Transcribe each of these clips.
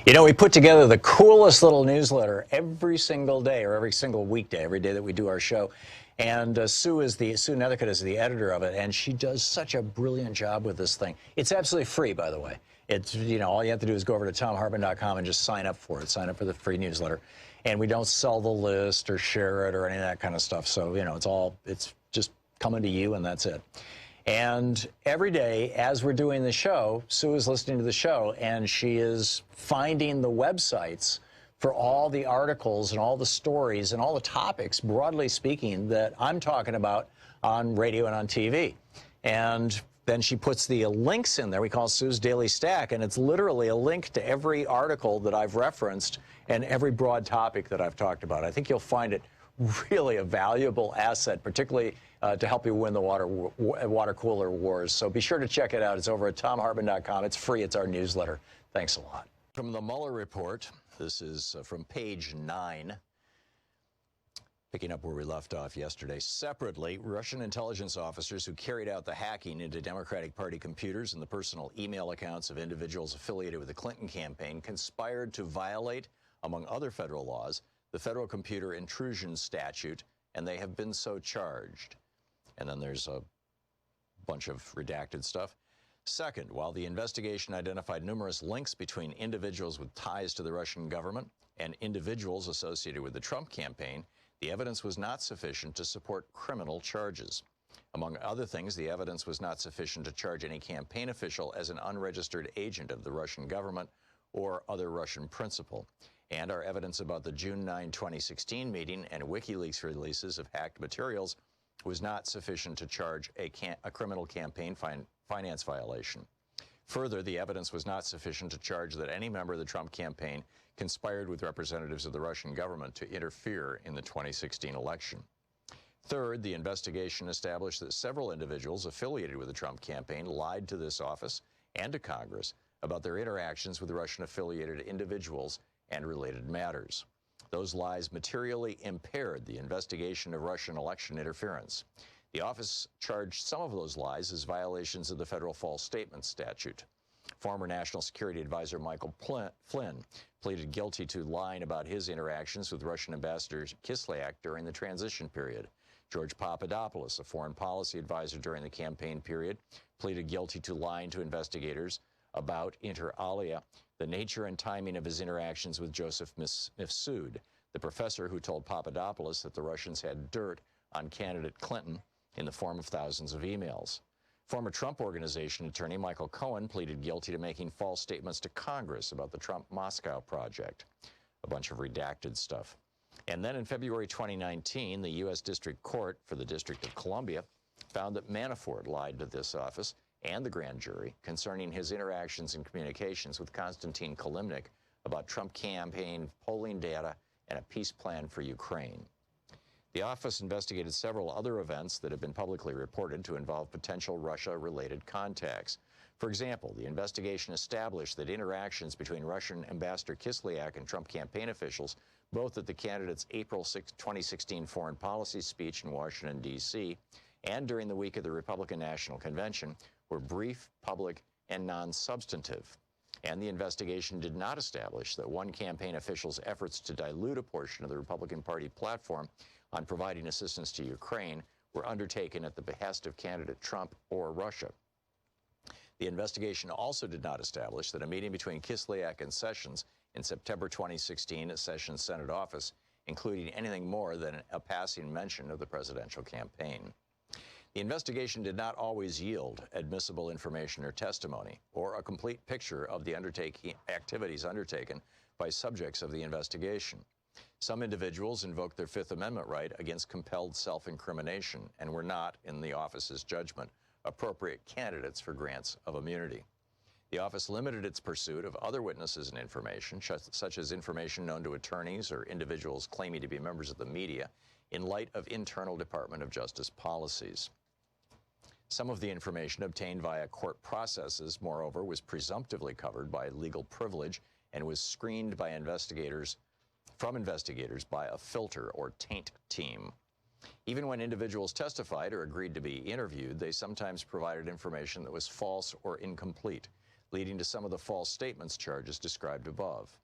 You know, we put together the coolest little newsletter every single day, or every single weekday, every day that we do our show. And Sue Nethercutt is the editor of it, and she does such a brilliant job with this thing. It's absolutely free, by the way. It's, you know, all you have to do is go over to thomhartmann.com and just sign up for it. Sign up for the free newsletter. And we don't sell the list or share it or any of that kind of stuff. So, you know, it's just coming to you, and that's it. And every day, as we're doing the show, Sue is listening to the show, and she is finding the websites for all the articles and all the stories and all the topics, broadly speaking, that I'm talking about on radio and on TV. And then she puts the links in there. We call it Sue's Daily Stack, and it's literally a link to every article that I've referenced and every broad topic that I've talked about. I think you'll find it really a valuable asset, particularly to help you win the water cooler wars. So be sure to check it out. It's over at thomhartmann.com. It's free. It's our newsletter. Thanks a lot. From the Mueller report, this is from page 9, picking up where we left off yesterday. Separately, Russian intelligence officers who carried out the hacking into Democratic Party computers and the personal email accounts of individuals affiliated with the Clinton campaign conspired to violate, among other federal laws, the Federal Computer Intrusion Statute, and they have been so charged. And then there's a bunch of redacted stuff. Second, while the investigation identified numerous links between individuals with ties to the Russian government and individuals associated with the Trump campaign, the evidence was not sufficient to support criminal charges. Among other things, the evidence was not sufficient to charge any campaign official as an unregistered agent of the Russian government or other Russian principal. And our evidence about the June 9, 2016 meeting and WikiLeaks releases of hacked materials was not sufficient to charge a criminal campaign finance violation. Further, the evidence was not sufficient to charge that any member of the Trump campaign conspired with representatives of the Russian government to interfere in the 2016 election. Third, the investigation established that several individuals affiliated with the Trump campaign lied to this office and to Congress about their interactions with Russian-affiliated individuals and related matters. Those lies materially impaired the investigation of Russian election interference. The office charged some of those lies as violations of the federal false statement statute. Former National Security Advisor Michael Flynn pleaded guilty to lying about his interactions with Russian Ambassador Kislyak during the transition period. George Papadopoulos, a foreign policy advisor during the campaign period, pleaded guilty to lying to investigators about, inter alia, the nature and timing of his interactions with Joseph Mifsud, the professor who told Papadopoulos that the Russians had dirt on candidate Clinton in the form of thousands of emails. Former Trump Organization attorney Michael Cohen pleaded guilty to making false statements to Congress about the Trump Moscow project. A bunch of redacted stuff. And then in February 2019, the U.S. District Court for the District of Columbia found that Manafort lied to this office and the grand jury concerning his interactions and communications with Konstantin Kilimnik about Trump campaign polling data and a peace plan for Ukraine. The office investigated several other events that have been publicly reported to involve potential Russia-related contacts. For example, the investigation established that interactions between Russian Ambassador Kislyak and Trump campaign officials, both at the candidate's April 6, 2016 foreign policy speech in Washington, D.C., and during the week of the Republican National Convention, were brief, public, and non-substantive. And the investigation did not establish that one campaign official's efforts to dilute a portion of the Republican Party platform on providing assistance to Ukraine were undertaken at the behest of candidate Trump or Russia. The investigation also did not establish that a meeting between Kislyak and Sessions in September 2016 at Sessions' Senate office included anything more than a passing mention of the presidential campaign. The investigation did not always yield admissible information or testimony, or a complete picture of the activities undertaken by subjects of the investigation. Some individuals invoked their Fifth Amendment right against compelled self-incrimination and were not, in the office's judgment, appropriate candidates for grants of immunity. The office limited its pursuit of other witnesses and information, such as information known to attorneys or individuals claiming to be members of the media, in light of internal Department of Justice policies. Some of the information obtained via court processes, moreover, was presumptively covered by legal privilege and was screened by investigators by a filter or taint team. Even when individuals testified or agreed to be interviewed, they sometimes provided information that was false or incomplete, leading to some of the false statements charges described above.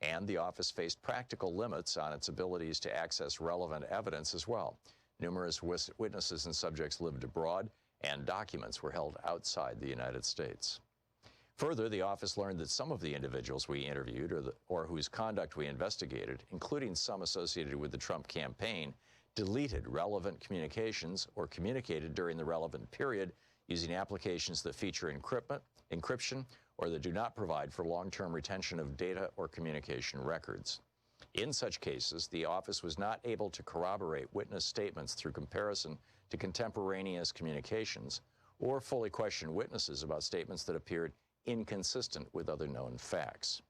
And the office faced practical limits on its abilities to access relevant evidence as well. Numerous witnesses and subjects lived abroad, and documents were held outside the United States. Further, the office learned that some of the individuals we interviewed or whose conduct we investigated, including some associated with the Trump campaign, deleted relevant communications or communicated during the relevant period using applications that feature encryption or that do not provide for long-term retention of data or communication records. In such cases, the office was not able to corroborate witness statements through comparison to contemporaneous communications or fully question witnesses about statements that appeared inconsistent with other known facts.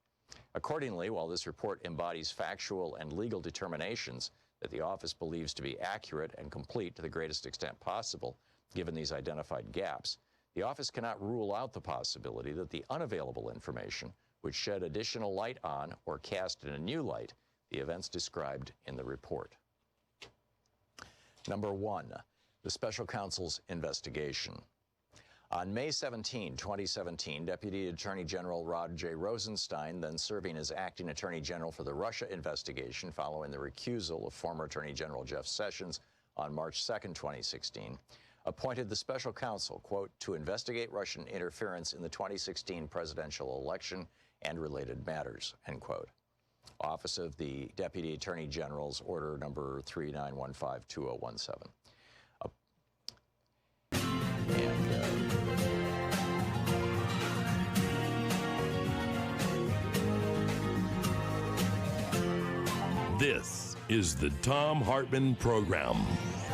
Accordingly, while this report embodies factual and legal determinations that the office believes to be accurate and complete to the greatest extent possible, given these identified gaps, the office cannot rule out the possibility that the unavailable information would shed additional light on or cast in a new light the events described in the report. Number one, the special counsel's investigation. On May 17, 2017, Deputy Attorney General Rod J. Rosenstein, then serving as acting Attorney General for the Russia investigation following the recusal of former Attorney General Jeff Sessions on March 2, 2016, appointed the special counsel, quote, to investigate Russian interference in the 2016 presidential election and related matters, end quote. Office of the Deputy Attorney General's Order number 3915-2017. This is the Thom Hartmann Program.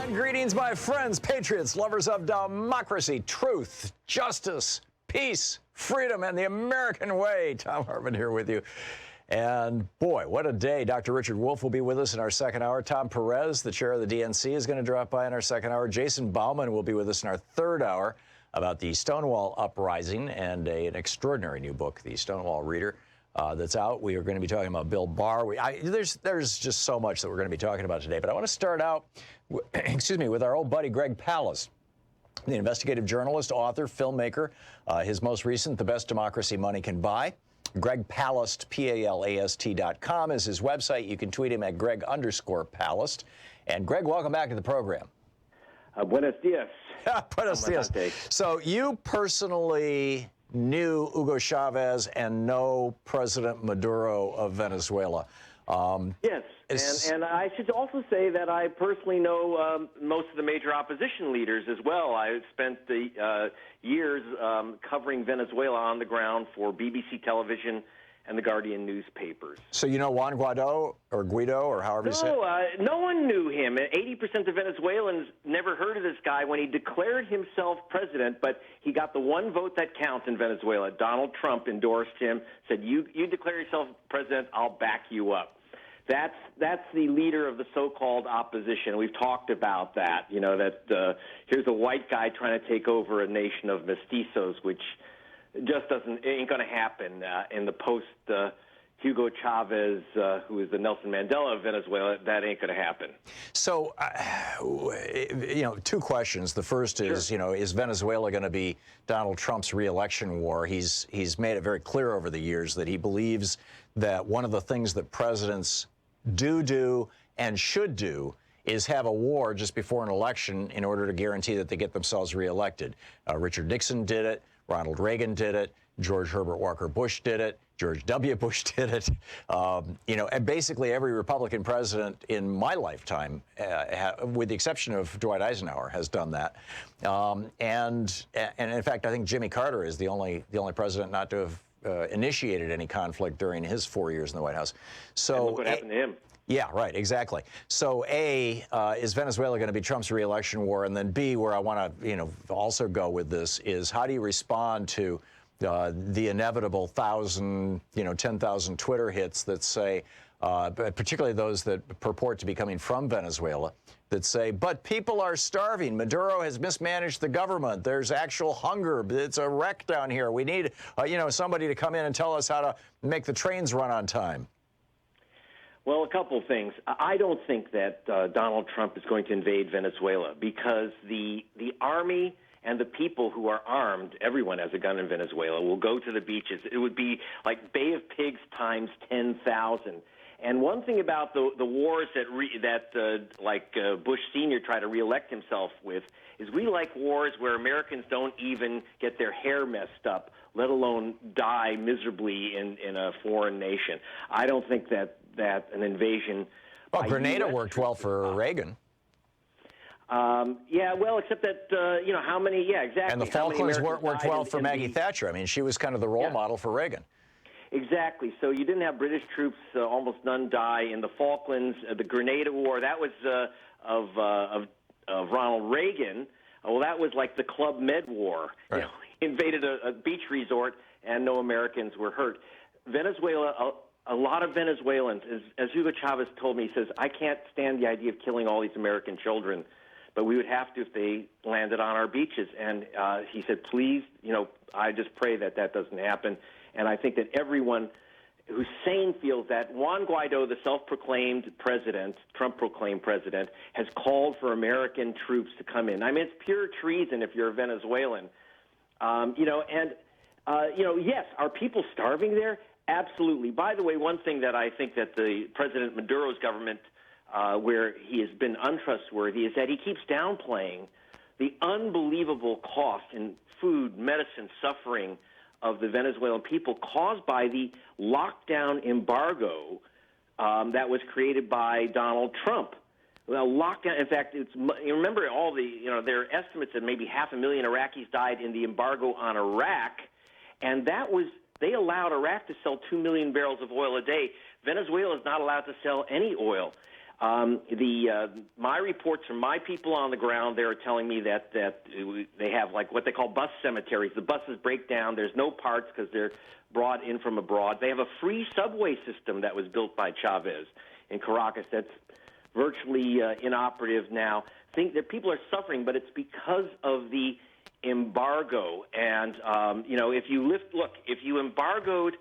Greetings, my friends, patriots, lovers of democracy, truth, justice, peace, freedom, and the American way. Thom Hartmann here with you. And boy, what a day. Dr. Richard Wolff will be with us in our second hour. Tom Perez, the chair of the DNC, is going to drop by in our second hour. Jason Bauman will be with us in our third hour about the Stonewall Uprising and an extraordinary new book, The Stonewall Reader, that's out. We are going to be talking about Bill Barr. There's just so much that we're going to be talking about today. But I want to start out, with our old buddy Greg Palast, the investigative journalist, author, filmmaker. His most recent, The Best Democracy Money Can Buy. Greg Palast, PALAST.com is his website. You can tweet him at Greg_Palast. And Greg, welcome back to the program. Buenos dias. Buenos dias. So you personally knew Hugo Chavez and know President Maduro of Venezuela. Yes, and I should also say that I personally know most of the major opposition leaders as well. I spent the years covering Venezuela on the ground for BBC television and the Guardian newspapers. So you know Juan Guaido, or however you say it? No one knew him. 80% of Venezuelans never heard of this guy when he declared himself president, but he got the one vote that counts in Venezuela. Donald Trump endorsed him, said, you declare yourself president, I'll back you up. That's the leader of the so-called opposition. We've talked about that, that here's a white guy trying to take over a nation of mestizos, which just ain't going to happen in the post Hugo Chavez, who is the Nelson Mandela of Venezuela. That ain't going to happen. So, two questions. The first is, Sure. Is Venezuela going to be Donald Trump's reelection war? He's made it very clear over the years that he believes that one of the things that presidents do and should do is have a war just before an election in order to guarantee that they get themselves reelected. Richard Nixon did it. Ronald Reagan did it. George Herbert Walker Bush did it. George W. Bush did it. And basically every Republican president in my lifetime, with the exception of Dwight Eisenhower, has done that. And in fact, I think Jimmy Carter is the only president not to have initiated any conflict during his 4 years in the White House. So and look what happened to him. Yeah, right, exactly. So A, is Venezuela going to be Trump's reelection war? And then B, where I want to, also go with this is how do you respond to the inevitable 10,000 Twitter hits that say, particularly those that purport to be coming from Venezuela, that say, but people are starving. Maduro has mismanaged the government. There's actual hunger. It's a wreck down here. We need, somebody to come in and tell us how to make the trains run on time. Well, a couple things. I don't think that Donald Trump is going to invade Venezuela because the army and the people who are armed, everyone has a gun in Venezuela, will go to the beaches. It would be like Bay of Pigs times 10,000. And one thing about the wars that Bush Sr. tried to reelect himself with is we like wars where Americans don't even get their hair messed up, let alone die miserably in a foreign nation. I don't think that an invasion. Well, Grenada worked well for Reagan. Yeah, well, except that, how many, yeah, exactly. And the Falklands worked well for Maggie Thatcher. I mean, she was kind of the role model for Reagan. Exactly. So you didn't have British troops, almost none die in the Falklands. The Grenada War, that was of Ronald Reagan. Well, that was like the Club Med War. Right. You know, he invaded a beach resort, and no Americans were hurt. Venezuela, a lot of Venezuelans, as Hugo Chavez told me, he says, I can't stand the idea of killing all these American children, but we would have to if they landed on our beaches. And he said, please, I just pray that doesn't happen. And I think that everyone who's sane feels that. Juan Guaido, the self-proclaimed president, Trump-proclaimed president, has called for American troops to come in. I mean, it's pure treason if you're a Venezuelan. Yes, are people starving there? Absolutely. By the way, one thing that I think that the President Maduro's government, where he has been untrustworthy, is that he keeps downplaying the unbelievable cost in food, medicine, suffering of the Venezuelan people caused by the lockdown embargo that was created by Donald Trump. Well, lockdown, in fact, you remember all there are estimates that maybe 500,000 Iraqis died in the embargo on Iraq, and they allowed Iraq to sell 2 million barrels of oil a day. Venezuela is not allowed to sell any oil. My reports from my people on the ground, they're telling me that they have like what they call bus cemeteries. The buses break down. There's no parts because they're brought in from abroad. They have a free subway system that was built by Chavez in Caracas that's virtually inoperative now. Think that people are suffering, but it's because of the embargo. And, if you embargoed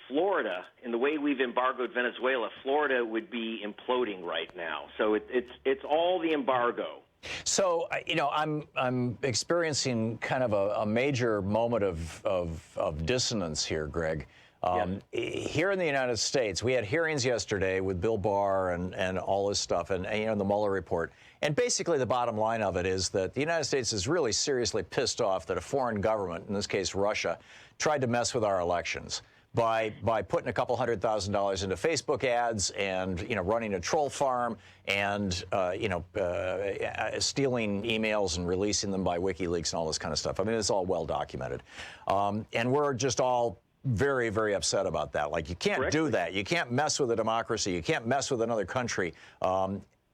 Florida in the way we've embargoed Venezuela, Florida would be imploding right now. So it's all the embargo. So, I'm experiencing kind of a major moment of dissonance here, Greg. Here in the United States, we had hearings yesterday with Bill Barr and all this stuff and the Mueller report. And basically the bottom line of it is that the United States is really seriously pissed off that a foreign government, in this case Russia, tried to mess with our elections by putting a couple $100,000 into Facebook ads and running a troll farm and stealing emails and releasing them by WikiLeaks and all this kind of stuff. I mean, it's all well documented, and we're just all very, very upset about that. Like, you can't do that. You can't mess with a democracy. You can't mess with another country.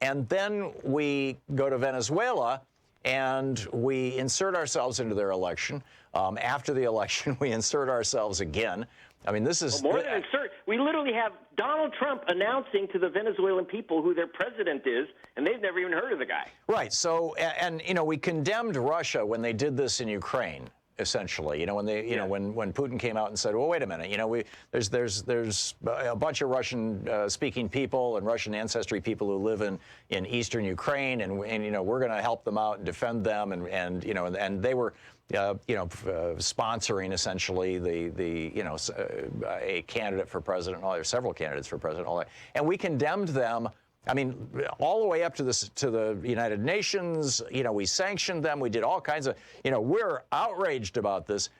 And then we go to Venezuela and we insert ourselves into their election. After the election, we insert ourselves again. I mean, this is... Well, more than insert. We literally have Donald Trump announcing to the Venezuelan people who their president is, and they've never even heard of the guy. Right. So, and we condemned Russia when they did this in Ukraine. Essentially, when they, when Putin came out and said, "Well, wait a minute, there's a bunch of Russian-speaking people and Russian ancestry people who live in eastern Ukraine, and we're going to help them out and defend them," and they were, sponsoring essentially a candidate for president, or several candidates for president, all that, and we condemned them. I mean, all the way up to the United Nations, we sanctioned them. We did all kinds of, we're outraged about this.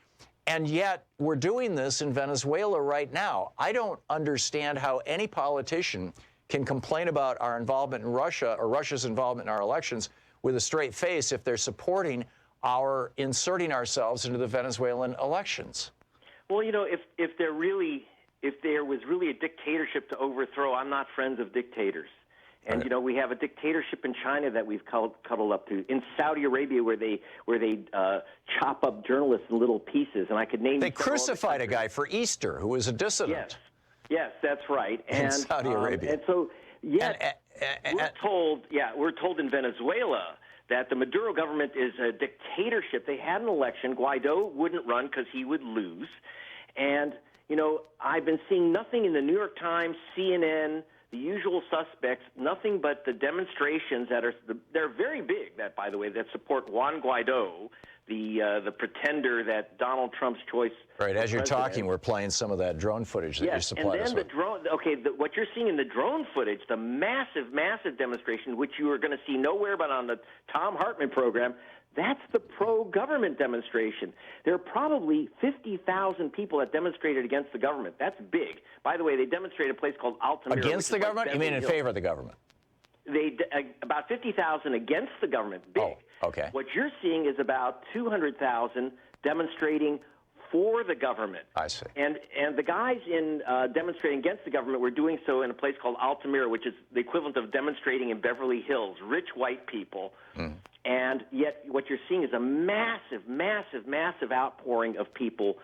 And yet we're doing this in Venezuela right now. I don't understand how any politician can complain about our involvement in Russia or Russia's involvement in our elections with a straight face if they're supporting our inserting ourselves into the Venezuelan elections. Well, if there was really a dictatorship to overthrow, I'm not friends of dictators. And we have a dictatorship in China that we've cuddled up to. In Saudi Arabia, where they chop up journalists in little pieces, and I could name. They crucified a guy for Easter who was a dissident. Yes, that's right. In Saudi Arabia. And so, we're told in Venezuela that the Maduro government is a dictatorship. They had an election. Guaido wouldn't run because he would lose. And I've been seeing nothing in the New York Times, CNN. The usual suspects, nothing but the demonstrations they're very big, that, by the way, that support Juan Guaido, the pretender that Donald Trump's choice. Right. As you're president. talking, we're playing some of that drone footage that you supplied us with. And then the drone. Okay, what you're seeing in the drone footage, the massive, massive demonstration, which you are going to see nowhere but on the Thom Hartmann program. That's the pro-government demonstration. There are probably 50,000 people that demonstrated against the government. That's big. By the way, they demonstrated a place called Altamira. Against the government? You mean in favor of the government? About 50,000 against the government. Big. Oh, okay. What you're seeing is about 200,000 demonstrating for the government. I see. And the guys in demonstrating against the government were doing so in a place called Altamira, which is the equivalent of demonstrating in Beverly Hills, rich white people. And yet what you're seeing is a massive, massive, massive outpouring of people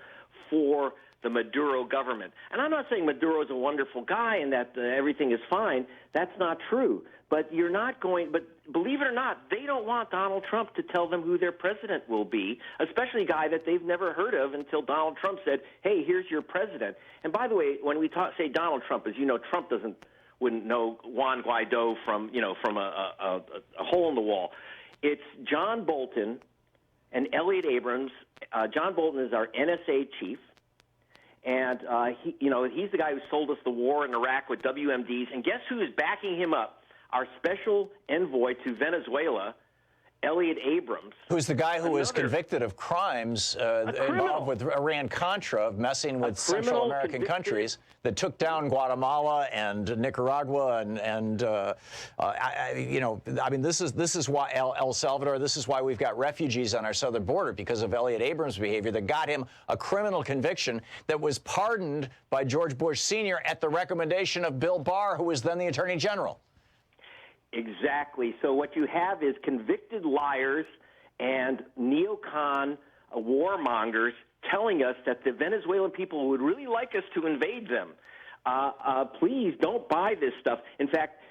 for the Maduro government. And I'm not saying Maduro is a wonderful guy and that everything is fine. That's not true. But you're not going – but believe it or not, they don't want Donald Trump to tell them who their president will be, especially a guy that they've never heard of until Donald Trump said, hey, here's your president. And by the way, when we say Donald Trump, as you know, Trump wouldn't know Juan Guaido from a hole in the wall. It's John Bolton and Elliot Abrams. John Bolton is our NSA chief. And he's the guy who sold us the war in Iraq with WMDs. And guess who is backing him up? Our special envoy to Venezuela, Elliot Abrams. Who's the guy who was convicted of crimes involved with Iran-Contra, of messing with Central American countries that took down Guatemala and Nicaragua this is why El Salvador, this is why we've got refugees on our southern border, because of Elliot Abrams' behavior that got him a criminal conviction that was pardoned by George Bush Sr. at the recommendation of Bill Barr, who was then the Attorney General. Exactly. So what you have is convicted liars and neocon warmongers telling us that the Venezuelan people would really like us to invade them. Please don't buy this stuff. In fact,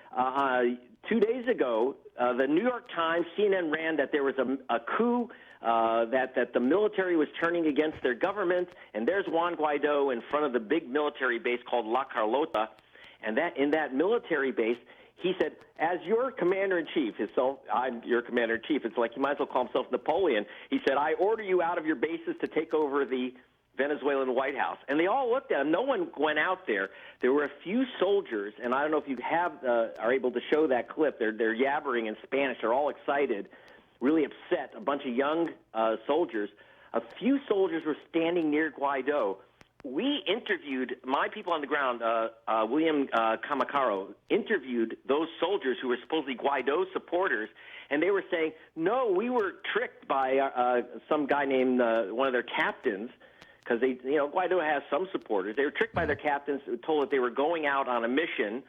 2 days ago, the New York Times, CNN ran that there was a coup, that the military was turning against their government, and there's Juan Guaido in front of the big military base called La Carlota, and that in that military base, he said, as your commander-in-chief, I'm your commander-in-chief. It's like he might as well call himself Napoleon. He said, I order you out of your bases to take over the Venezuelan White House. And they all looked at him. No one went out there. There were a few soldiers, and I don't know if you are able to show that clip. They're yabbering in Spanish. They're all excited, really upset, a bunch of young soldiers. A few soldiers were standing near Guaido. We interviewed, my people on the ground, William Kamacaro, interviewed those soldiers who were supposedly Guaido supporters, and they were saying, no, we were tricked by some guy named one of their captains, because Guaido has some supporters. They were tricked by their captains who told that they were going out on a mission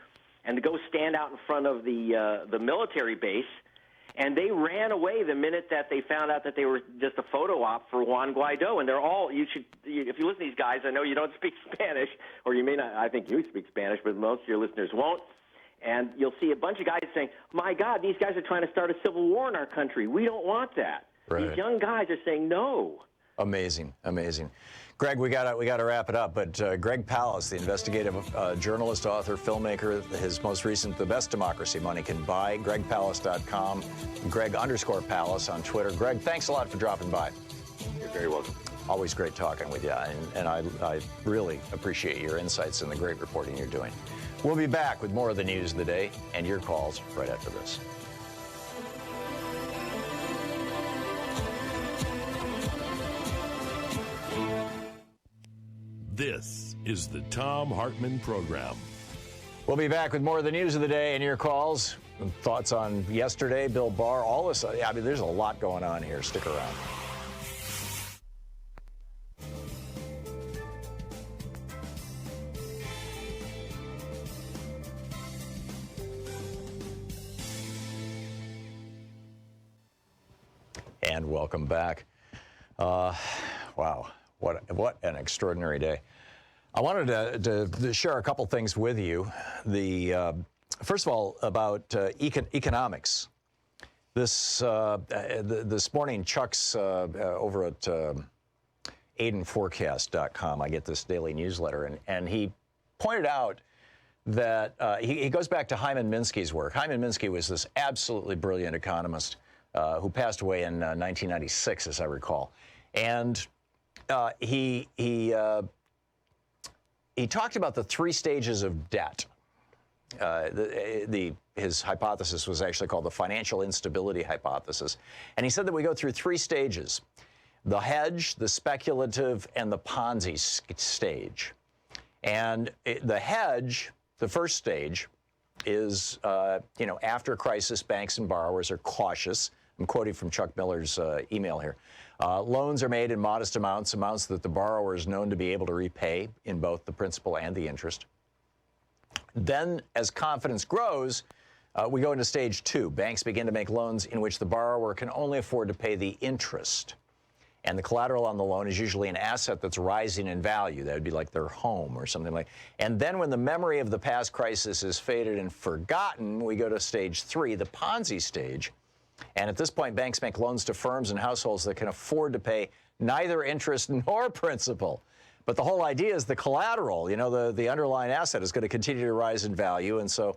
and to go stand out in front of the military base. And they ran away the minute that they found out that they were just a photo op for Juan Guaido. And they're all, if you listen to these guys, I know you don't speak Spanish, or you may not, I think you speak Spanish, but most of your listeners won't. And you'll see a bunch of guys saying, my God, these guys are trying to start a civil war in our country. We don't want that. Right. These young guys are saying no. Amazing, amazing. Greg, we gotta wrap it up, but Greg Palast, the investigative journalist, author, filmmaker, his most recent, The Best Democracy Money Can Buy, gregpalast.com, Greg_Palast on Twitter. Greg, thanks a lot for dropping by. You're very welcome. Always great talking with you, and I really appreciate your insights and the great reporting you're doing. We'll be back with more of the news of the day and your calls right after this. This is the Thom Hartmann Program. We'll be back with more of the news of the day and your calls. Thoughts on yesterday, Bill Barr, all this. I mean, there's a lot going on here. Stick around. And welcome back. Wow. What an extraordinary day. I wanted to share a couple things with you. First of all, about economics. This morning, Chuck's over at aidenforecast.com, I get this daily newsletter, and he pointed out that he goes back to Hyman Minsky's work. Hyman Minsky was this absolutely brilliant economist who passed away in 1996, as I recall. And he talked about the 3 stages of debt. His hypothesis was actually called the financial instability hypothesis. And he said that we go through 3 stages: the hedge, the speculative, and the Ponzi stage. And the hedge, the first stage, is, after a crisis, banks and borrowers are cautious. I'm quoting from Chuck Miller's email here. Loans are made in modest amounts that the borrower is known to be able to repay in both the principal and the interest. Then, as confidence grows, we go into stage 2. Banks begin to make loans in which the borrower can only afford to pay the interest. And the collateral on the loan is usually an asset that's rising in value. That would be like their home or something like. And then when the memory of the past crisis is faded and forgotten, we go to stage 3, the Ponzi stage. And at this point, banks make loans to firms and households that can afford to pay neither interest nor principal. But the whole idea is the collateral, the underlying asset is going to continue to rise in value. And so,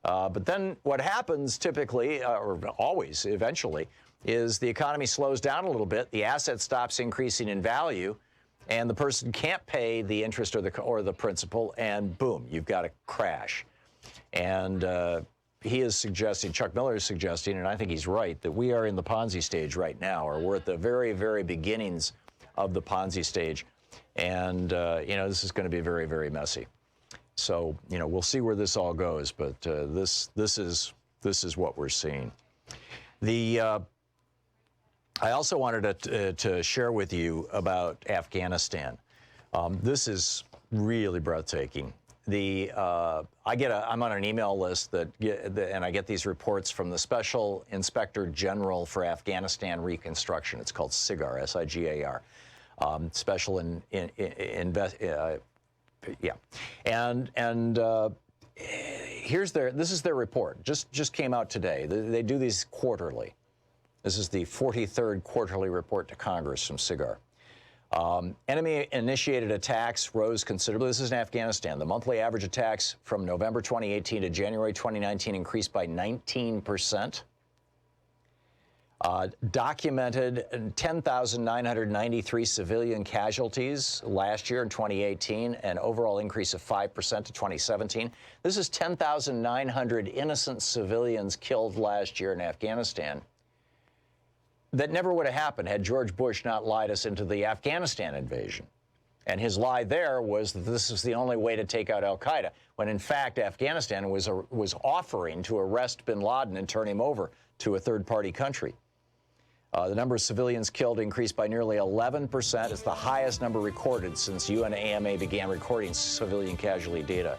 but then what happens typically, or always, eventually, is the economy slows down a little bit, the asset stops increasing in value, and the person can't pay the interest or the principal, and boom, you've got a crash. And he is suggesting, Chuck Miller is suggesting, and I think he's right, that we are in the Ponzi stage right now, or we're at the very, very beginnings of the Ponzi stage. And, this is going to be very, very messy. So, we'll see where this all goes, but this is what we're seeing. I also wanted to share with you about Afghanistan. This is really breathtaking. I'm on an email list and I get these reports from the Special Inspector General for Afghanistan Reconstruction. It's called SIGAR, S-I-G-A-R. Special yeah. And this is their report. Just came out today. They do these quarterly. This is the 43rd quarterly report to Congress from SIGAR. Enemy-initiated attacks rose considerably. This is in Afghanistan. The monthly average attacks from November 2018 to January 2019 increased by 19%. Documented 10,993 civilian casualties last year in 2018, an overall increase of 5% to 2017. This is 10,900 innocent civilians killed last year in Afghanistan. That never would have happened had George Bush not lied us into the Afghanistan invasion. And his lie there was that this is the only way to take out al-Qaeda, when in fact Afghanistan was offering to arrest bin Laden and turn him over to a third-party country. The number of civilians killed increased by nearly 11%. It's the highest number recorded since UNAMA began recording civilian casualty data.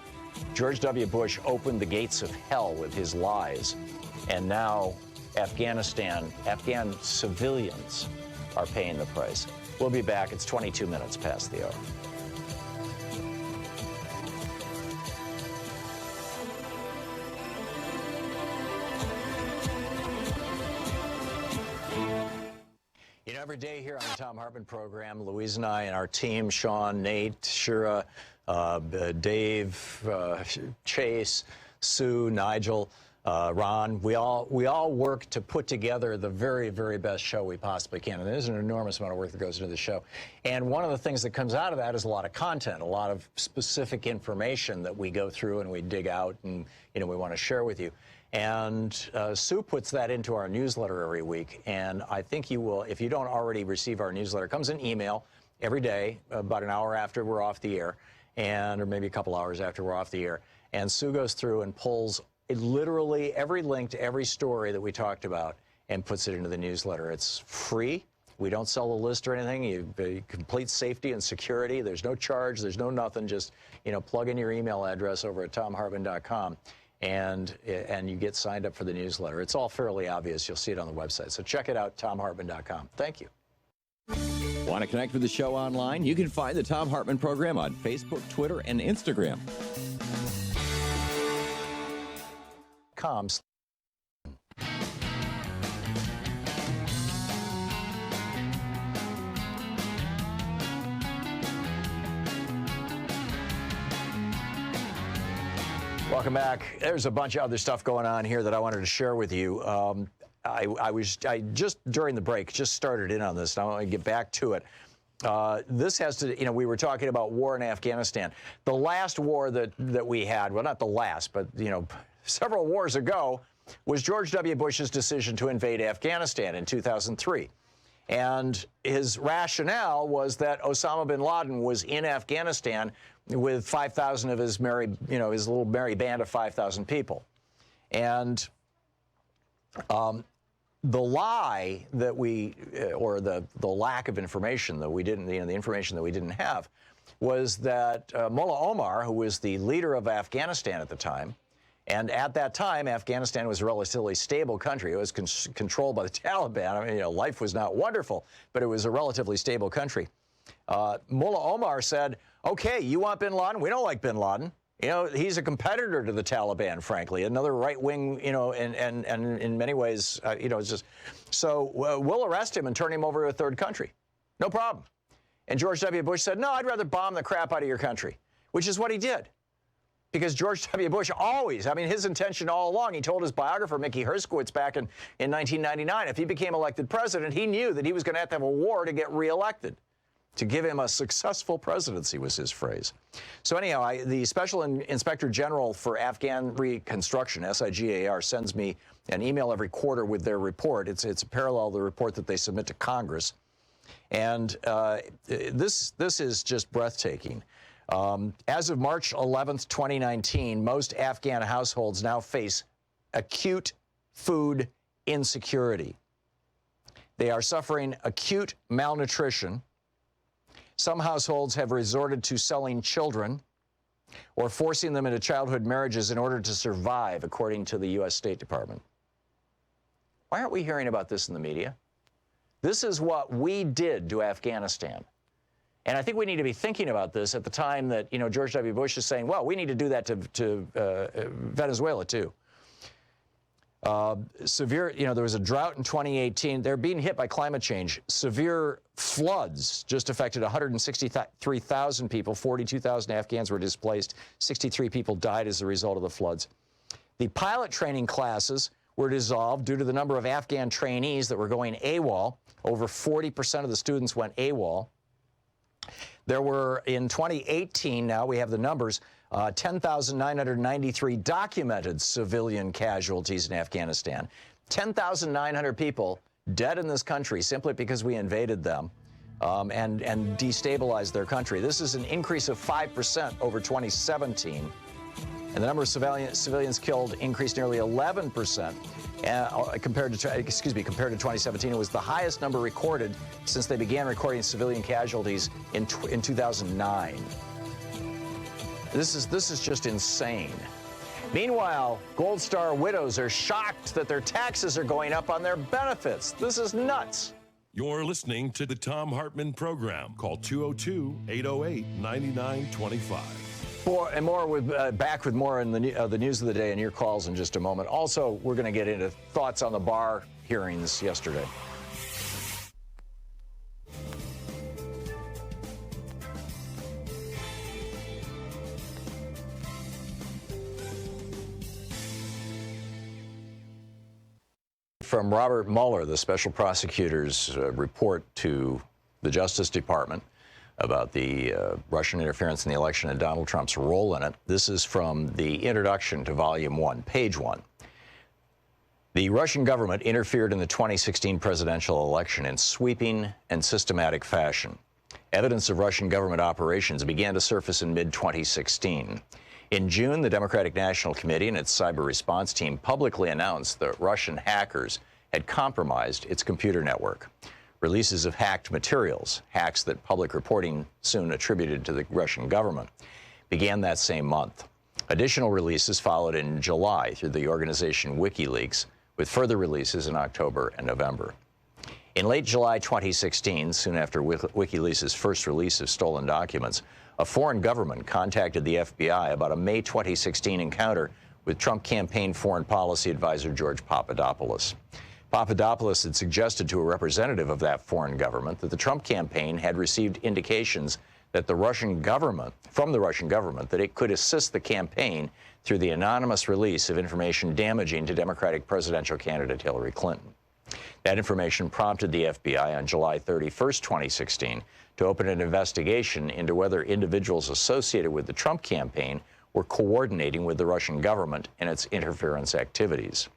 George W. Bush opened the gates of hell with his lies, and now Afghan civilians are paying the price. We'll be back. It's 22 minutes past the hour. Every day here on the Thom Hartmann Program, Louise and I and our team, Sean, Nate, Shira, Dave, Chase, Sue, Nigel, Ron, we all work to put together the very, very best show we possibly can. And there's an enormous amount of work that goes into the show. And one of the things that comes out of that is a lot of content, a lot of specific information that we go through and we dig out and, we want to share with you. And Sue puts that into our newsletter every week. And I think you will, if you don't already receive our newsletter, it comes in email every day, about an hour after we're off the air, or maybe a couple hours after we're off the air. And Sue goes through and pulls literally every link to every story that we talked about and puts it into the newsletter. It's free. We don't sell a list or anything. You complete safety and security. There's no charge. There's no nothing. Just, plug in your email address over at thomhartmann.com. And you get signed up for the newsletter. It's all fairly obvious. You'll see it on the website. So check it out, thomhartmann.com. Thank you. Want to connect with the show online? You can find the Thom Hartmann Program on Facebook, Twitter, and Instagram. Welcome back. There's a bunch of other stuff going on here that I wanted to share with you. I just during the break just started in on this, and I want to get back to it. This has to, we were talking about war in Afghanistan. The last war that we had, well, not the last, but, several wars ago, was George W. Bush's decision to invade Afghanistan in 2003. And his rationale was that Osama bin Laden was in Afghanistan with 5,000 of his his little merry band of 5,000 people. And the lie that or the lack of information that we didn't, the information that we didn't have, was that Mullah Omar, who was the leader of Afghanistan at the time, and at that time, Afghanistan was a relatively stable country. It was controlled by the Taliban. I mean, life was not wonderful, but it was a relatively stable country. Mullah Omar said, okay, you want bin Laden? We don't like bin Laden. He's a competitor to the Taliban, frankly, another right-wing, and in many ways, it's just, so we'll arrest him and turn him over to a third country. No problem. And George W. Bush said, no, I'd rather bomb the crap out of your country, which is what he did. Because George W. Bush always, his intention all along, he told his biographer, Mickey Herskowitz, back in 1999, if he became elected president, he knew that he was going to have a war to get reelected. To give him a successful presidency was his phrase. So anyhow, the Special Inspector General for Afghan Reconstruction, SIGAR, sends me an email every quarter with their report. It's a parallel to the report that they submit to Congress. And this is just breathtaking. As of March 11th, 2019, most Afghan households now face acute food insecurity. They are suffering acute malnutrition. Some households have resorted to selling children or forcing them into childhood marriages in order to survive, according to the U.S. State Department. Why aren't we hearing about this in the media? This is what we did to Afghanistan. And I think we need to be thinking about this at the time that, George W. Bush is saying, well, we need to do that to Venezuela, too. Severe, there was a drought in 2018. They're being hit by climate change. Severe floods just affected 163,000 people. 42,000 Afghans were displaced. 63 people died as a result of the floods. The pilot training classes were dissolved due to the number of Afghan trainees that were going AWOL. Over 40% of the students went AWOL. There were, in 2018, now we have the numbers, 10,993 documented civilian casualties in Afghanistan. 10,900 people dead in this country simply because we invaded them and destabilized their country. This is an increase of 5% over 2017. And the number of civilians killed increased nearly 11%. Compared to 2017, it was the highest number recorded since they began recording civilian casualties in 2009. This is just insane. Meanwhile, Gold Star widows are shocked that their taxes are going up on their benefits. This is nuts. You're listening to the Thom Hartmann Program. Call 202-808-9925. Back with more in the news of the day and your calls in just a moment. Also, we're going to get into thoughts on the Barr hearings yesterday. From Robert Mueller, the special prosecutor's report to the Justice Department about the Russian interference in the election and Donald Trump's role in it. This is from the introduction to Volume 1, page 1. The Russian government interfered in the 2016 presidential election in sweeping and systematic fashion. Evidence of Russian government operations began to surface in mid-2016. In June, the Democratic National Committee and its cyber response team publicly announced that Russian hackers had compromised its computer network. Releases of hacked materials, hacks that public reporting soon attributed to the Russian government, began that same month. Additional releases followed in July through the organization WikiLeaks, with further releases in October and November. In late July 2016, soon after WikiLeaks' first release of stolen documents, a foreign government contacted the FBI about a May 2016 encounter with Trump campaign foreign policy advisor George Papadopoulos. Papadopoulos had suggested to a representative of that foreign government that the Trump campaign had received indications that the Russian government, that it could assist the campaign through the anonymous release of information damaging to Democratic presidential candidate Hillary Clinton. That information prompted the FBI on July 31st, 2016, to open an investigation into whether individuals associated with the Trump campaign were coordinating with the Russian government in its interference activities.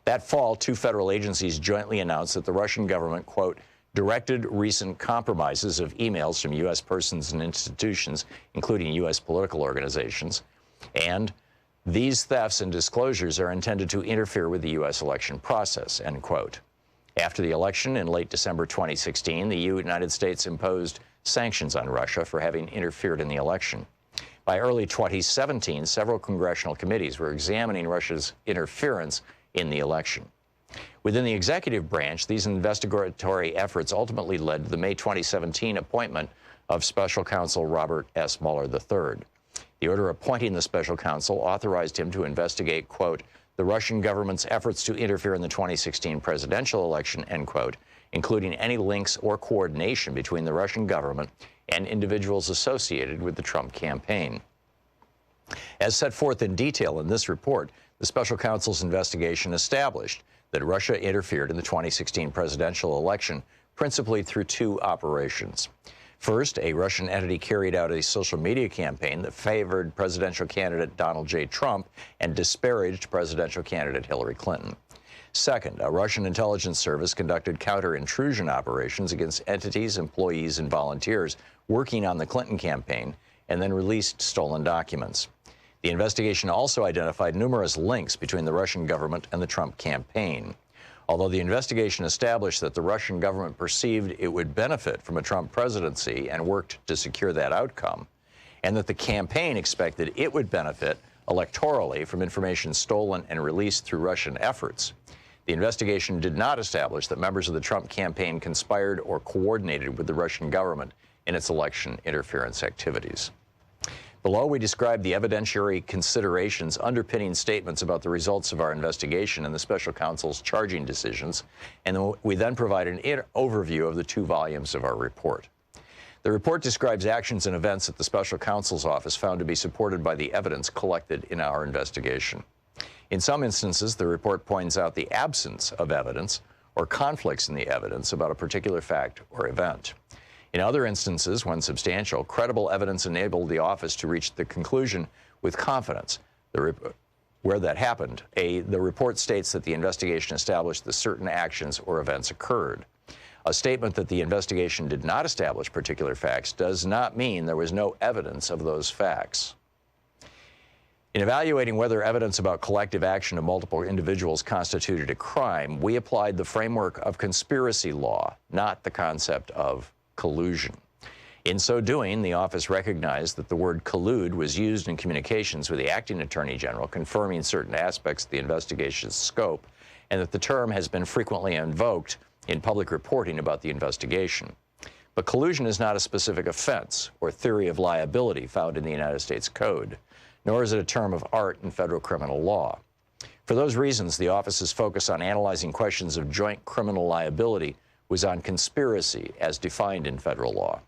That fall, two federal agencies jointly announced that the Russian government, quote, directed recent compromises of emails from U.S. persons and institutions, including U.S. political organizations, and these thefts and disclosures are intended to interfere with the U.S. election process, end quote. After the election in late December 2016, the United States imposed sanctions on Russia for having interfered in the election. By early 2017, several congressional committees were examining Russia's interference in the election. Within the executive branch, these investigatory efforts ultimately led to the May 2017 appointment of Special Counsel Robert S. Mueller III. The order appointing the special counsel authorized him to investigate, quote, the Russian government's efforts to interfere in the 2016 presidential election, end quote, including any links or coordination between the Russian government and individuals associated with the Trump campaign. As set forth in detail in this report, the special counsel's investigation established that Russia interfered in the 2016 presidential election principally through two operations. First, a Russian entity carried out a social media campaign that favored presidential candidate Donald J. Trump and disparaged presidential candidate Hillary Clinton. Second, a Russian intelligence service conducted counter-intrusion operations against entities, employees, and volunteers working on the Clinton campaign and then released stolen documents. The investigation also identified numerous links between the Russian government and the Trump campaign. Although the investigation established that the Russian government perceived it would benefit from a Trump presidency and worked to secure that outcome, and that the campaign expected it would benefit electorally from information stolen and released through Russian efforts, the investigation did not establish that members of the Trump campaign conspired or coordinated with the Russian government in its election interference activities. Below, we describe the evidentiary considerations underpinning statements about the results of our investigation and the special counsel's charging decisions, and we then provide an overview of the 2 volumes of our report. The report describes actions and events that the special counsel's office found to be supported by the evidence collected in our investigation. In some instances, the report points out the absence of evidence or conflicts in the evidence about a particular fact or event. In other instances, when substantial, credible evidence enabled the office to reach the conclusion with confidence. Where that happened, the report states that the investigation established that certain actions or events occurred. A statement that the investigation did not establish particular facts does not mean there was no evidence of those facts. In evaluating whether evidence about collective action of multiple individuals constituted a crime, we applied the framework of conspiracy law, not the concept of collusion. In so doing, the office recognized that the word collude was used in communications with the acting attorney general confirming certain aspects of the investigation's scope, and that the term has been frequently invoked in public reporting about the investigation. But collusion is not a specific offense or theory of liability found in the United States Code, nor is it a term of art in federal criminal law. For those reasons, the office's focus on analyzing questions of joint criminal liability was on conspiracy as defined in federal law.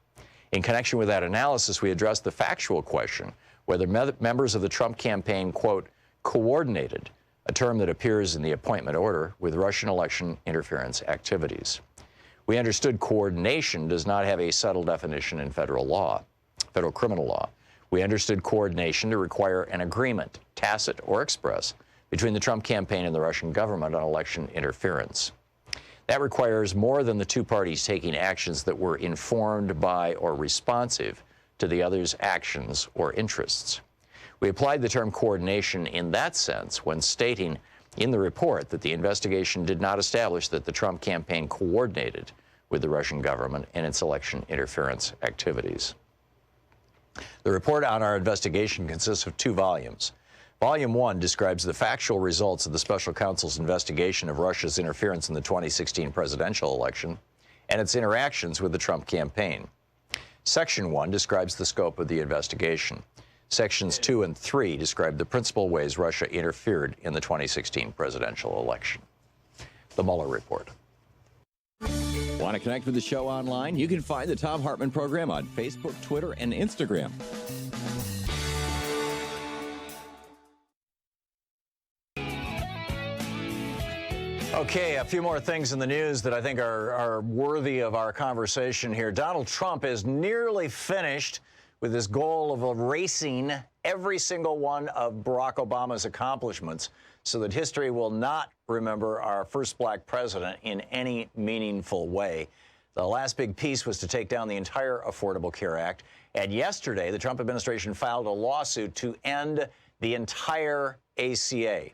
In connection with that analysis, we addressed the factual question whether members of the Trump campaign, quote, coordinated, a term that appears in the appointment order, with Russian election interference activities. We understood coordination does not have a settled definition in federal criminal law. We understood coordination to require an agreement, tacit or express, between the Trump campaign and the Russian government on election interference. That requires more than the 2 parties taking actions that were informed by or responsive to the other's actions or interests. We applied the term coordination in that sense when stating in the report that the investigation did not establish that the Trump campaign coordinated with the Russian government in its election interference activities. The report on our investigation consists of 2 volumes. Volume 1 describes the factual results of the special counsel's investigation of Russia's interference in the 2016 presidential election and its interactions with the Trump campaign. Section 1 describes the scope of the investigation. Sections 2 and 3 describe the principal ways Russia interfered in the 2016 presidential election. The Mueller report. Want to connect with the show online? You can find the Thom Hartmann Program on Facebook, Twitter, and Instagram. Okay, a few more things in the news that I think are worthy of our conversation here. Donald Trump is nearly finished with his goal of erasing every single one of Barack Obama's accomplishments so that history will not remember our first black president in any meaningful way. The last big piece was to take down the entire Affordable Care Act. And yesterday, the Trump administration filed a lawsuit to end the entire ACA.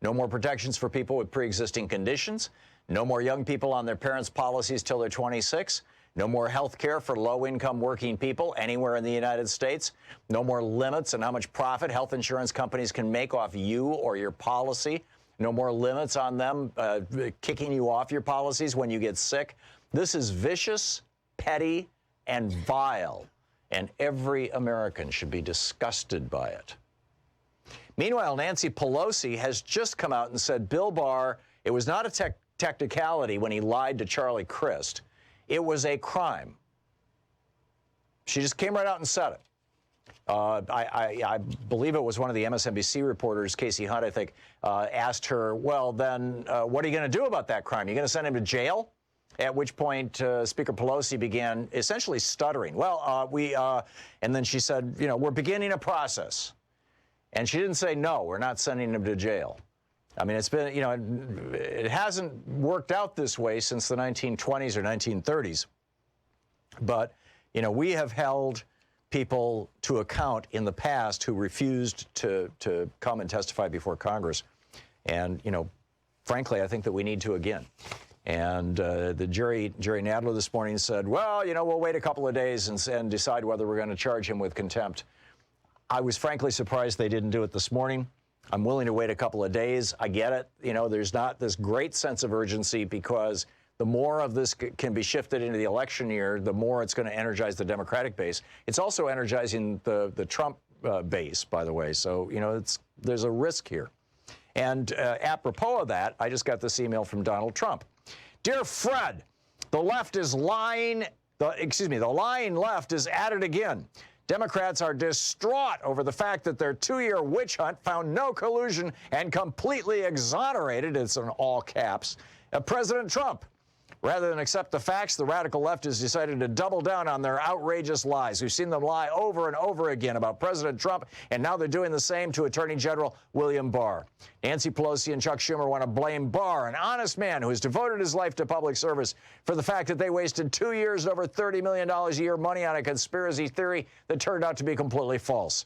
No more protections for people with pre-existing conditions. No more young people on their parents' policies till they're 26. No more health care for low-income working people anywhere in the United States. No more limits on how much profit health insurance companies can make off you or your policy. No more limits on them kicking you off your policies when you get sick. This is vicious, petty, and vile, and every American should be disgusted by it. Meanwhile, Nancy Pelosi has just come out and said Bill Barr, it was not a technicality when he lied to Charlie Crist. It was a crime. She just came right out and said it. I believe it was one of the MSNBC reporters, Casey Hunt, I think, asked her, well, then what are you going to do about that crime? Are you going to send him to jail? At which point Speaker Pelosi began essentially stuttering. Well, and then she said, you know, we're beginning a process. And she didn't say, no, we're not sending him to jail. I mean, it's been, you know, it hasn't worked out this way since the 1920s or 1930s. But, you know, we have held people to account in the past who refused to come and testify before Congress. And, you know, frankly, I think that we need to again. And the Jerry Nadler this morning said, well, you know, we'll wait a couple of days and decide whether we're going to charge him with contempt. I was frankly surprised they didn't do it this morning. I'm willing to wait a couple of days. I get it. You know, there's not this great sense of urgency because the more of this can be shifted into the election year, the more it's going to energize the Democratic base. It's also energizing the Trump base, by the way. So, you know, there's a risk here. And apropos of that, I just got this email from Donald Trump. Dear Fred, the left is lying. The lying left is at it again. Democrats are distraught over the fact that their 2-year witch hunt found no collusion and completely exonerated, it's in all caps, President Trump. Rather than accept the facts, the radical left has decided to double down on their outrageous lies. We've seen them lie over and over again about President Trump, and now they're doing the same to Attorney General William Barr. Nancy Pelosi and Chuck Schumer want to blame Barr, an honest man who has devoted his life to public service, for the fact that they wasted 2 years and over $30 million a year money on a conspiracy theory that turned out to be completely false.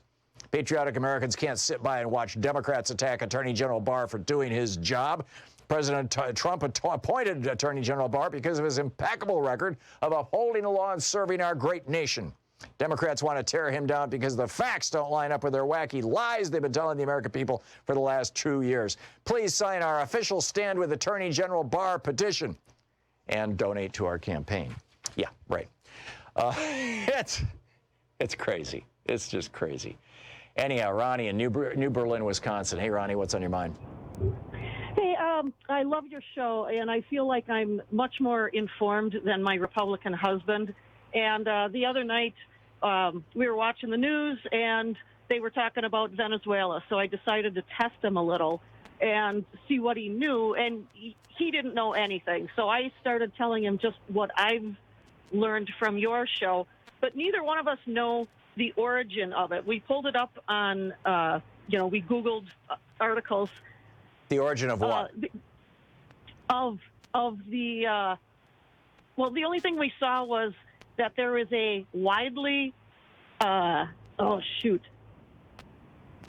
Patriotic Americans can't sit by and watch Democrats attack Attorney General Barr for doing his job. President Trump appointed Attorney General Barr because of his impeccable record of upholding the law and serving our great nation. Democrats want to tear him down because the facts don't line up with their wacky lies they've been telling the American people for the last 2 years. Please sign our official Stand with Attorney General Barr petition and donate to our campaign. Yeah, right. It's crazy. It's just crazy. Anyhow, Ronnie in New Berlin, Wisconsin. Hey, Ronnie, what's on your mind? Hey, I love your show, and I feel like I'm much more informed than my Republican husband. And the other night, we were watching the news, and they were talking about Venezuela. So I decided to test him a little and see what he knew, and he didn't know anything. So I started telling him just what I've learned from your show. But neither one of us know the origin of it. We pulled it up on, we Googled articles. The origin of what? The only thing we saw was that there is a widely,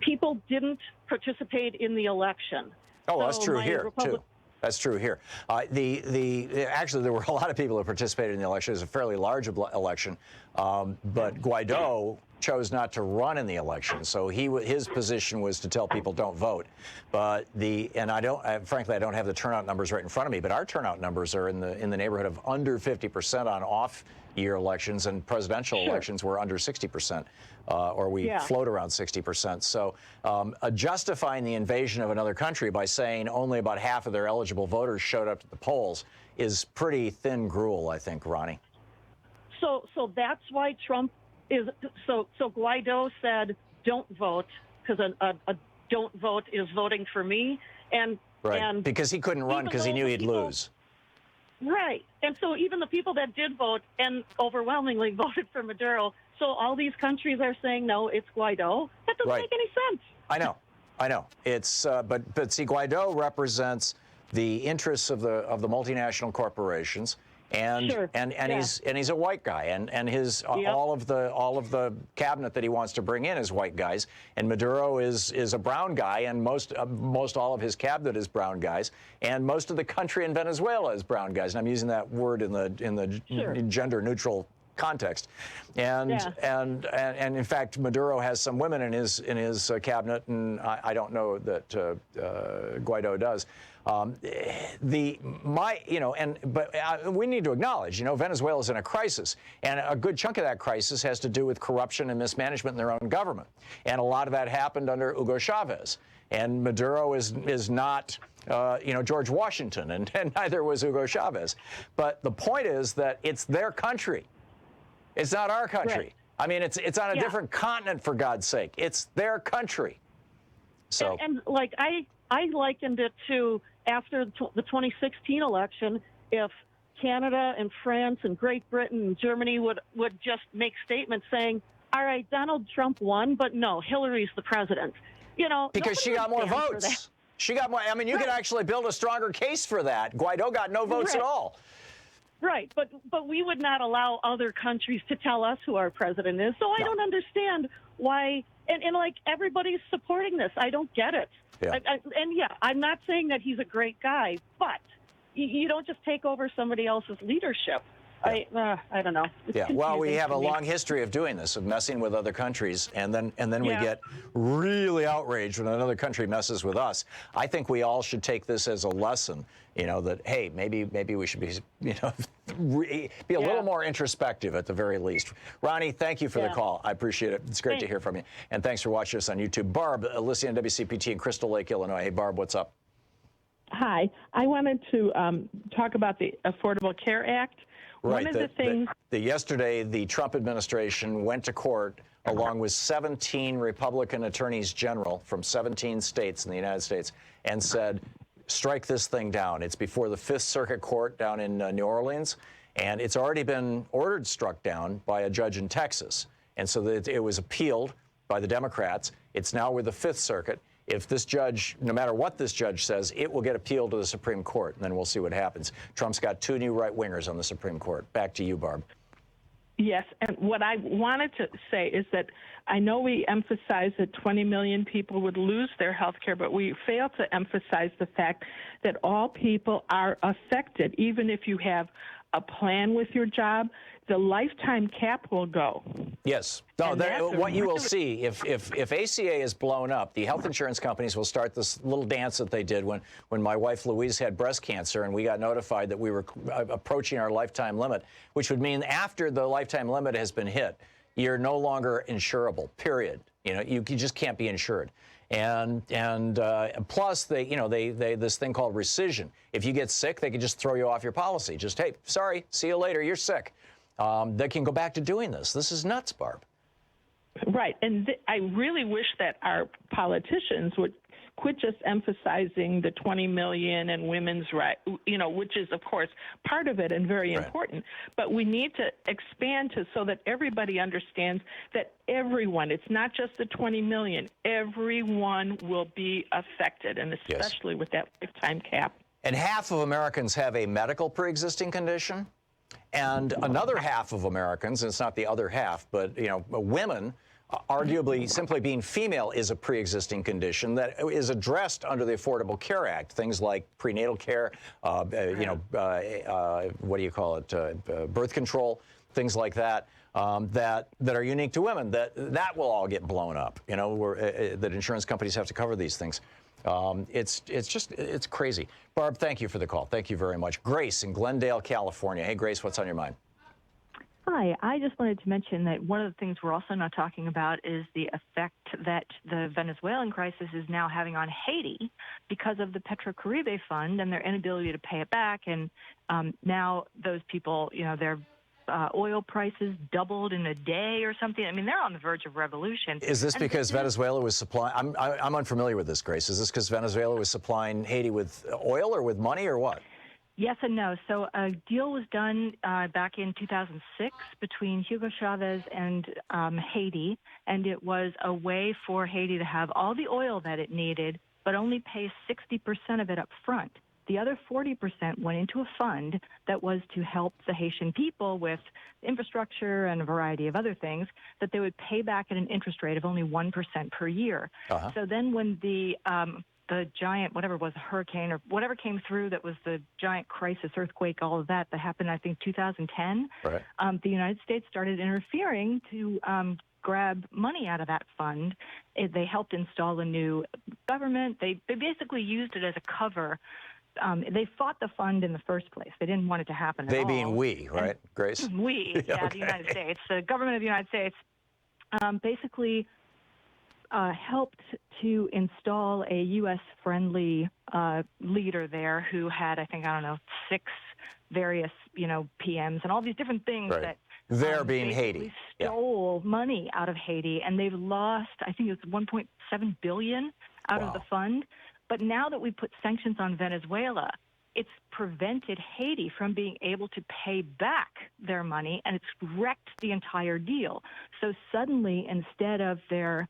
people didn't participate in the election. Oh, well, that's true here, too. That's true here. Actually, there were a lot of people who participated in the election. It was a fairly large election, but Guaido chose not to run in the election. So his position was to tell people don't vote. But frankly, I don't have the turnout numbers right in front of me. But our turnout numbers are in the neighborhood of under 50% on year elections and presidential elections were under 60%, or we float around 60%. So justifying the invasion of another country by saying only about half of their eligible voters showed up at the polls is pretty thin gruel, I think, Ronnie. So that's why Trump is. So Guaido said, "Don't vote," because a don't vote is voting for me, and because he couldn't run because he knew he'd lose. Right, and so even the people that did vote and overwhelmingly voted for Maduro. So all these countries are saying no, it's Guaido. That doesn't make any sense. I know. It's but see, Guaido represents the interests of the multinational corporations. And he's a white guy, and his all of the cabinet that he wants to bring in is white guys, and Maduro is a brown guy, and most all of his cabinet is brown guys, and most of the country in Venezuela is brown guys, and I'm using that word in the gender neutral context, and in fact Maduro has some women in his cabinet, and I don't know that Guaido does. We need to acknowledge, Venezuela is in a crisis, and a good chunk of that crisis has to do with corruption and mismanagement in their own government, and a lot of that happened under Hugo Chavez. And Maduro is not, George Washington, and neither was Hugo Chavez. But the point is that it's their country. It's not our country. Right. I mean, it's on a different continent, for God's sake. It's their country. So and like I likened it to after the 2016 election, if Canada and France and Great Britain and Germany would just make statements saying, all right, Donald Trump won, but no, Hillary's the president. Because she got more votes. She got more. I mean, you could actually build a stronger case for that. Guaido got no votes at all. Right, but we would not allow other countries to tell us who our president is. So I don't understand why. And like everybody's supporting this. I don't get it. Yeah. I'm not saying that he's a great guy, but you don't just take over somebody else's leadership. Yeah. I don't know. It's well, we confusing have to a me. long history of doing this, of messing with other countries, and then we get really outraged when another country messes with us. I think we all should take this as a lesson, that hey, maybe we should be, be a little more introspective at the very least. Ronnie, thank you for the call. I appreciate it. It's great to hear from you, and thanks for watching us on YouTube. Barb, listening on WCPT in Crystal Lake, Illinois. Hey, Barb, what's up? Hi, I wanted to talk about the Affordable Care Act. Right. One of the things yesterday, the Trump administration went to court along with 17 Republican attorneys general from 17 states in the United States and said, strike this thing down. It's before the Fifth Circuit Court down in New Orleans, and it's already been ordered struck down by a judge in Texas. And so it was appealed by the Democrats. It's now with the Fifth Circuit. If this judge, no matter what this judge says, it will get appealed to the Supreme Court, and then we'll see what happens. Trump's got 2 new right-wingers on the Supreme Court. Back to you, Barb. Yes, and what I wanted to say is that I know we emphasize that 20 million people would lose their health care, but we fail to emphasize the fact that all people are affected. Even if you have a plan with your job, the lifetime cap will go. Yes. No, what you will see, if ACA is blown up, the health insurance companies will start this little dance that they did when my wife Louise had breast cancer and we got notified that we were approaching our lifetime limit, which would mean after the lifetime limit has been hit, you're no longer insurable, period. You just can't be insured. And plus, they this thing called rescission. If you get sick, they can just throw you off your policy. Just, hey, sorry, see you later, you're sick. They can go back to doing this. This is nuts, Barb. Right, and I really wish that our politicians would quit just emphasizing the 20 million and women's right, which is, of course, part of it and very important. But we need to expand so that everybody understands that everyone, it's not just the 20 million, everyone will be affected, and especially with that lifetime cap. And half of Americans have a medical pre-existing condition. And another half of Americans, and it's not the other half, but women, arguably simply being female is a pre-existing condition that is addressed under the Affordable Care Act. Things like prenatal care, what do you call it, birth control, things like that, that are unique to women. That will all get blown up. That insurance companies have to cover these things. It's crazy. Barb, thank you for the call. Thank you very much. Grace in Glendale, California. Hey, Grace, what's on your mind? Hi, I just wanted to mention that one of the things we're also not talking about is the effect that the Venezuelan crisis is now having on Haiti because of the Petrocaribe Fund and their inability to pay it back. And now those people, their oil prices doubled in a day or something. I mean, they're on the verge of revolution. Is this because Venezuela was supplying? I'm unfamiliar with this, Grace. Is this because Venezuela was supplying Haiti with oil or with money or what? Yes and no. So a deal was done back in 2006 between Hugo Chavez and Haiti, and it was a way for Haiti to have all the oil that it needed, but only pay 60% of it up front. The other 40% went into a fund that was to help the Haitian people with infrastructure and a variety of other things that they would pay back at an interest rate of only 1% per year. So then when the giant, whatever it was, hurricane or whatever came through that was the giant crisis, earthquake, all of that happened, I think, 2010, right. The United States started interfering to grab money out of that fund. They helped install a new government. They basically used it as a cover. They fought the fund in the first place. They didn't want it to happen at all. They being we, right, Grace? We, yeah, the United States. The government of the United States basically helped to install a U.S.-friendly leader there who had, I think, 6 various, PMs and all these different things that there being Haiti stole money out of Haiti, and they've lost, I think it's 1.7 billion out of the fund. But now that we put sanctions on Venezuela, it's prevented Haiti from being able to pay back their money, and it's wrecked the entire deal. So suddenly, instead of their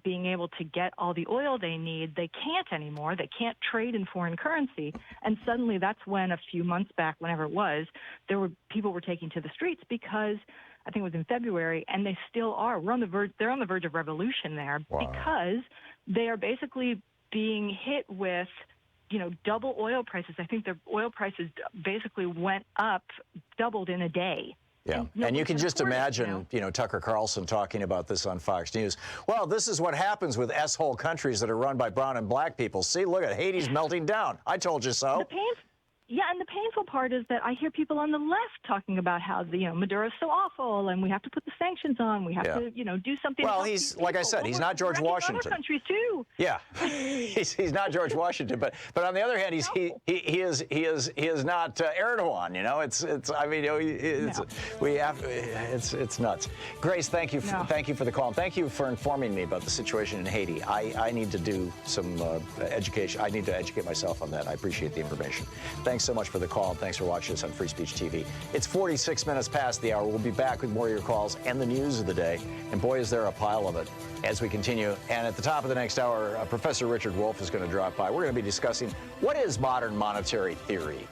being able to get all the oil they need, they can't anymore. They can't trade in foreign currency. And suddenly that's when a few months back, whenever it was, people were taking to the streets because I think it was in February, and they still are. They're on the verge of revolution there because they are basically being hit with double oil prices. I think the oil prices basically went up, doubled in a day. Yeah, and you can just imagine, Tucker Carlson talking about this on Fox News. Well, this is what happens with S-hole countries that are run by brown and black people. See, look at Haiti's melting down. I told you so. And the painful part is that I hear people on the left talking about how Maduro's so awful, and we have to put the sanctions on. We have to, do something. Well, he's like I said, he's not George Washington. Other countries too. Yeah, he's not George Washington, but on the other hand, he is not Erdogan. It's nuts. Grace, thank you for the call, and thank you for informing me about the situation in Haiti. I need to do some education. I need to educate myself on that. I appreciate the information. Thanks so much for the call, and thanks for watching us on Free Speech TV. It's 46 minutes past the hour. We'll be back with more of your calls and the news of the day. And boy, is there a pile of it as we continue. And at the top of the next hour, Professor Richard Wolff is going to drop by. We're going to be discussing what is modern monetary theory.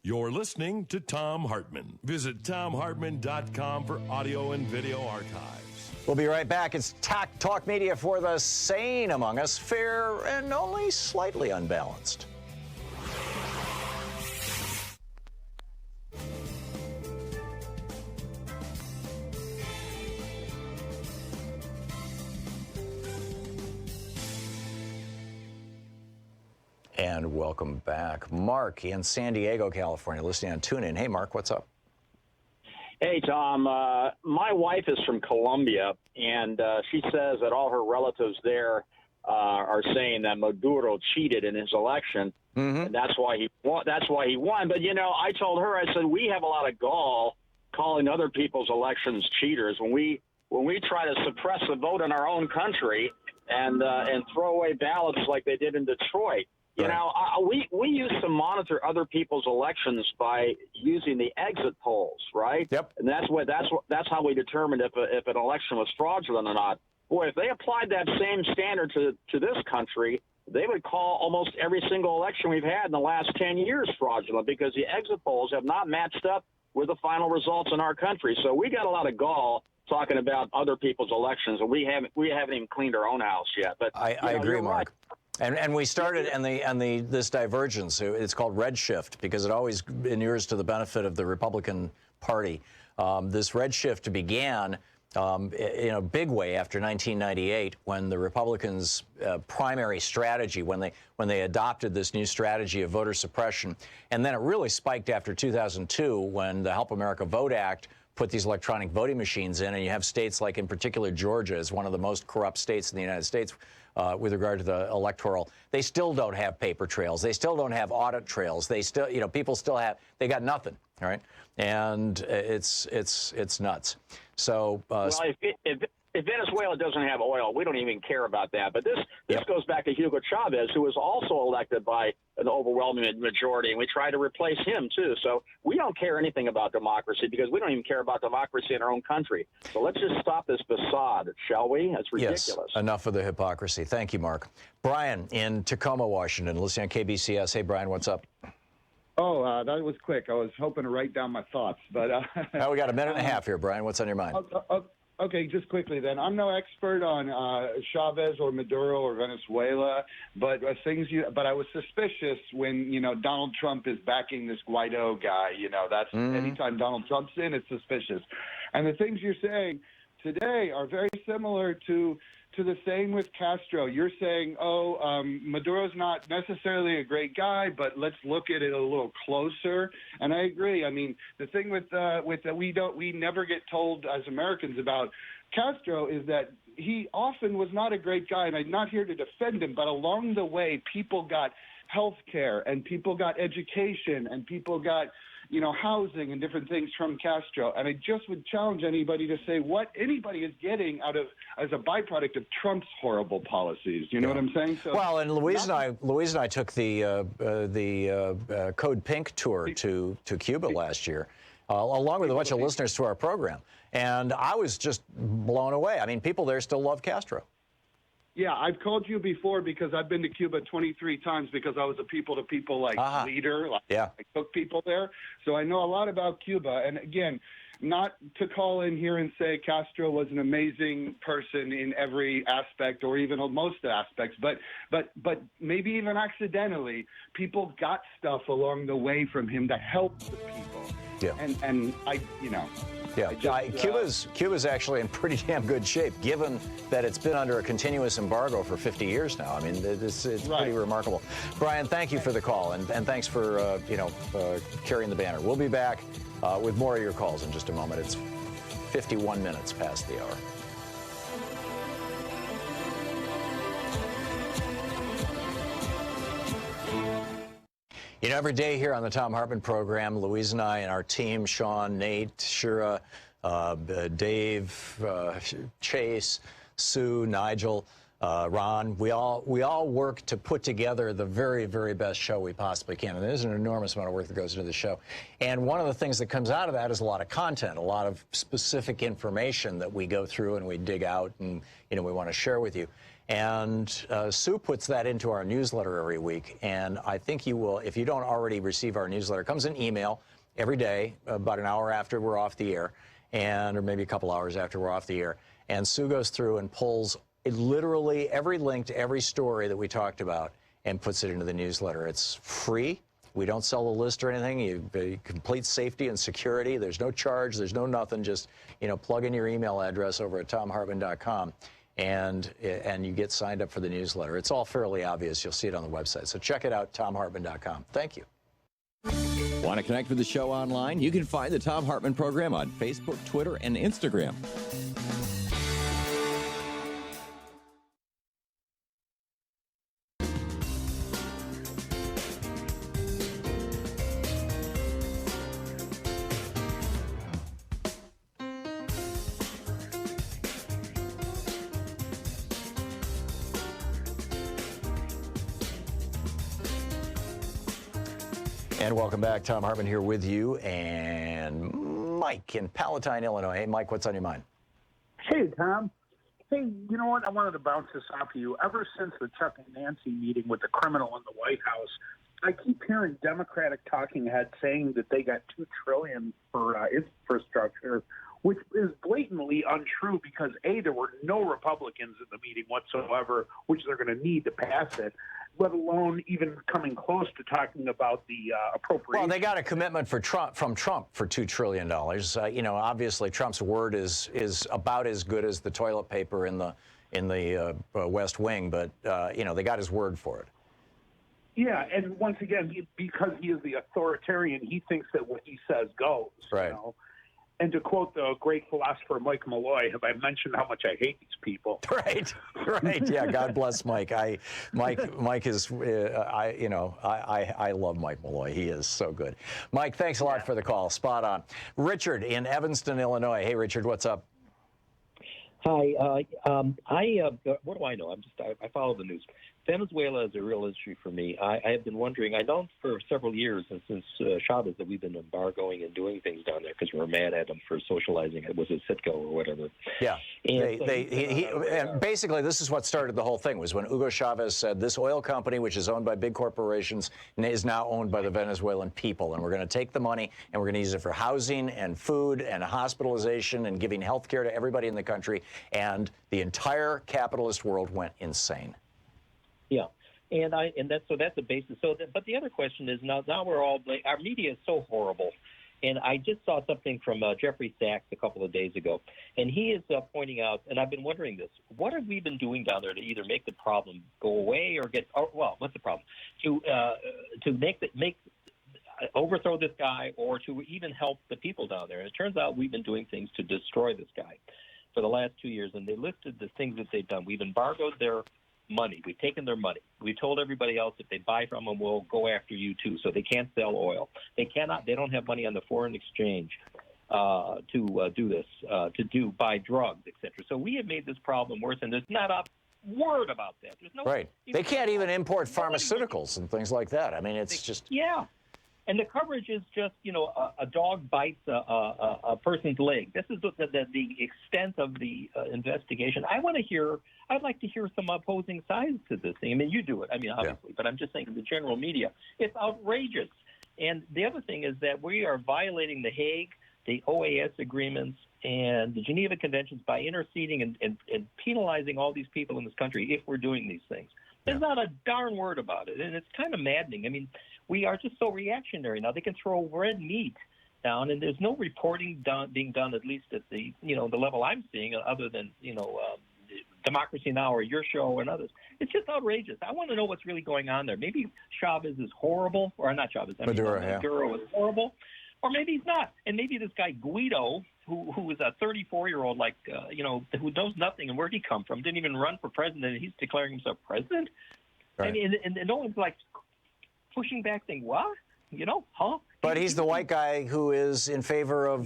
You're listening to Thom Hartmann. Visit ThomHartmann.com for audio and video archives. We'll be right back. It's Talk Media for the sane among us, fair and only slightly unbalanced. And welcome back. Mark in San Diego, California, listening on TuneIn. Hey, Mark, what's up? Hey, Tom. My wife is from Colombia, and she says that all her relatives there are saying that Maduro cheated in his election, and that's why he won. But I told her, I said, we have a lot of gall calling other people's elections cheaters when we try to suppress the vote in our own country and throw away ballots like they did in Detroit. We used to monitor other people's elections by using the exit polls, right? Yep. And that's how we determined if an election was fraudulent or not. Boy, if they applied that same standard to this country, they would call almost every single election we've had in the last 10 years fraudulent because the exit polls have not matched up with the final results in our country. So we got a lot of gall talking about other people's elections, and we haven't even cleaned our own house yet. But I agree, Mark. Right. And we started this divergence. It's called redshift because it always inures to the benefit of the Republican Party. This redshift began in a big way after 1998 when the Republicans' primary strategy, when they adopted this new strategy of voter suppression, and then it really spiked after 2002 when the Help America Vote Act put these electronic voting machines in, and you have states like, in particular, Georgia is one of the most corrupt states in the United States with regard to the electoral. They still don't have paper trails. They still don't have audit trails. They still, people still have, they got nothing, all right? And it's nuts. So, well, if Venezuela doesn't have oil, we don't even care about that. But this goes back to Hugo Chavez, who was also elected by an overwhelming majority, and we tried to replace him too. So we don't care anything about democracy because we don't even care about democracy in our own country. So let's just stop this facade, shall we? That's ridiculous. Yes, enough of the hypocrisy. Thank you, Mark. Brian in Tacoma, Washington, listening on KBCS. Hey, Brian, what's up? Oh, that was quick. I was hoping to write down my thoughts, but now we got a minute and a half here, Brian. What's on your mind? Okay, just quickly then. I'm no expert on Chavez or Maduro or Venezuela, but but I was suspicious when Donald Trump is backing this Guaido guy. That's anytime Donald Trump's in, it's suspicious. And the things you're saying today are very similar to the same with Castro. You're saying, Maduro's not necessarily a great guy, but let's look at it a little closer. And I agree. I mean, the thing with that we never get told as Americans about Castro is that he often was not a great guy, and I'm not here to defend him, but along the way, people got health care and people got education and people got housing and different things from Castro. And I just would challenge anybody to say what anybody is getting out of as a byproduct of Trump's horrible policies. You know what I'm saying? So, well, and Louise and I took the Code Pink tour to Cuba last year, along with a bunch of listeners to our program. And I was just blown away. I mean, people there still love Castro. Yeah, I've called you before because I've been to Cuba 23 times because I was a people-to-people leader. I took people there. So I know a lot about Cuba. And again, not to call in here and say Castro was an amazing person in every aspect or even most aspects, but maybe even accidentally, people got stuff along the way from him that helped the people. Yeah. And I. Cuba's actually in pretty damn good shape, given that it's been under a continuous embargo for 50 years now. I mean, it's pretty remarkable. Brian, thank you for the call, and thanks for carrying the banner. We'll be back with more of your calls in just a moment. It's 51 minutes past the hour. Every day here on the Thom Hartmann Program, Louise and I and our team, Sean, Nate, Shira, Dave, Chase, Sue, Nigel, Ron, we all work to put together the very, very best show we possibly can. And there's an enormous amount of work that goes into the show. And one of the things that comes out of that is a lot of content, a lot of specific information that we go through and we dig out and, we want to share with you. And Sue puts that into our newsletter every week. And I think you will, if you don't already receive our newsletter, it comes in email every day, about an hour after we're off the air, or maybe a couple hours after we're off the air. And Sue goes through and pulls literally every link to every story that we talked about and puts it into the newsletter. It's free. We don't sell the list or anything. You complete safety and security. There's no charge. There's no nothing. Just, plug in your email address over at thomhartmann.com. And you get signed up for the newsletter. It's all fairly obvious. You'll see it on the website. So check it out, thomhartmann.com. Thank you. Want to connect with the show online? You can find the Thom Hartmann Program on Facebook, Twitter, and Instagram. And welcome back. Thom Hartmann here with you, and Mike in Palatine, Illinois. Hey, Mike, what's on your mind? Hey, Tom. Hey, you know what? I wanted to bounce this off of you. Ever since the Chuck and Nancy meeting with the criminal in the White House, I keep hearing Democratic talking heads saying that they got $2 trillion for infrastructure, which is blatantly untrue because, A, there were no Republicans in the meeting whatsoever, which they're going to need to pass it, let alone even coming close to talking about the appropriation. Well, they got a commitment from Trump for $2 trillion. Obviously Trump's word is about as good as the toilet paper in the West Wing, but they got his word for it. Yeah, and once again, because he is the authoritarian, he thinks that what he says goes. Right. And to quote the great philosopher Mike Malloy, have I mentioned how much I hate these people? Right. Yeah. God bless Mike. Mike is, I love Mike Malloy. He is so good. Mike, thanks a lot for the call. Spot on. Richard in Evanston, Illinois. Hey, Richard, what's up? Hi. What do I know? I follow the news. Venezuela is a real issue for me. I have been wondering. I know for several years, and since Chavez, that we've been embargoing and doing things down there because we're mad at him for socializing. It was a Citgo or whatever. Yeah. And And basically, this is what started the whole thing, was when Hugo Chavez said this oil company, which is owned by big corporations, is now owned by the Venezuelan people. And we're going to take the money and we're going to use it for housing and food and hospitalization and giving health care to everybody in the country. And the entire capitalist world went insane. Yeah, and that's the basis. But the other question is now we're all our media is so horrible, and I just saw something from Jeffrey Sachs a couple of days ago, and he is pointing out, and I've been wondering this: what have we been doing down there to either make the problem go away or what's the problem? To overthrow this guy or to even help the people down there? And it turns out we've been doing things to destroy this guy for the last 2 years, and they listed the things that they've done. We've embargoed their money. We've taken their money. We told everybody else if they buy from them, we'll go after you too. So they can't sell oil. They cannot. They don't have money on the foreign exchange to do this. Buy drugs, etc. So we have made this problem worse, and there's not a word about that. There's no. Right. They can't even import pharmaceuticals and things like that. I mean, it's just. Yeah. And the coverage is just, a dog bites a person's leg. This is the extent of the investigation. I'd like to hear some opposing sides to this thing. I mean, you do it. I mean, obviously, but I'm just saying the general media. It's outrageous. And the other thing is that we are violating the Hague, the OAS agreements, and the Geneva Conventions by interceding and penalizing all these people in this country if we're doing these things. There's not a darn word about it, and it's kind of maddening. I mean, we are just so reactionary now. They can throw red meat down, and there's no reporting being done, at least at the the level I'm seeing, other than Democracy Now! Or your show and others. It's just outrageous. I want to know what's really going on there. Maybe Chavez is horrible, or not Chavez. Maduro is horrible, or maybe he's not. And maybe this guy Guido, who is a 34-year-old, who knows nothing and where'd he come from, didn't even run for president, and he's declaring himself president. Right. I mean, and no one's pushing back, saying, "What? Huh?" But he's the white guy who is in favor of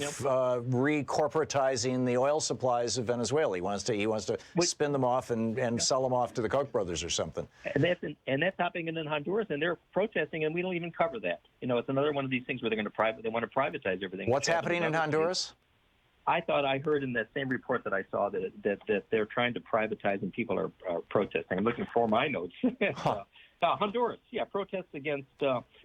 re-corporatizing the oil supplies of Venezuela. He wants to spin them off and sell them off to the Koch brothers or something. And that's happening in Honduras, and they're protesting, and we don't even cover that. It's another one of these things where they want to privatize everything. What's happening in Honduras? I thought I heard in that same report that I saw that they're trying to privatize and people are protesting. I'm looking for my notes. Honduras, protests against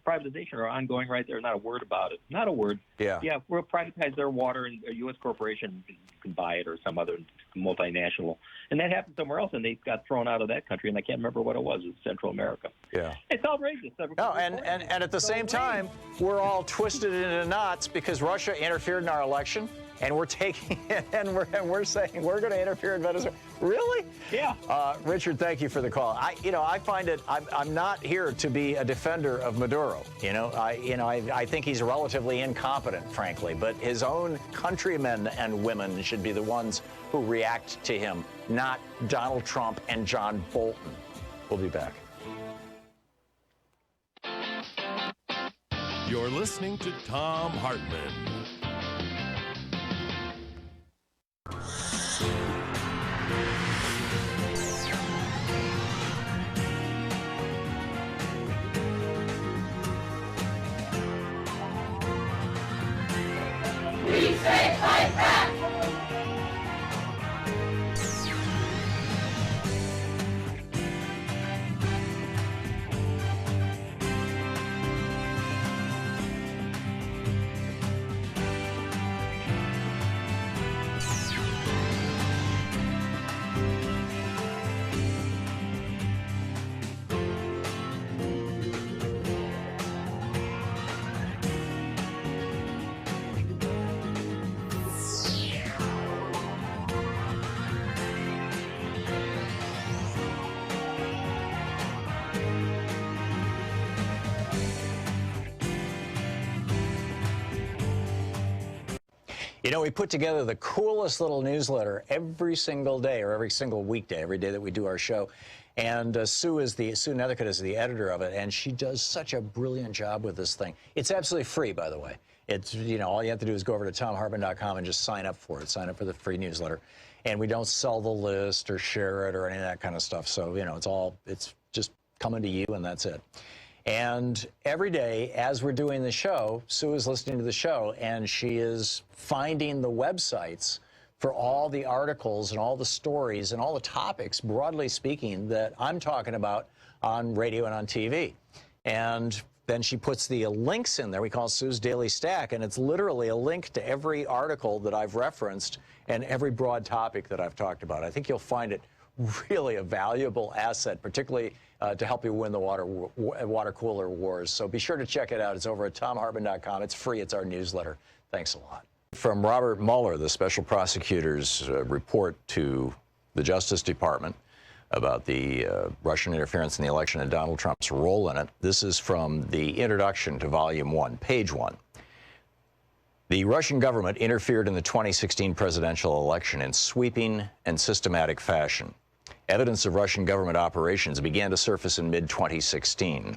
privatization are ongoing right there. Not a word about it. Not a word. Yeah, we'll privatize their water, and a U.S. corporation can buy it or some other multinational. And that happened somewhere else, and they got thrown out of that country, and I can't remember what it was. It's Central America. Yeah. It's outrageous. No, and at the same time, we're all twisted into knots because Russia interfered in our election. And we're taking it, and we're saying we're going to interfere in Venezuela. Really? Yeah. Richard, thank you for the call. I find it. I'm not here to be a defender of Maduro. I think he's relatively incompetent, frankly. But his own countrymen and women should be the ones who react to him, not Donald Trump and John Bolton. We'll be back. You're listening to Thom Hartmann. We say fight back! You know, we put together the coolest little newsletter every single day, or every single weekday, every day that we do our show. And Sue Nethercutt is the editor of it, and she does such a brilliant job with this thing. It's absolutely free, by the way. It's, you know, all you have to do is go over to thomhartmann.com and just sign up for it. Sign up for the free newsletter. And we don't sell the list or share it or any of that kind of stuff. So, you know, it's just coming to you, and that's it. And every day, as we're doing the show, Sue is listening to the show, and she is finding the websites for all the articles and all the stories and all the topics, broadly speaking, that I'm talking about on radio and on TV. And then she puts the links in there. We call it Sue's Daily Stack, and it's literally a link to every article that I've referenced and every broad topic that I've talked about. I think you'll find it really a valuable asset, particularly to help you win the water cooler wars. So be sure to check it out. It's over at thomhartmann.com. It's free. It's our newsletter. Thanks a lot. From Robert Mueller, the special prosecutor's report to the Justice Department about the Russian interference in the election and Donald Trump's role in it. This is from the introduction to Volume 1, page 1. The Russian government interfered in the 2016 presidential election in sweeping and systematic fashion. Evidence of Russian government operations began to surface in mid-2016.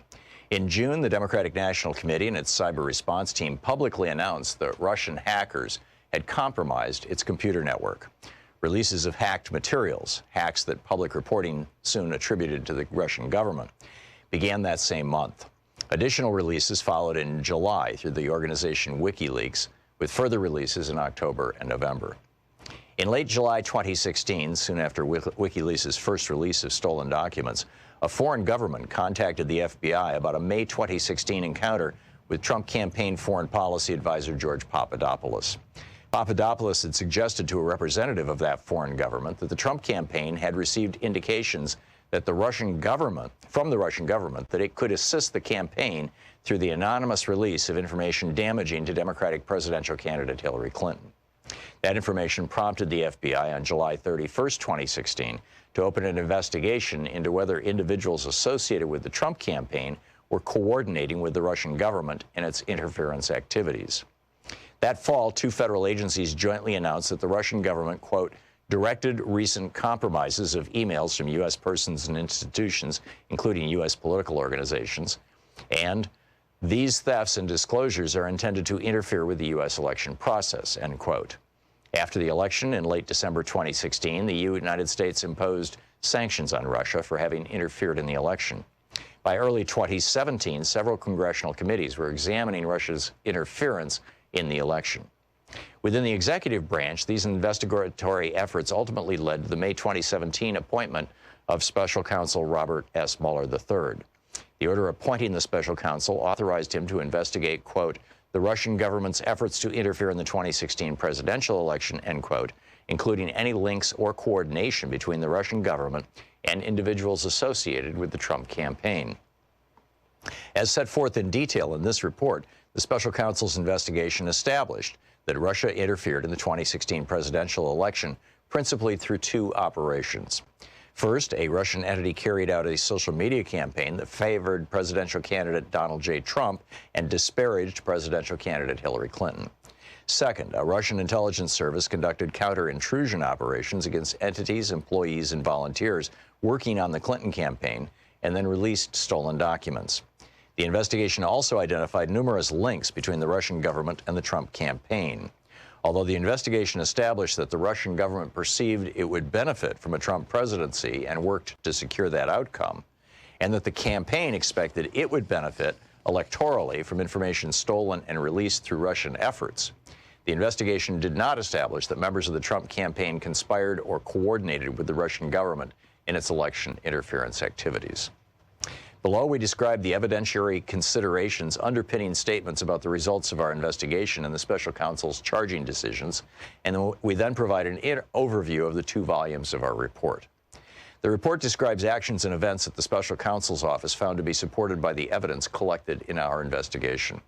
In June, the Democratic National Committee and its cyber response team publicly announced that Russian hackers had compromised its computer network. Releases of hacked materials, hacks that public reporting soon attributed to the Russian government, began that same month. Additional releases followed in July through the organization WikiLeaks, with further releases in October and November. In late July 2016, soon after WikiLeaks' first release of stolen documents, a foreign government contacted the FBI about a May 2016 encounter with Trump campaign foreign policy advisor George Papadopoulos. Papadopoulos had suggested to a representative of that foreign government that the Trump campaign had received indications that from the Russian government, that it could assist the campaign through the anonymous release of information damaging to Democratic presidential candidate Hillary Clinton. That information prompted the FBI on July 31st, 2016, to open an investigation into whether individuals associated with the Trump campaign were coordinating with the Russian government in its interference activities. That fall, two federal agencies jointly announced that the Russian government, quote, directed recent compromises of emails from U.S. persons and institutions, including U.S. political organizations, and these thefts and disclosures are intended to interfere with the U.S. election process, end quote. After the election in late December 2016, the United States imposed sanctions on Russia for having interfered in the election. By early 2017, several congressional committees were examining Russia's interference in the election. Within the executive branch, these investigatory efforts ultimately led to the May 2017 appointment of Special Counsel Robert S. Mueller III. The order appointing the special counsel authorized him to investigate, quote, the Russian government's efforts to interfere in the 2016 presidential election, end quote, including any links or coordination between the Russian government and individuals associated with the Trump campaign. As set forth in detail in this report, the special counsel's investigation established that Russia interfered in the 2016 presidential election principally through two operations. First, a Russian entity carried out a social media campaign that favored presidential candidate Donald J. Trump and disparaged presidential candidate Hillary Clinton. Second, a Russian intelligence service conducted counter-intrusion operations against entities, employees, and volunteers working on the Clinton campaign and then released stolen documents. The investigation also identified numerous links between the Russian government and the Trump campaign. Although the investigation established that the Russian government perceived it would benefit from a Trump presidency and worked to secure that outcome, and that the campaign expected it would benefit electorally from information stolen and released through Russian efforts, the investigation did not establish that members of the Trump campaign conspired or coordinated with the Russian government in its election interference activities. Below, we describe the evidentiary considerations underpinning statements about the results of our investigation and the special counsel's charging decisions, and we then provide an overview of the 2 volumes of our report. The report describes actions and events that the special counsel's office found to be supported by the evidence collected in our investigation.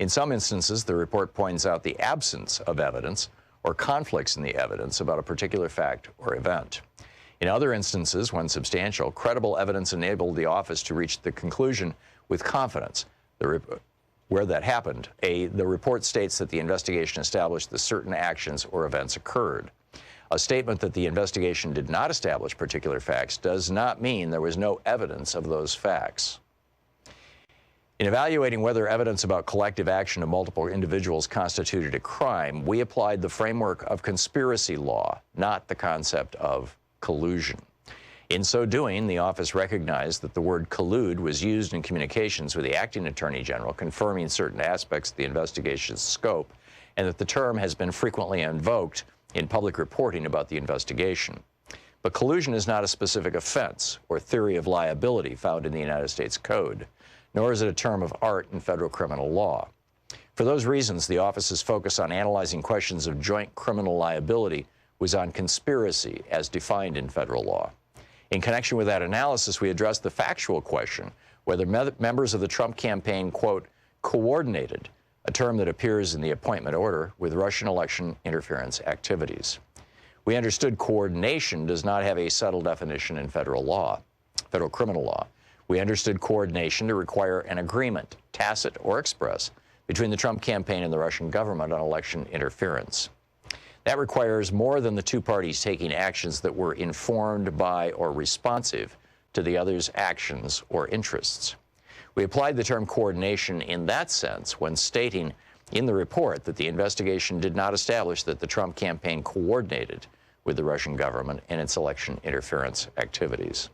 In some instances, the report points out the absence of evidence or conflicts in the evidence about a particular fact or event. In other instances, when substantial, credible evidence enabled the office to reach the conclusion with confidence. The where that happened. The report states that the investigation established that certain actions or events occurred. A statement that the investigation did not establish particular facts does not mean there was no evidence of those facts. In evaluating whether evidence about collective action of multiple individuals constituted a crime, we applied the framework of conspiracy law, not the concept of collusion. In so doing, the office recognized that the word collude was used in communications with the acting attorney general, confirming certain aspects of the investigation's scope, and that the term has been frequently invoked in public reporting about the investigation. But collusion is not a specific offense or theory of liability found in the United States Code, nor is it a term of art in federal criminal law. For those reasons, the office's focus on analyzing questions of joint criminal liability was on conspiracy as defined in federal law. In connection with that analysis, we addressed the factual question whether members of the Trump campaign, quote, coordinated, a term that appears in the appointment order, with Russian election interference activities. We understood coordination does not have a settled definition in federal law, federal criminal law. We understood coordination to require an agreement, tacit or express, between the Trump campaign and the Russian government on election interference. That requires more than the two parties taking actions that were informed by or responsive to the other's actions or interests. We applied the term coordination in that sense when stating in the report that the investigation did not establish that the Trump campaign coordinated with the Russian government in its election interference activities.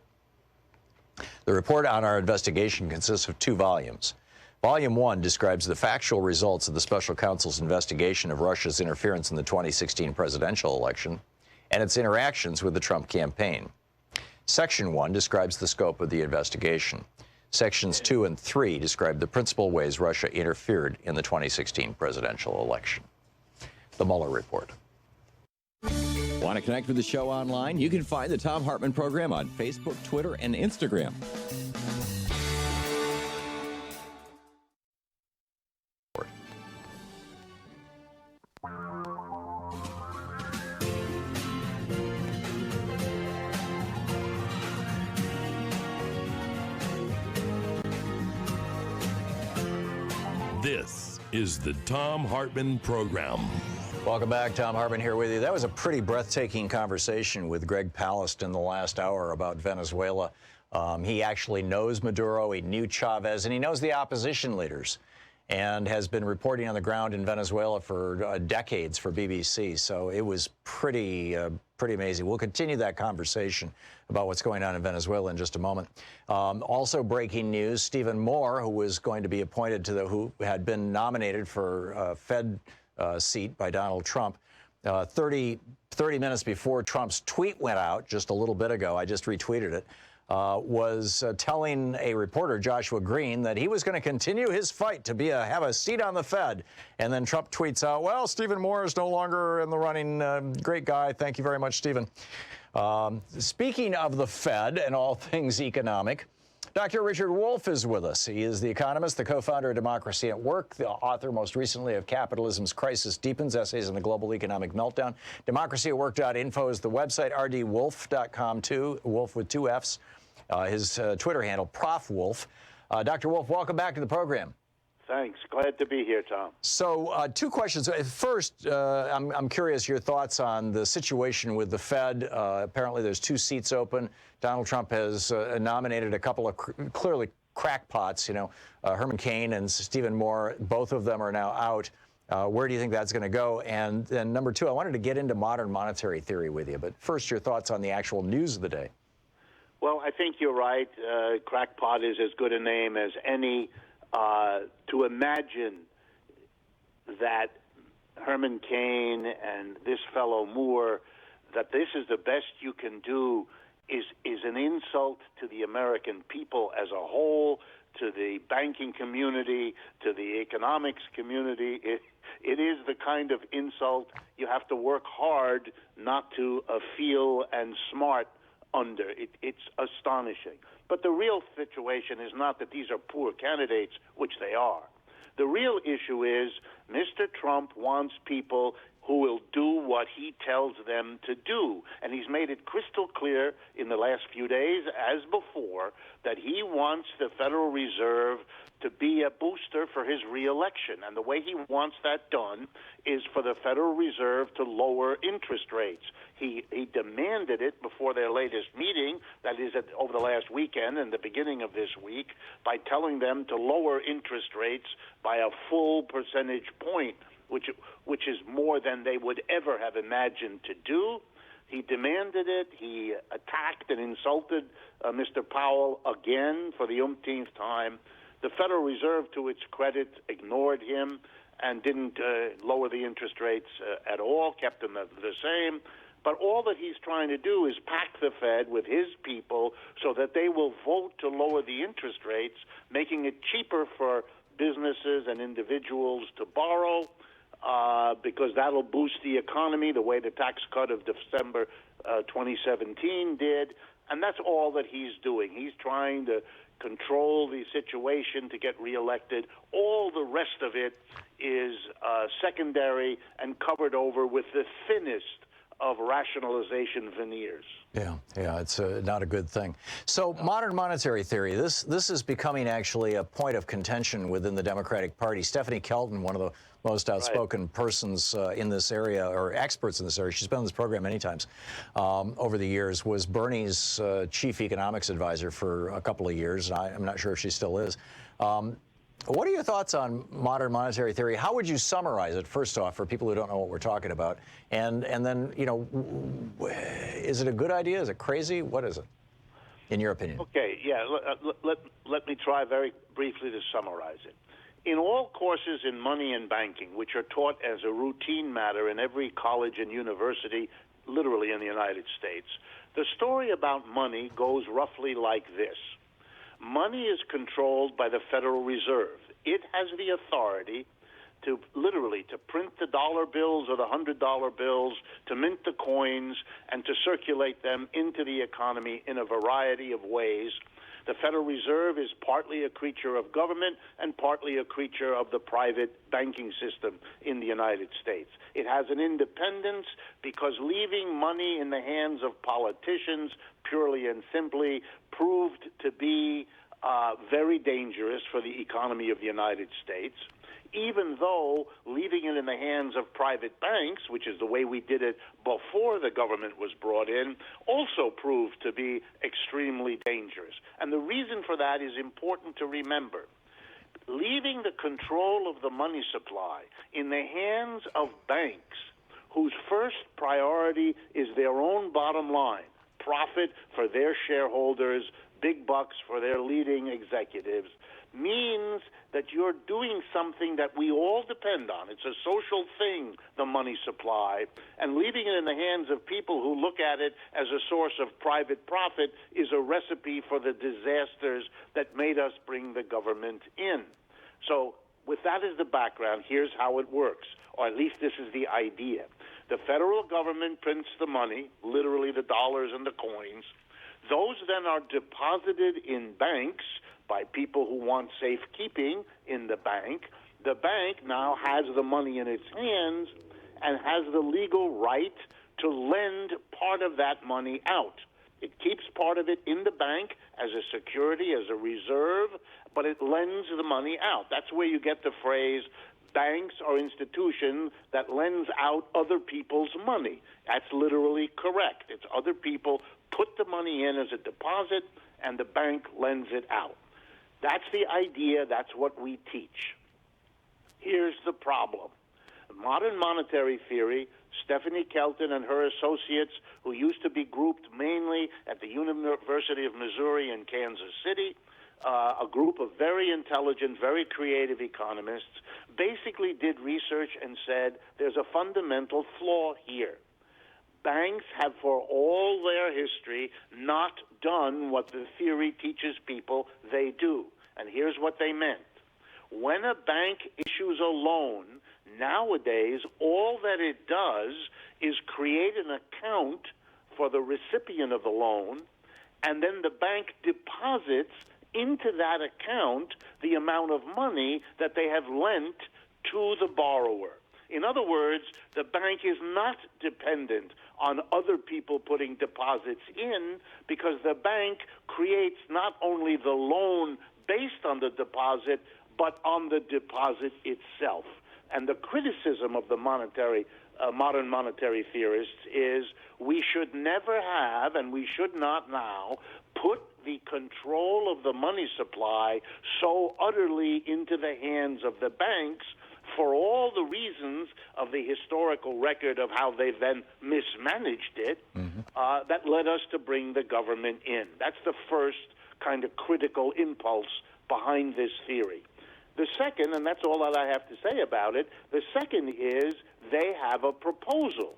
The report on our investigation consists of 2 volumes. Volume 1 describes the factual results of the special counsel's investigation of Russia's interference in the 2016 presidential election and its interactions with the Trump campaign. Section 1 describes the scope of the investigation. Sections 2 and 3 describe the principal ways Russia interfered in the 2016 presidential election. The Mueller Report. Want to connect with the show online? You can find the Thom Hartmann Program on Facebook, Twitter, and Instagram. This is the Thom Hartmann Program. Welcome back. Thom Hartmann here with you. That was a pretty breathtaking conversation with Greg Palast in the last hour about Venezuela. He actually knows Maduro, he knew Chavez, and he knows the opposition leaders, and has been reporting on the ground in Venezuela for decades for BBC. So it was pretty amazing. We'll continue that conversation about what's going on in Venezuela in just a moment. Also breaking news, Stephen Moore, who was going to be appointed to who had been nominated for Fed seat by Donald Trump, 30 minutes before Trump's tweet went out just a little bit ago, I just retweeted it, was telling a reporter, Joshua Green, that he was going to continue his fight to have a seat on the Fed. And then Trump tweets out, well, Stephen Moore is no longer in the running. Great guy. Thank you very much, Stephen. Speaking of the Fed and all things economic, Dr. Richard Wolff is with us. He is the economist, the co-founder of Democracy at Work, the author most recently of Capitalism's Crisis Deepens, Essays on the Global Economic Meltdown. DemocracyAtWork.info is the website, rdwolf.com too, Wolf with 2 Fs. His Twitter handle, Prof. Wolf. Dr. Wolff, welcome back to the program. Thanks. Glad to be here, Tom. So 2 questions. First, I'm curious your thoughts on the situation with the Fed. Apparently there's 2 seats open. Donald Trump has nominated a couple of clearly crackpots, Herman Cain and Stephen Moore. Both of them are now out. Where do you think that's going to go? And then number 2, I wanted to get into modern monetary theory with you. But first, your thoughts on the actual news of the day. Well, I think you're right. Crackpot is as good a name as any. To imagine that Herman Cain and this fellow Moore, that this is the best you can do, is an insult to the American people as a whole, to the banking community, to the economics community. It is the kind of insult you have to work hard not to feel and smart under. It's astonishing. But the real situation is not that these are poor candidates, which they are. The real issue is Mr. Trump wants people who will do what he tells them to do. And he's made it crystal clear in the last few days, as before, that he wants the Federal Reserve to be a booster for his reelection. And the way he wants that done is for the Federal Reserve to lower interest rates. He demanded it before their latest meeting, that is over the last weekend and the beginning of this week, by telling them to lower interest rates by a full percentage point, which is more than they would ever have imagined to do. He demanded it. He attacked and insulted Mr. Powell again for the umpteenth time. The Federal Reserve, to its credit, ignored him and didn't lower the interest rates at all, kept them the same. But all that he's trying to do is pack the Fed with his people so that they will vote to lower the interest rates, making it cheaper for businesses and individuals to borrow, because that'll boost the economy the way the tax cut of December 2017 did. And that's all that he's doing. He's trying to control the situation to get reelected. All the rest of it is secondary and covered over with the thinnest of rationalization veneers. Yeah, it's not a good thing. So modern monetary theory, this is becoming actually a point of contention within the Democratic Party. Stephanie Kelton, one of the most outspoken persons in this area, or experts in this area, she's been on this program many times over the years, was Bernie's chief economics advisor for a couple of years. I'm not sure if she still is. What are your thoughts on modern monetary theory? How would you summarize it, first off, for people who don't know what we're talking about? And then, is it a good idea? Is it crazy? What is it, in your opinion? Okay, yeah, let me try very briefly to summarize it. In all courses in money and banking, which are taught as a routine matter in every college and university, literally in the United States, the story about money goes roughly like this. Money is controlled by the Federal Reserve. It has the authority to literally to print the dollar bills or the $100 bills, to mint the coins, and to circulate them into the economy in a variety of ways. The Federal Reserve is partly a creature of government and partly a creature of the private banking system in the United States. It has an independence because leaving money in the hands of politicians purely and simply proved to be very dangerous for the economy of the United States, even though leaving it in the hands of private banks, which is the way we did it before the government was brought in, also proved to be extremely dangerous. And the reason for that is important to remember. Leaving the control of the money supply in the hands of banks, whose first priority is their own bottom line, profit for their shareholders, big bucks for their leading executives, means that you're doing something that we all depend on. It's a social thing, the money supply, and leaving it in the hands of people who look at it as a source of private profit is a recipe for the disasters that made us bring the government in. So with that as the background, here's how it works, or at least this is the idea. The federal government prints the money, literally the dollars and the coins. Those then are deposited in banks by people who want safekeeping in the bank. The bank now has the money in its hands and has the legal right to lend part of that money out. It keeps part of it in the bank as a security, as a reserve, but it lends the money out. That's where you get the phrase, banks are institutions that lends out other people's money. That's literally correct. It's other people put the money in as a deposit, and the bank lends it out. That's the idea. That's what we teach. Here's the problem. Modern monetary theory, Stephanie Kelton and her associates, who used to be grouped mainly at the University of Missouri in Kansas City, a group of very intelligent, very creative economists, basically did research and said there's a fundamental flaw here. Banks have, for all their history, not done what the theory teaches people they do. And here's what they meant. When a bank issues a loan, nowadays, all that it does is create an account for the recipient of the loan, and then the bank deposits into that account the amount of money that they have lent to the borrower. In other words, the bank is not dependent on other people putting deposits in because the bank creates not only the loan based on the deposit, but on the deposit itself. And the criticism of the modern monetary theorists is we should never have, and we should not now, put the control of the money supply so utterly into the hands of the banks for all the reasons of the historical record of how they then mismanaged it, that led us to bring the government in. That's the first kind of critical impulse behind this theory. The second, and that's all that I have to say about it, the second is they have a proposal.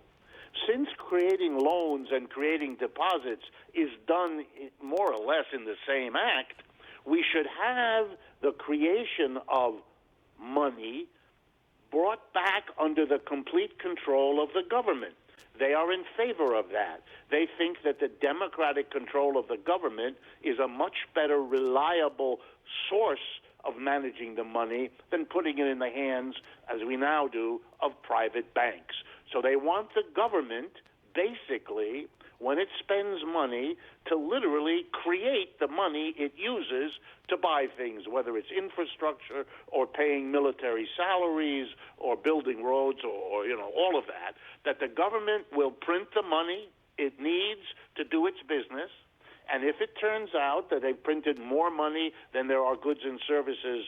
Since creating loans and creating deposits is done more or less in the same act, we should have the creation of money brought back under the complete control of the government. They are in favor of that. They think that the democratic control of the government is a much better reliable source of managing the money than putting it in the hands, as we now do, of private banks. So they want the government, basically, when it spends money, to literally create the money it uses to buy things, whether it's infrastructure or paying military salaries or building roads or all of that the government will print the money it needs to do its business. And if it turns out that they've printed more money than there are goods and services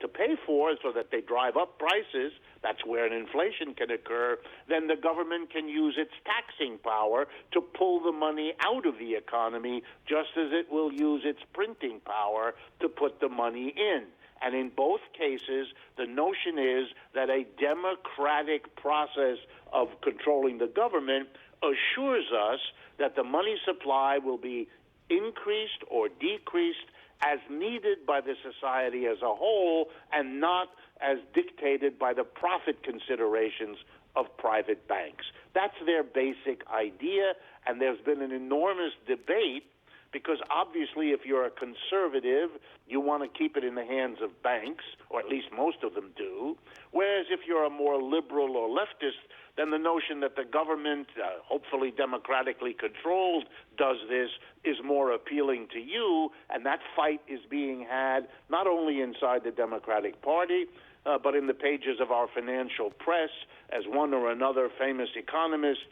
to pay for, so that they drive up prices, that's where an inflation can occur, then the government can use its taxing power to pull the money out of the economy, just as it will use its printing power to put the money in. And in both cases, the notion is that a democratic process of controlling the government assures us that the money supply will be increased or decreased as needed by the society as a whole and not as dictated by the profit considerations of private banks. That's their basic idea, and there's been an enormous debate because obviously if you're a conservative, you want to keep it in the hands of banks, or at least most of them do, whereas if you're a more liberal or leftist, then the notion that the government, hopefully democratically controlled, does this is more appealing to you, and that fight is being had not only inside the Democratic Party, but in the pages of our financial press as one or another famous economist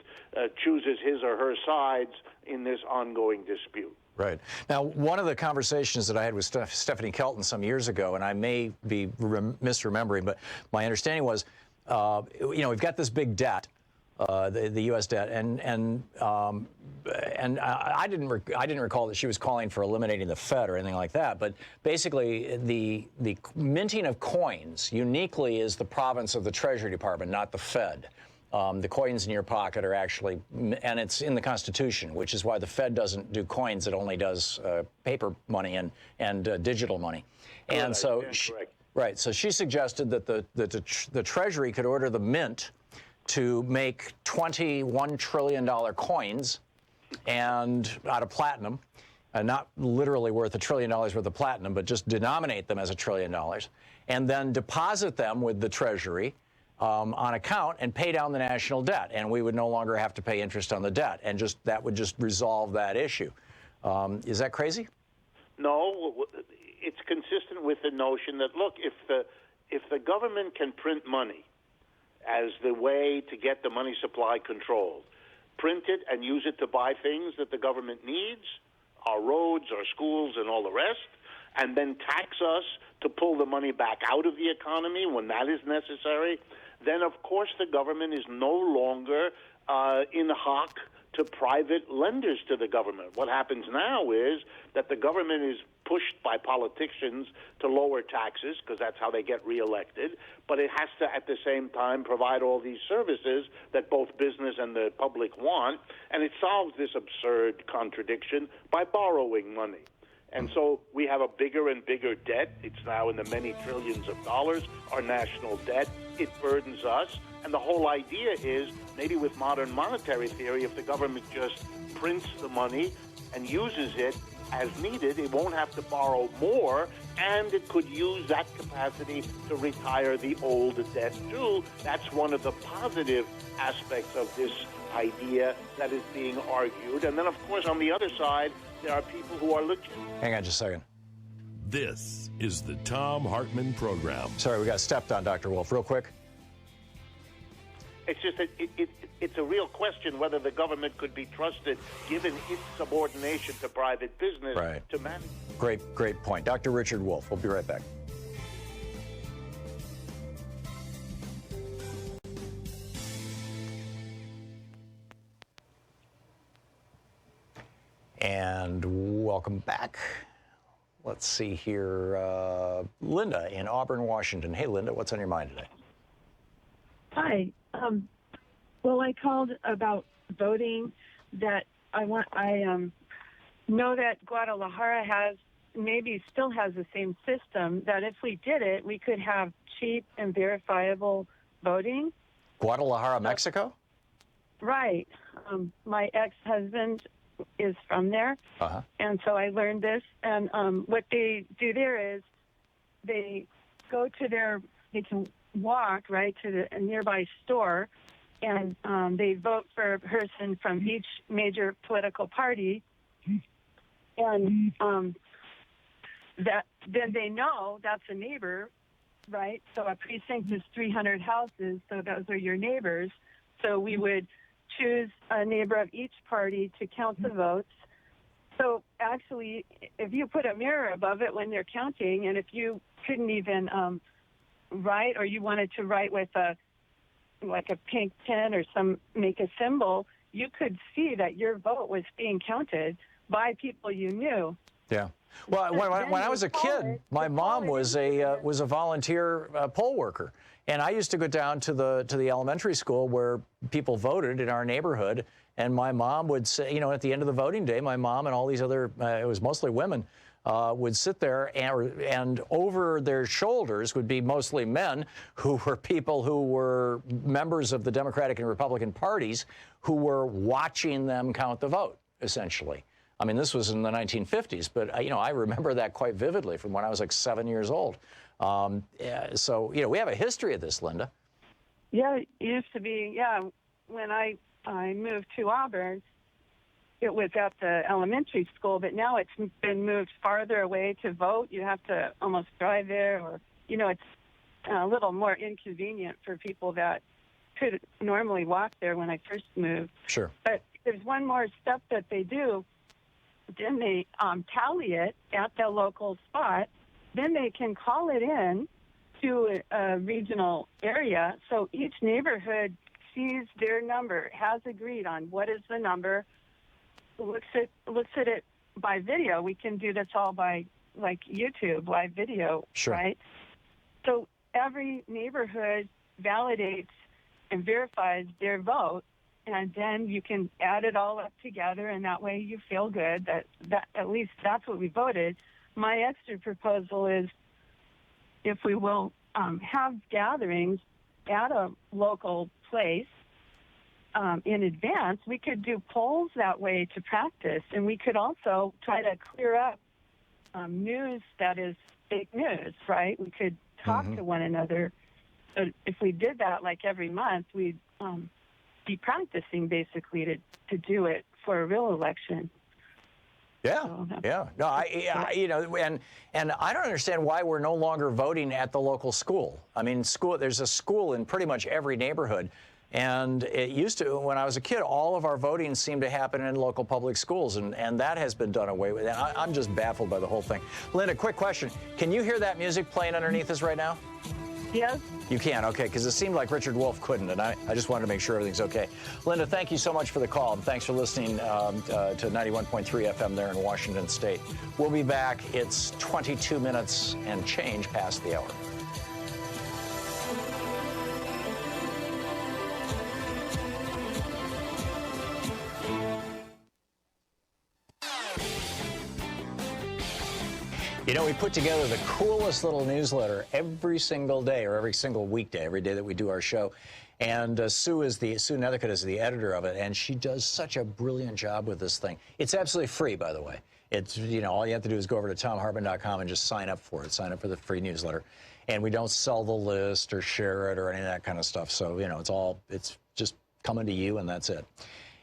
chooses his or her sides in this ongoing dispute. Right. Now, one of the conversations that I had with Stephanie Kelton some years ago, and I may be misremembering, but my understanding was, we've got this big debt, the U.S. debt, and I didn't recall that she was calling for eliminating the Fed or anything like that. But basically, the minting of coins uniquely is the province of the Treasury Department, not the Fed. The coins in your pocket are actually, and it's in the Constitution, which is why the Fed doesn't do coins; it only does paper money and digital money. And so. Right. So she suggested that the Treasury could order the mint to make $21 trillion coins and out of platinum, not literally worth $1 trillion worth of platinum, but just denominate them as $1 trillion, and then deposit them with the Treasury on account and pay down the national debt. And we would no longer have to pay interest on the debt. And that would just resolve that issue. Is that crazy? No. It's consistent with the notion that, look, if the government can print money as the way to get the money supply controlled, print it and use it to buy things that the government needs, our roads, our schools, and all the rest, and then tax us to pull the money back out of the economy when that is necessary, then, of course, the government is no longer in hock to private lenders to the government. What happens now is that the government is pushed by politicians to lower taxes because that's how they get reelected, but it has to at the same time provide all these services that both business and the public want, and it solves this absurd contradiction by borrowing money. And so we have a bigger and bigger debt. It's now in the many trillions of dollars, our national debt. It burdens us. And the whole idea is, maybe with modern monetary theory, if the government just prints the money and uses it as needed. It won't have to borrow more, and it could use that capacity to retire the old debt, too. That's one of the positive aspects of this idea that is being argued. And then, of course, on the other side, there are people who are looking. Hang on just a second. This is the Thom Hartmann Program. Sorry, we got stepped on, Dr. Wolf. Real quick. It's just that it's a real question whether the government could be trusted, given its subordination to private business, to manage. Great point. Dr. Richard Wolf. We'll be right back. And welcome back. Let's see here. Linda in Auburn, Washington. Hey, Linda, what's on your mind today? Hi. Well, I called about voting. That I know that Guadalajara still has the same system. That if we did it, we could have cheap and verifiable voting. Guadalajara, Mexico? Right. My ex-husband is from there, and so I learned this. And what they do there is they go to they can walk right to a nearby store, and they vote for a person from each major political party, and that then they know that's a neighbor, right? So a precinct is 300 houses, so those are your neighbors. So we would choose a neighbor of each party to count the votes. So actually, if you put a mirror above it when they're counting, and if you couldn't even write, or you wanted to write with a pink pen or make a symbol, you could see that your vote was being counted by people you knew. Yeah. Well, when I was a kid, my mom was a volunteer poll worker, and I used to go down to the elementary school where people voted in our neighborhood, and my mom would say, at the end of the voting day, my mom and all these other, it was mostly women, would sit there, and over their shoulders would be mostly men who were people who were members of the Democratic and Republican parties who were watching them count the vote, essentially. I mean, this was in the 1950s, but, I remember that quite vividly from when I was like 7 years old. So, we have a history of this, Linda. Yeah, it used to be, when I moved to Auburn, it was at the elementary school, but now it's been moved farther away to vote. You have to almost drive there, or, it's a little more inconvenient for people that could normally walk there when I first moved. Sure. But there's one more step that they do. Then they tally it at the local spot. Then they can call it in to a regional area. So each neighborhood sees their number, has agreed on what is the number, looks at it by video. We can do this all by YouTube, live video, right? So every neighborhood validates and verifies their vote. And then you can add it all up together, and that way you feel good that at least that's what we voted. My extra proposal is, if we will have gatherings at a local place in advance, we could do polls that way to practice, and we could also try to clear up news that is fake news, right? We could talk to one another. So if we did that every month, we'd be practicing basically to do it for a real election. Yeah, yeah. No, and I don't understand why we're no longer voting at the local school. I mean, there's a school in pretty much every neighborhood, and it used to, when I was a kid, all of our voting seemed to happen in local public schools, and that has been done away with. And I'm just baffled by the whole thing. Linda, quick question. Can you hear that music playing underneath us right now? Yes. You can, okay, because it seemed like Richard Wolf couldn't, and I just wanted to make sure everything's okay. Linda, thank you so much for the call, and thanks for listening to 91.3 FM there in Washington State. We'll be back. It's 22 minutes and change past the hour. We put together the coolest little newsletter every single day, or every single weekday, every day that we do our show. And Sue Nethercutt is the editor of it, and she does such a brilliant job with this thing. It's absolutely free, by the way. It's, all you have to do is go over to thomhartmann.com and just sign up for it. Sign up for the free newsletter. And we don't sell the list or share it or any of that kind of stuff. So, it's just coming to you, and that's it.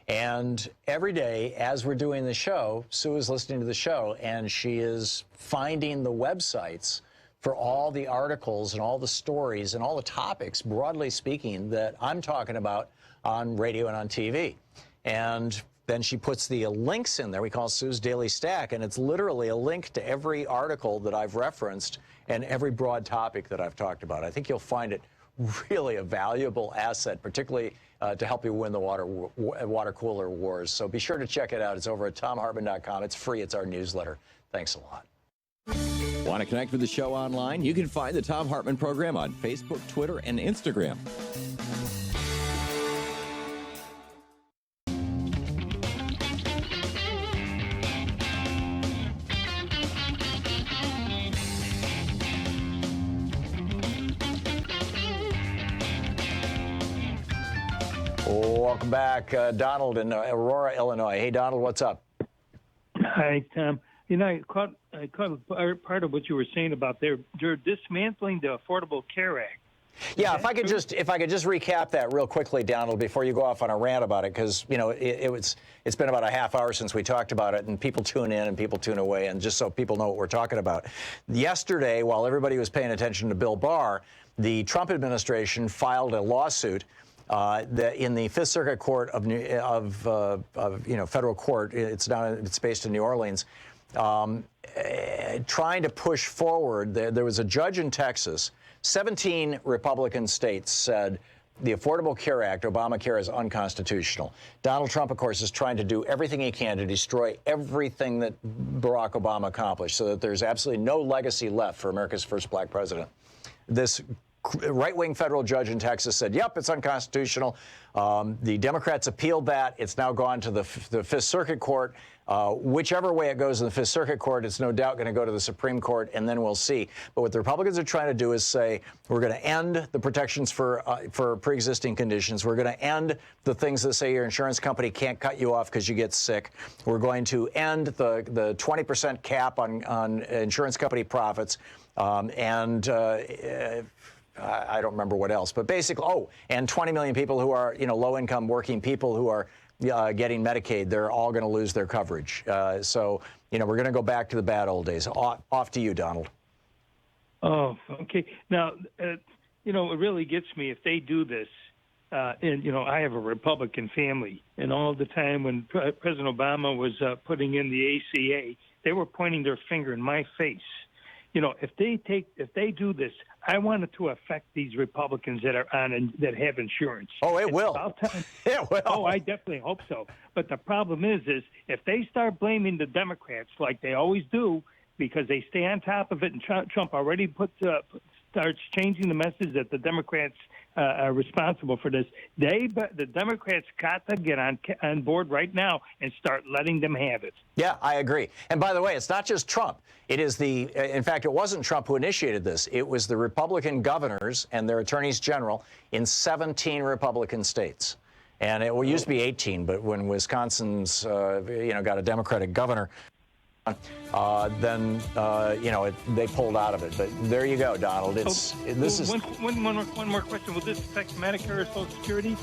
And every day, as we're doing the show, Sue is listening to the show, and she is finding the websites for all the articles and all the stories and all the topics, broadly speaking, that I'm talking about on radio and on TV. And then she puts the links in there. We call Sue's Daily Stack, and it's literally a link to every article that I've referenced and every broad topic that I've talked about. I think you'll find it really a valuable asset, particularly to help you win the water cooler wars. So be sure to check it out. It's over at thomhartmann.com. It's free. It's our newsletter. Thanks a lot. Want to connect with the show online? You can find the Thom Hartmann Program on Facebook, Twitter, and Instagram. Welcome back. Donald in Aurora, Illinois. Hey, Donald, what's up? Hi, Tom. I caught part of what you were saying about they're dismantling the Affordable Care Act. Yeah, if I could just recap that real quickly, Donald, before you go off on a rant about it, because it's been about a half hour since we talked about it, and people tune in and people tune away, and just so people know what we're talking about. Yesterday, while everybody was paying attention to Bill Barr, the Trump administration filed a lawsuit in the Fifth Circuit Court of federal court. It's based in New Orleans. Trying to push forward. There was a judge in Texas. 17 Republican states said the Affordable Care Act, Obamacare, is unconstitutional. Donald Trump, of course, is trying to do everything he can to destroy everything that Barack Obama accomplished so that there's absolutely no legacy left for America's first black president. This right-wing federal judge in Texas said, yep, it's unconstitutional. The Democrats appealed that. It's now gone to the Fifth Circuit Court. Whichever way it goes in the Fifth Circuit Court, it's no doubt going to go to the Supreme Court, and then we'll see. But what the Republicans are trying to do is say, we're going to end the protections for pre-existing conditions. We're going to end the things that say your insurance company can't cut you off because you get sick. We're going to end the 20% cap on insurance company profits. I don't remember what else, but basically, and 20 million people who are, low-income working people who are getting Medicaid, they're all going to lose their coverage. So, we're going to go back to the bad old days. Off to you, Donald. Oh, okay. Now, it really gets me if they do this. And, I have a Republican family, and all the time when President Obama was putting in the ACA, they were pointing their finger in my face. If they do this, I want it to affect these Republicans that are that have insurance. Oh, it will. It will. Oh, I definitely hope so. But the problem is if they start blaming the Democrats like they always do, because they stay on top of it, and Trump already starts changing the message that the Democrats are responsible for this. The Democrats got to get on board right now and start letting them have it. Yeah, I agree. And by the way, it's not just Trump. It is in fact, it wasn't Trump who initiated this. It was the Republican governors and their attorneys general in 17 Republican states. And it used to be 18, but when Wisconsin's, got a Democratic governor, then they pulled out of it. But there you go, Donald. One more question. Will this affect Medicare or Social Security?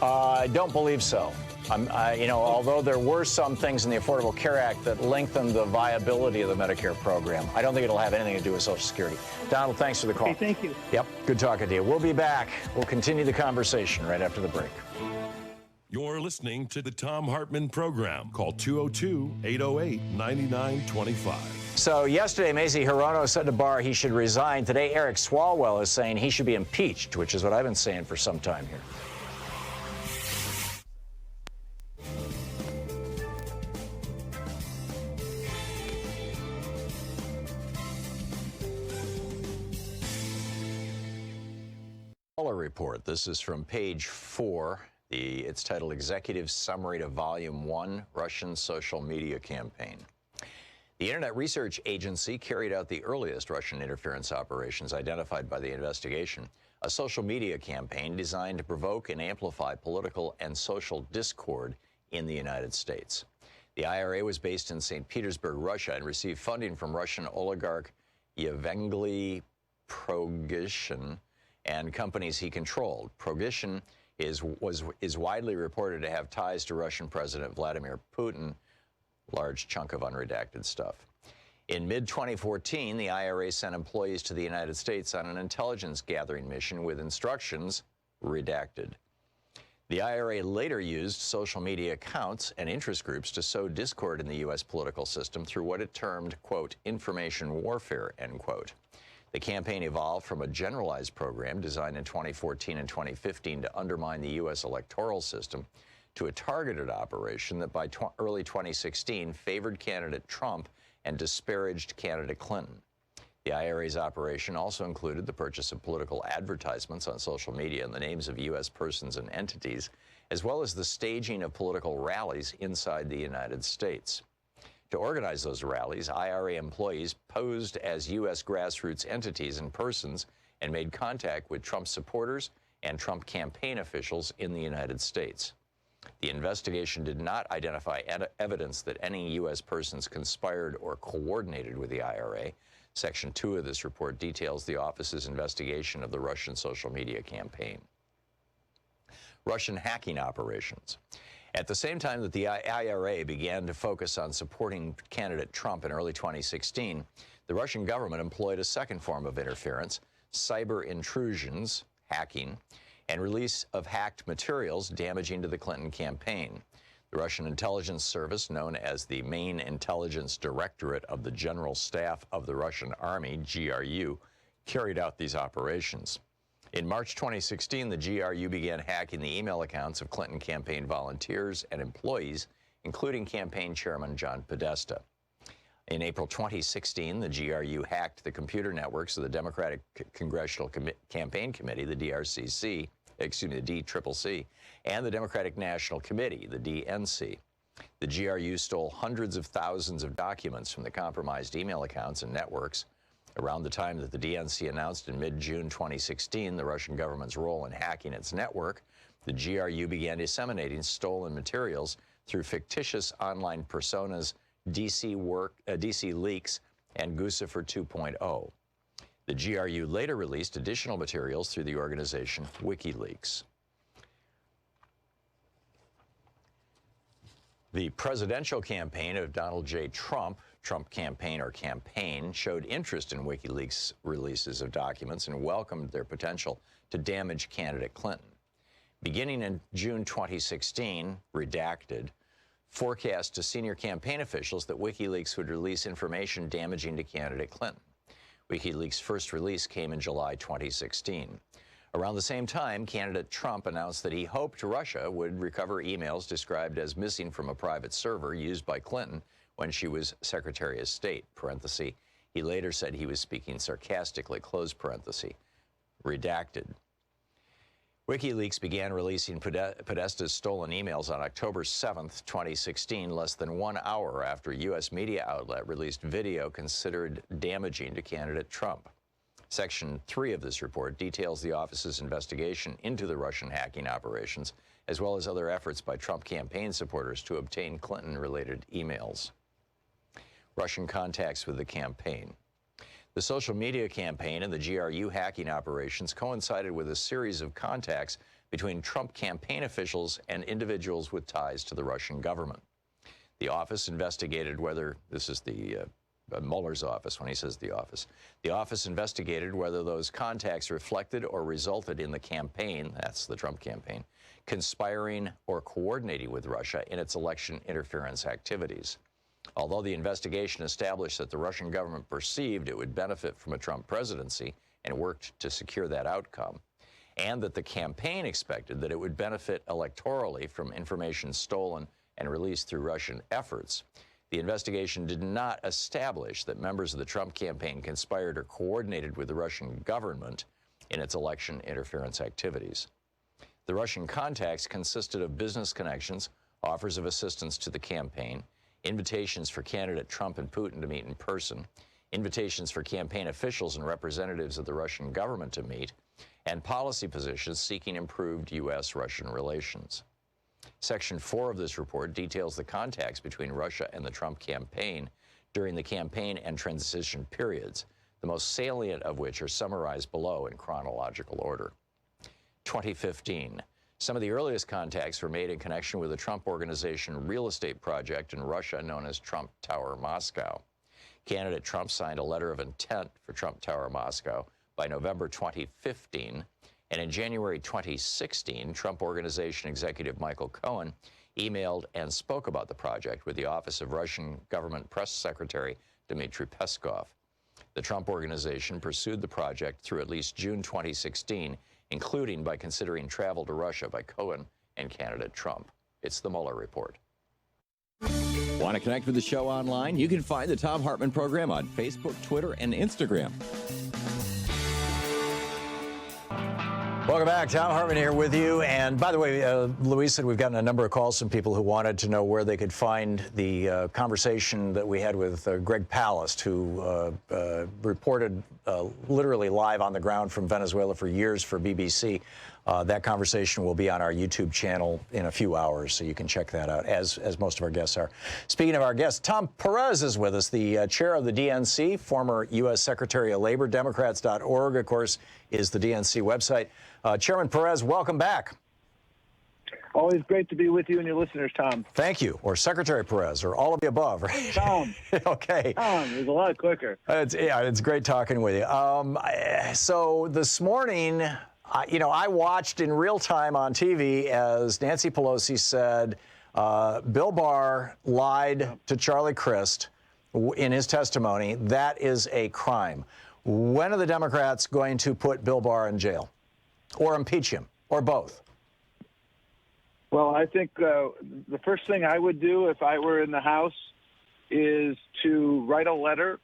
I don't believe so. Although there were some things in the Affordable Care Act that lengthened the viability of the Medicare program, I don't think it'll have anything to do with Social Security. Donald, thanks for the call. Okay, thank you. Yep, good talking to you. We'll be back. We'll continue the conversation right after the break. You're listening to the Thom Hartmann Program. Call 202-808-9925. So yesterday, Mazie Hirono said to Barr he should resign. Today, Eric Swalwell is saying he should be impeached, which is what I've been saying for some time here. Report. This is from page 4. It's titled Executive Summary to Volume 1, Russian Social Media Campaign. The Internet Research Agency carried out the earliest Russian interference operations identified by the investigation, a social media campaign designed to provoke and amplify political and social discord in the United States. The IRA was based in St. Petersburg, Russia, and received funding from Russian oligarch Yevgeny Prigozhin and companies he controlled. Prigozhin is widely reported to have ties to Russian President Vladimir Putin. Large chunk of unredacted stuff. In mid-2014, the IRA sent employees to the United States on an intelligence gathering mission with instructions redacted. The IRA later used social media accounts and interest groups to sow discord in the U.S. political system through what it termed, quote, information warfare, end quote. The campaign evolved from a generalized program designed in 2014 and 2015 to undermine the U.S. electoral system to a targeted operation that by early 2016 favored candidate Trump and disparaged candidate Clinton. The IRA's operation also included the purchase of political advertisements on social media in the names of U.S. persons and entities, as well as the staging of political rallies inside the United States. To organize those rallies, IRA employees posed as U.S. grassroots entities and persons and made contact with Trump supporters and Trump campaign officials in the United States. The investigation did not identify evidence that any U.S. persons conspired or coordinated with the IRA. Section 2 of this report details the office's investigation of the Russian social media campaign. Russian hacking operations. At the same time that the IRA began to focus on supporting candidate Trump in early 2016, the Russian government employed a second form of interference, cyber intrusions, hacking, and release of hacked materials damaging to the Clinton campaign. The Russian intelligence service, known as the Main Intelligence Directorate of the General Staff of the Russian Army, GRU, carried out these operations. In March 2016, the GRU began hacking the email accounts of Clinton campaign volunteers and employees, including campaign chairman John Podesta. In April 2016, the GRU hacked the computer networks of the Democratic Congressional Campaign Committee, the DRCC, the DCCC, and the Democratic National Committee, the DNC. The GRU stole hundreds of thousands of documents from the compromised email accounts and networks. Around the time that the DNC announced in mid-June 2016 the Russian government's role in hacking its network, the GRU began disseminating stolen materials through fictitious online personas, DC Leaks, and Guccifer 2.0. The GRU later released additional materials through the organization WikiLeaks. The presidential campaign of Donald J. Trump campaign or campaign, showed interest in WikiLeaks releases of documents and welcomed their potential to damage candidate Clinton. Beginning in June 2016, redacted, forecast to senior campaign officials that WikiLeaks would release information damaging to candidate Clinton. WikiLeaks' first release came in July 2016. Around the same time, candidate Trump announced that he hoped Russia would recover emails described as missing from a private server used by Clinton when she was Secretary of State, parenthesis. He later said he was speaking sarcastically, close parenthesis, redacted. WikiLeaks began releasing Podesta's stolen emails on October 7th, 2016, less than 1 hour after a U.S. media outlet released video considered damaging to candidate Trump. Section 3 of this report details the office's investigation into the Russian hacking operations, as well as other efforts by Trump campaign supporters to obtain Clinton-related emails. Russian contacts with the campaign. The social media campaign and the GRU hacking operations coincided with a series of contacts between Trump campaign officials and individuals with ties to the Russian government. The office investigated whether, this is the Mueller's office when he says the office investigated whether those contacts reflected or resulted in the campaign, that's the Trump campaign, conspiring or coordinating with Russia in its election interference activities. Although the investigation established that the Russian government perceived it would benefit from a Trump presidency and worked to secure that outcome, and that the campaign expected that it would benefit electorally from information stolen and released through Russian efforts, the investigation did not establish that members of the Trump campaign conspired or coordinated with the Russian government in its election interference activities. The Russian contacts consisted of business connections, offers of assistance to the campaign, invitations for candidate Trump and Putin to meet in person, invitations for campaign officials and representatives of the Russian government to meet, and policy positions seeking improved U.S.-Russian relations. Section 4 of this report details the contacts between Russia and the Trump campaign during the campaign and transition periods, the most salient of which are summarized below in chronological order. 2015. Some of the earliest contacts were made in connection with the Trump Organization real estate project in Russia known as Trump Tower Moscow. Candidate Trump signed a letter of intent for Trump Tower Moscow by November 2015, and in January 2016, Trump Organization executive Michael Cohen emailed and spoke about the project with the Office of Russian Government Press Secretary Dmitry Peskov. The Trump Organization pursued the project through at least June 2016, including by considering travel to Russia by Cohen and candidate Trump. It's the Mueller Report. Want to connect with the show online? You can find the Thom Hartmann Program on Facebook, Twitter, and Instagram. Welcome back. Thom Hartmann here with you. And by the way, Louise said we've gotten a number of calls from people who wanted to know where they could find the conversation that we had with Greg Palast, who reported literally live on the ground from Venezuela for years for BBC. That conversation will be on our YouTube channel in a few hours, so you can check that out, as most of our guests are. Speaking of our guests, Tom Perez is with us, the chair of the DNC, former U.S. Secretary of Labor. Democrats.org, of course, is the DNC website. Chairman Perez, welcome back. Always great to be with you and your listeners, Tom. Thank you. Or Secretary Perez, or all of the above, right? Tom. Okay. Tom, it was a lot quicker. It's great talking with you. So this morning, I watched in real time on TV as Nancy Pelosi said Bill Barr lied to Charlie Crist in his testimony. That is a crime. When are the Democrats going to put Bill Barr in jail or impeach him or both? Well, I think the first thing I would do if I were in the House is to write a letter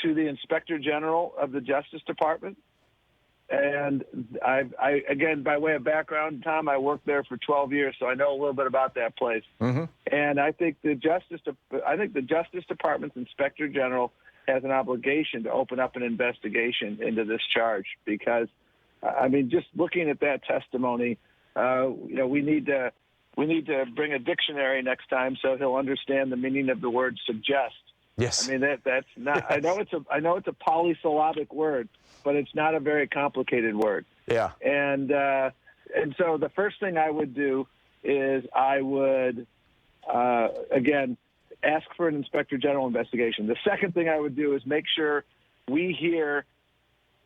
to the Inspector General of the Justice Department. And I again, by way of background, Tom, I worked there for 12 years, so I know a little bit about that place. Mm-hmm. And I think the Justice Department's Inspector General has an obligation to open up an investigation into this charge, because, I mean, just looking at that testimony, we need to bring a dictionary next time so he'll understand the meaning of the word suggest. Yes. I mean, that's not. I know it's a polysyllabic word, but it's not a very complicated word. Yeah. And so the first thing I would do is I would again ask for an Inspector General investigation. The second thing I would do is make sure we hear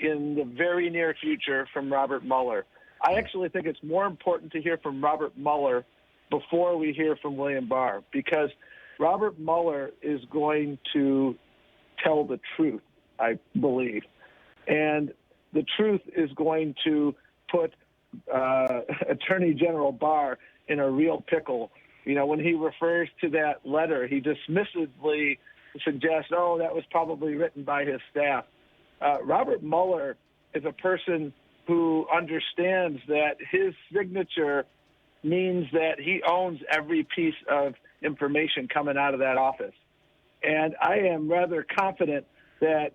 in the very near future from Robert Mueller. I actually think it's more important to hear from Robert Mueller before we hear from William Barr, because Robert Mueller is going to tell the truth, I believe. And the truth is going to put Attorney General Barr in a real pickle. You know, when he refers to that letter, he dismissively suggests, oh, that was probably written by his staff. Robert Mueller is a person who understands that his signature means that he owns every piece of information coming out of that office. And I am rather confident that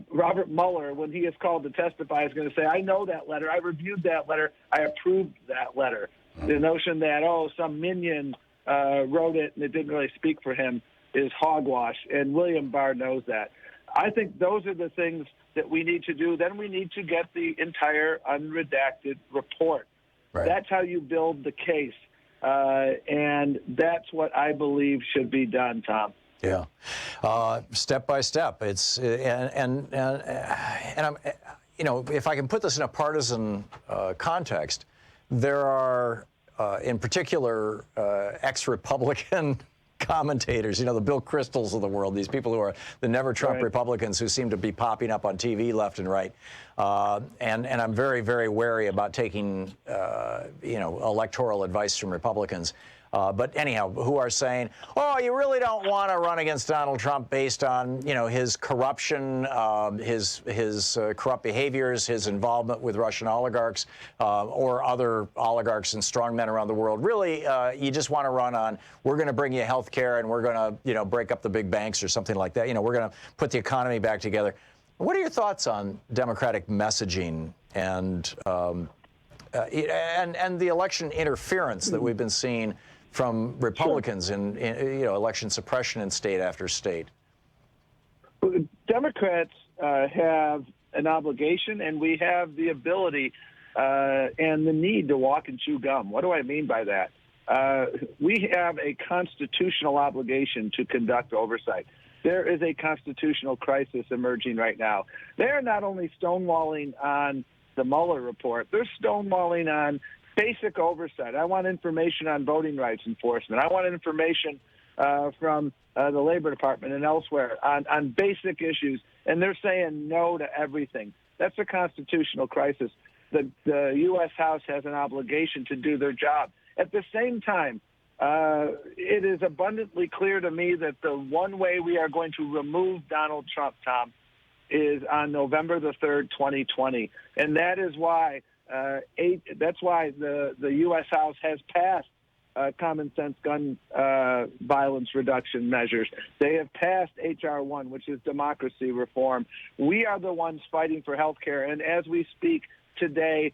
Robert Mueller, when he is called to testify, is going to say, I know that letter, I reviewed that letter, I approved that letter. The notion that, some minion wrote it and it didn't really speak for him is hogwash, and William Barr knows that. I think those are the things that we need to do. Then we need to get the entire unredacted report. Right. That's how you build the case, and that's what I believe should be done, Tom. Yeah, step by step. It's and I'm, if I can put this in a partisan context, there are, in particular, ex-Republican commentators, the Bill Kristols of the world, these people who are the never Trump Republicans who seem to be popping up on TV left and right. And I'm very, very wary about taking, electoral advice from Republicans. But anyhow, who are saying, you really don't want to run against Donald Trump based on, his corruption, his corrupt behaviors, his involvement with Russian oligarchs or other oligarchs and strongmen around the world. Really, you just want to run on, we're going to bring you health care and we're going to, break up the big banks or something like that. We're going to put the economy back together. What are your thoughts on Democratic messaging and and the election interference that we've been seeing from Republicans in election suppression in state after state? Democrats have an obligation, and we have the ability and the need to walk and chew gum. What do I mean by that? We have a constitutional obligation to conduct oversight. There is a constitutional crisis emerging right now. They are not only stonewalling on the Mueller report, they're stonewalling on basic oversight. I want information on voting rights enforcement. I want information from the Labor Department and elsewhere on basic issues, and they're saying no to everything. That's a constitutional crisis. The U.S. House has an obligation to do their job. At the same time, it is abundantly clear to me that the one way we are going to remove Donald Trump, Tom, is on November the 3rd, 2020. And that is why that's why the U.S. House has passed common sense gun violence reduction measures. They have passed H.R. 1, which is democracy reform. We are the ones fighting for health care. And as we speak today,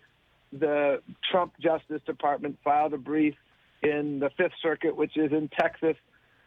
the Trump Justice Department filed a brief in the Fifth Circuit, which is in Texas,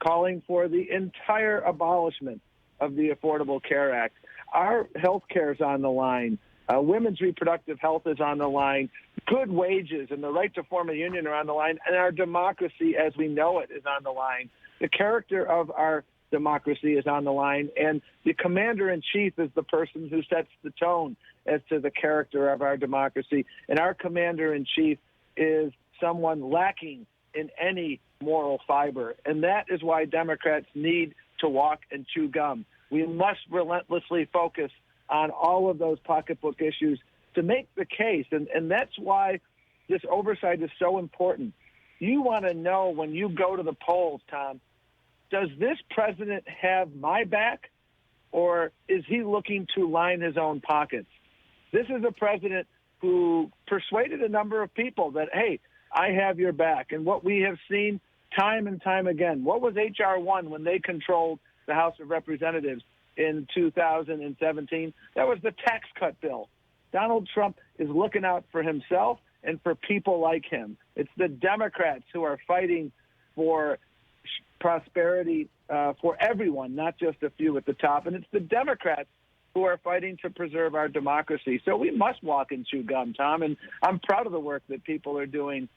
calling for the entire abolishment of the Affordable Care Act. Our health care is on the line. Women's reproductive health is on the line. Good wages and the right to form a union are on the line. And our democracy as we know it is on the line. The character of our democracy is on the line. And the commander-in-chief is the person who sets the tone as to the character of our democracy. And our commander-in-chief is someone lacking in any moral fiber. And that is why Democrats need to walk and chew gum. We must relentlessly focus on all of those pocketbook issues to make the case. And that's why this oversight is so important. You want to know when you go to the polls, Tom, does this president have my back, or is he looking to line his own pockets? This is a president who persuaded a number of people that, hey, I have your back. And what we have seen time and time again, what was H.R. 1 when they controlled the House of Representatives in 2017? That was the tax cut bill. Donald Trump is looking out for himself and for people like him. It's the Democrats who are fighting for prosperity for everyone, not just a few at the top. And it's the Democrats who are fighting to preserve our democracy. So we must walk and chew gum, Tom. And I'm proud of the work that people are doing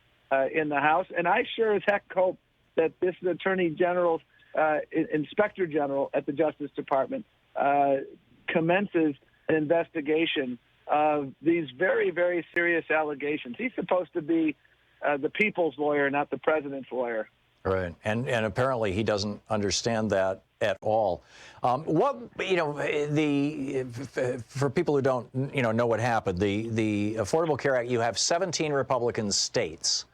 in the House. And I sure as heck hope that this Attorney General's Inspector General at the Justice Department commences an investigation of these very, very serious allegations. He's supposed to be the people's lawyer, not the president's lawyer. Right, and apparently he doesn't understand that at all. For people who don't know what happened, the Affordable Care Act, you have 17 Republican states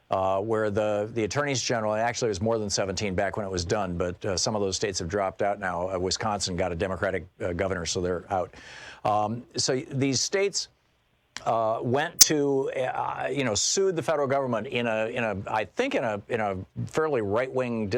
where the attorneys general, and actually it was more than 17 back when it was done, but some of those states have dropped out now. Wisconsin got a Democratic governor, so they're out. So these states went to, sued the federal government in a fairly right-wing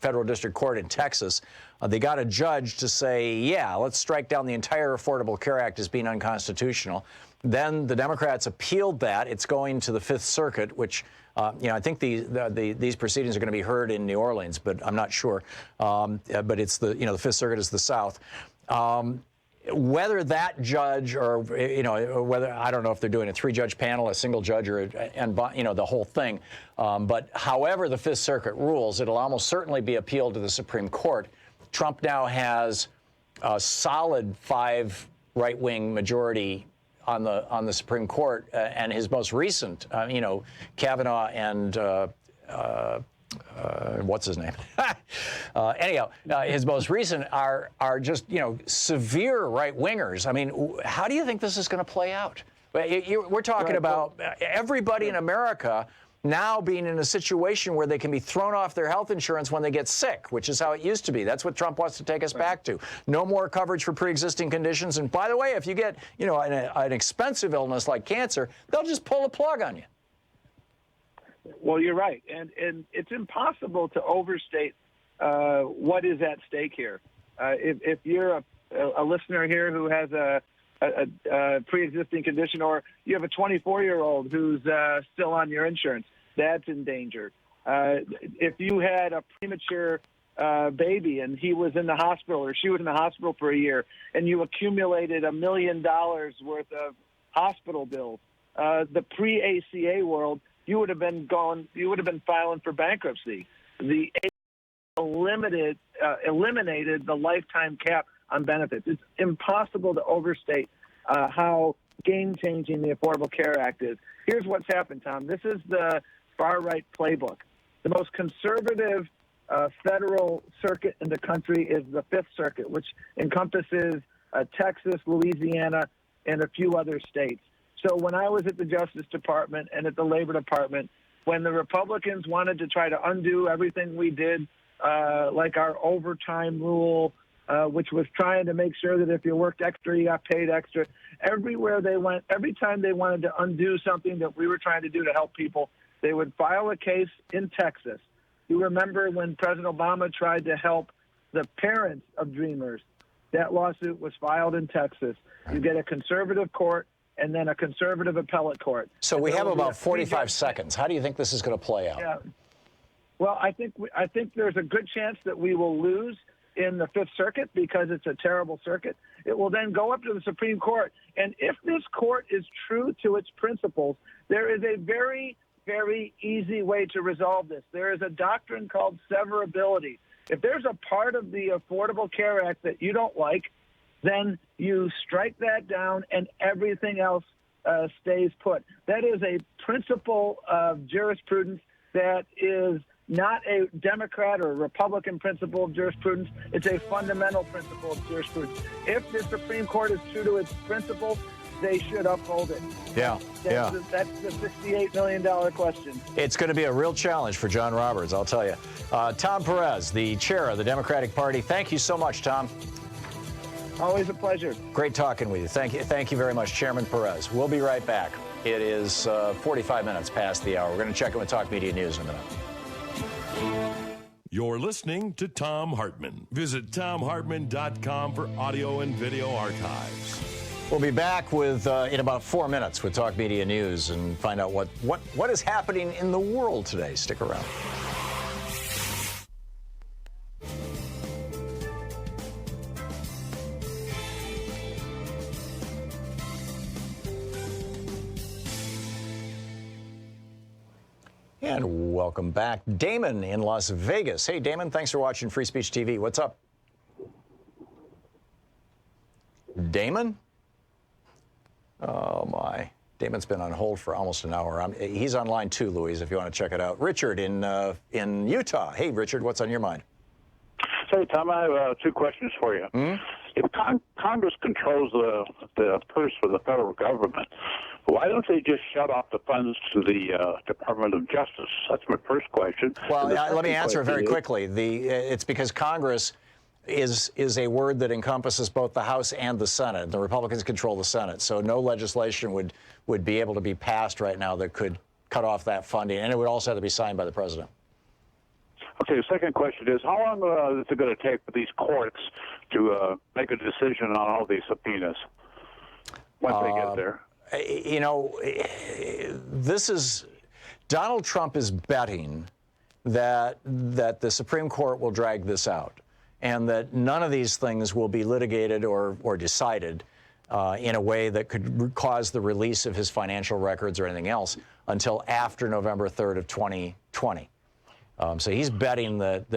federal district court in Texas. They got a judge to say, yeah, let's strike down the entire Affordable Care Act as being unconstitutional. Then the Democrats appealed that. It's going to the Fifth Circuit, which, I think these proceedings are going to be heard in New Orleans, but I'm not sure. But it's the Fifth Circuit is the South. Whether that judge or whether, I don't know if they're doing a 3-judge panel, a single judge, or the whole thing. But however the Fifth Circuit rules, it'll almost certainly be appealed to the Supreme Court. Trump now has a solid 5 right-wing majority on the Supreme Court, and his most recent, Kavanaugh and what's his name? Anyhow, his most recent are just, severe right-wingers. I mean, how do you think this is going to play out? We're talking about everybody in America now being in a situation where they can be thrown off their health insurance when they get sick, which is how it used to be. That's what Trump wants to take us back to. No more coverage for pre-existing conditions. And by the way, if you get, an expensive illness like cancer, they'll just pull the plug on you. Well, you're right, and it's impossible to overstate what is at stake here. If you're a listener here who has a a pre-existing condition, or you have a 24-year-old who's still on your insurance, that's in danger. If you had a premature baby and he was in the hospital or she was in the hospital for a year and you accumulated $1 million worth of hospital bills, the pre-ACA world, you would have been filing for bankruptcy. The eliminated the lifetime cap on benefits. It's impossible to overstate how game-changing the Affordable Care Act is. Here's what's happened, Tom. This is the far-right playbook. The most conservative federal circuit in the country is the Fifth Circuit, which encompasses Texas, Louisiana, and a few other states. So when I was at the Justice Department and at the Labor Department, when the Republicans wanted to try to undo everything we did, like our overtime rule, which was trying to make sure that if you worked extra, you got paid extra. Everywhere they went, every time they wanted to undo something that we were trying to do to help people, they would file a case in Texas. You remember when President Obama tried to help the parents of Dreamers, that lawsuit was filed in Texas. You get a conservative court and then a conservative appellate court. So we have about 45 seconds. How do you think this is going to play out? Yeah. Well, I think there's a good chance that we will lose in the Fifth Circuit because it's a terrible circuit. It will then go up to the Supreme Court. And if this court is true to its principles, there is a very, very easy way to resolve this. There is a doctrine called severability. If there's a part of the Affordable Care Act that you don't like, then you strike that down and everything else stays put. That is a principle of jurisprudence that is not a Democrat or Republican principle of jurisprudence. It's a fundamental principle of jurisprudence. If the Supreme Court is true to its principles, they should uphold it. Yeah, that's the $68 million question. It's going to be a real challenge for John Roberts, I'll tell you. Thom Perez, the chair of the Democratic Party. Thank you so much, Tom. Always a pleasure. Great talking with you. Thank you very much, Chairman Perez. We'll be right back. It is 45 minutes past the hour. We're going to check in with Talk Media News in a minute. You're listening to Thom Hartmann. Visit ThomHartmann.com for audio and video archives. We'll be back with in about 4 minutes with Talk Media News and find out what is happening in the world today. Stick around. And welcome back. Damon in Las Vegas. Hey, Damon, thanks for watching Free Speech TV. What's up? Damon? Oh, my. Damon's been on hold for almost an hour. He's on line 2, Louise, if you want to check it out. Richard in Utah. Hey, Richard, what's on your mind? Hey, Tom, I have 2 questions for you. Mm-hmm. If Congress controls the purse for the federal government, why don't they just shut off the funds to the Department of Justice? That's my first question. Well, let me answer it very quickly. It's because Congress is a word that encompasses both the House and the Senate. The Republicans control the Senate, so no legislation would be able to be passed right now that could cut off that funding, and it would also have to be signed by the president. Okay, the second question is, how long is it going to take for these courts to make a decision on all these subpoenas once they get there? You know, Donald Trump is betting that the Supreme Court will drag this out and that none of these things will be litigated or decided in a way that could cause the release of his financial records or anything else until after November 3rd of 2020. So he's betting that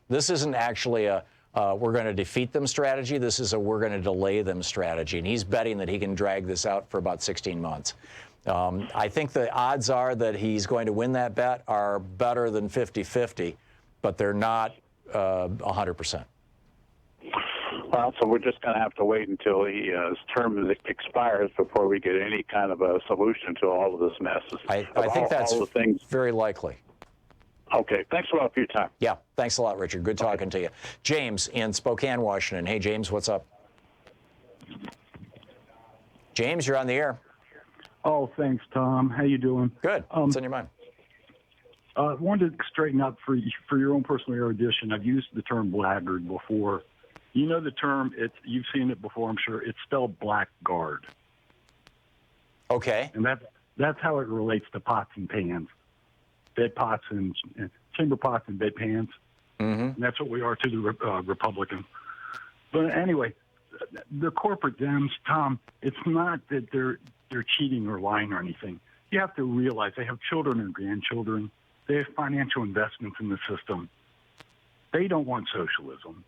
this isn't actually a we're going to defeat them strategy. This is a we're going to delay them strategy. And he's betting that he can drag this out for about 16 months. I think the odds are that he's going to win that bet are better than 50-50, but they're not 100%. Well, so we're just going to have to wait until his term expires before we get any kind of a solution to all of this mess. I think that's very likely. Okay. Thanks a lot for your time. Yeah. Thanks a lot, Richard. Good talking to you. James in Spokane, Washington. Hey, James, what's up? James, you're on the air. Oh, thanks, Tom. How you doing? Good. What's on your mind? I wanted to straighten out for your own personal erudition. I've used the term blackguard before, You know the term, you've seen it before, I'm sure. It's spelled blackguard. Okay. And that's how it relates to pots and pans. Bed pots and timber pots and bed pans. Mm-hmm. And that's what we are to the Republicans. But anyway, the corporate Dems, Tom, it's not that they're cheating or lying or anything. You have to realize they have children and grandchildren. They have financial investments in the system. They don't want socialism.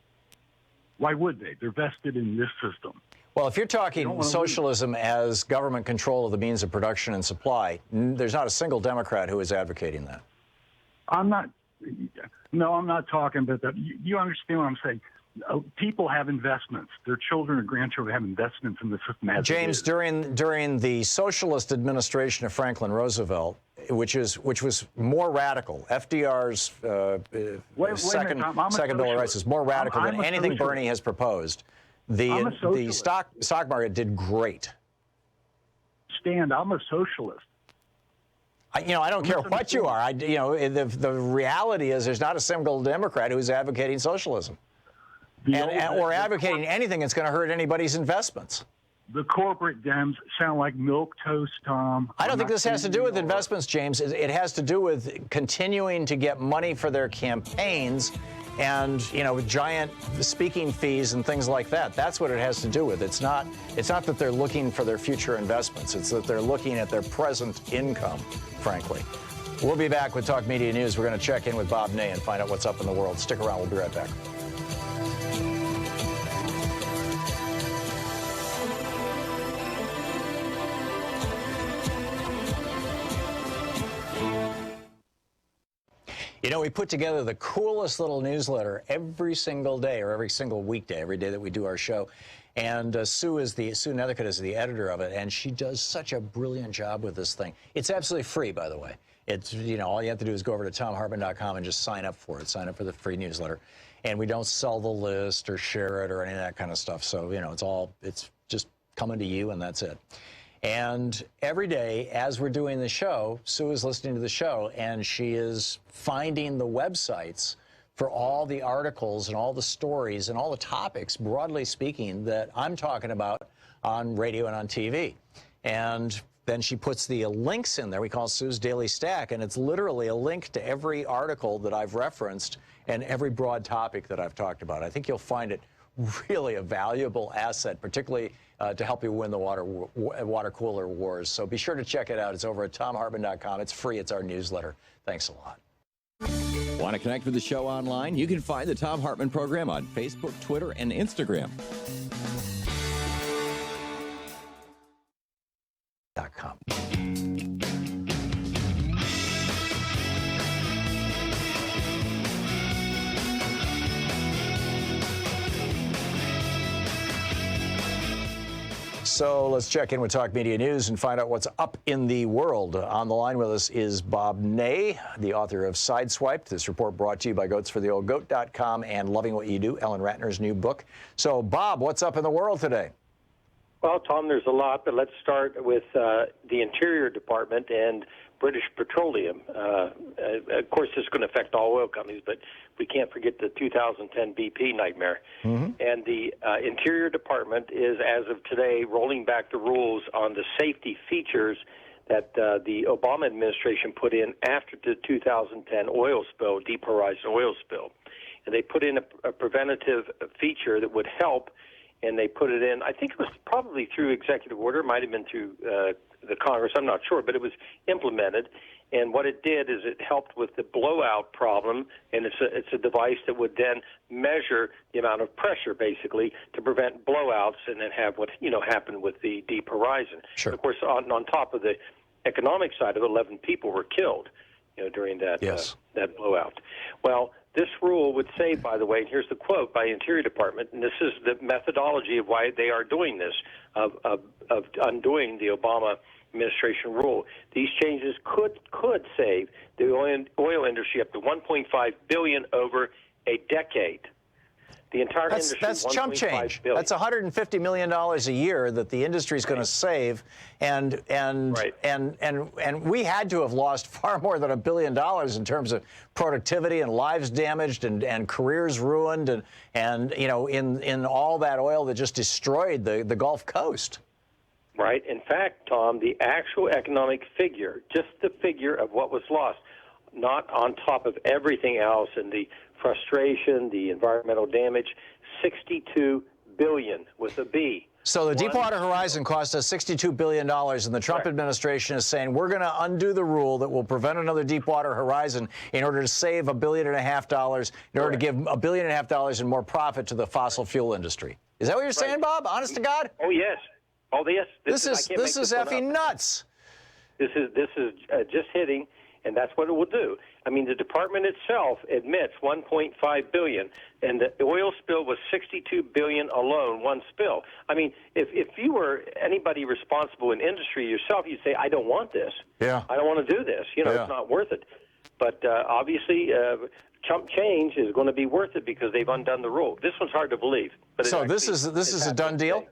Why would they? They're vested in this system. Well, if you're talking socialism as government control of the means of production and supply, there's not a single Democrat who is advocating that. I'm not talking about that. You understand what I'm saying? People have investments. Their children and grandchildren have investments in the system. James, during the socialist administration of Franklin Roosevelt, which was more radical, FDR's second Bill of Rights is more radical than anything Bernie has proposed. The stock market did great. Stan, I'm a socialist. I don't care what you are. The reality is there's not a single Democrat who's advocating socialism. Or advocating anything that's going to hurt anybody's investments. The corporate Dems sound like milquetoast, Tom. I don't think this has to do with investments, James. It has to do with continuing to get money for their campaigns and, giant speaking fees and things like that. That's what it has to do with. It's not that they're looking for their future investments. It's that they're looking at their present income, frankly. We'll be back with Talk Media News. We're going to check in with Bob Ney and find out what's up in the world. Stick around. We'll be right back. We put together the coolest little newsletter every single day or every single weekday, every day that we do our show. And Sue Nethercutt is the editor of it, and she does such a brilliant job with this thing. It's absolutely free, by the way. It's, all you have to do is go over to ThomHartmann.com and just sign up for it. Sign up for the free newsletter. And we don't sell the list or share it or any of that kind of stuff. So, it's just coming to you, and that's it. And every day, as we're doing the show, Sue is listening to the show, and she is finding the websites for all the articles and all the stories and all the topics, broadly speaking, that I'm talking about on radio and on TV. And then she puts the links in there. We call it Sue's Daily Stack, and it's literally a link to every article that I've referenced and every broad topic that I've talked about. I think you'll find it really a valuable asset, particularly to help you win the water cooler wars. So be sure to check it out. It's over at ThomHartmann.com. It's free. It's our newsletter. Thanks a lot. Want to connect with the show online? You can find the Thom Hartmann Program on Facebook, Twitter, and Instagram. .com. So let's check in with Talk Media News and find out what's up in the world. On the line with us is Bob Ney, the author of Sideswiped. This report brought to you by goatsfortheoldgoat.com and Loving What You Do, Ellen Ratner's new book. So, Bob, what's up in the world today? Well, Tom, there's a lot, but let's start with the Interior Department and British Petroleum. Of course, this is going to affect all oil companies, but we can't forget the 2010 BP nightmare. Mm-hmm. And the Interior Department is, as of today, rolling back the rules on the safety features that the Obama administration put in after the 2010 oil spill, Deep Horizon oil spill. And they put in a preventative feature that would help, and they put it in, I think it was probably through executive order, might have been through the Congress, I'm not sure, but it was implemented. And what it did is it helped with the blowout problem, and it's a device that would then measure the amount of pressure, basically, to prevent blowouts and then have what happened with the Deep Horizon. Sure. Of course, on top of the economic side of it, 11 people were killed during that that blowout. Well, this rule would say, by the way, and here's the quote by Interior Department, and this is the methodology of why they are doing this, of undoing the Obama administration rule. These changes could save the oil industry up to $1.5 billion over a decade. The entire That's industry, chump $1.5 change. billion. That's $150 million a year that the industry is going to save, and we had to have lost far more than $1 billion in terms of productivity and lives damaged and careers ruined and you know in all that oil that just destroyed the Gulf Coast. Right. In fact, Tom, the actual economic figure, just the figure of what was lost, not on top of everything else and the frustration, the environmental damage, $62 billion with a B. So the Deepwater Horizon cost us $62 billion, and the Trump administration is saying we're going to undo the rule that will prevent another Deepwater Horizon in order to save $1.5 billion, in order to give $1.5 billion in more profit to the fossil fuel industry. Is that what you're saying, Bob? Honest to God? Oh, yes. Oh, yes. This is effing nuts. This is just hitting, and that's what it will do. I mean, the department itself admits $1.5 billion, and the oil spill was $62 billion alone, one spill. I mean, if you were anybody responsible in industry yourself, you'd say, I don't want this. Yeah. I don't want to do this. You know, It's not worth it. But obviously, chump change is going to be worth it because they've undone the rule. This one's hard to believe. But so this is a done deal?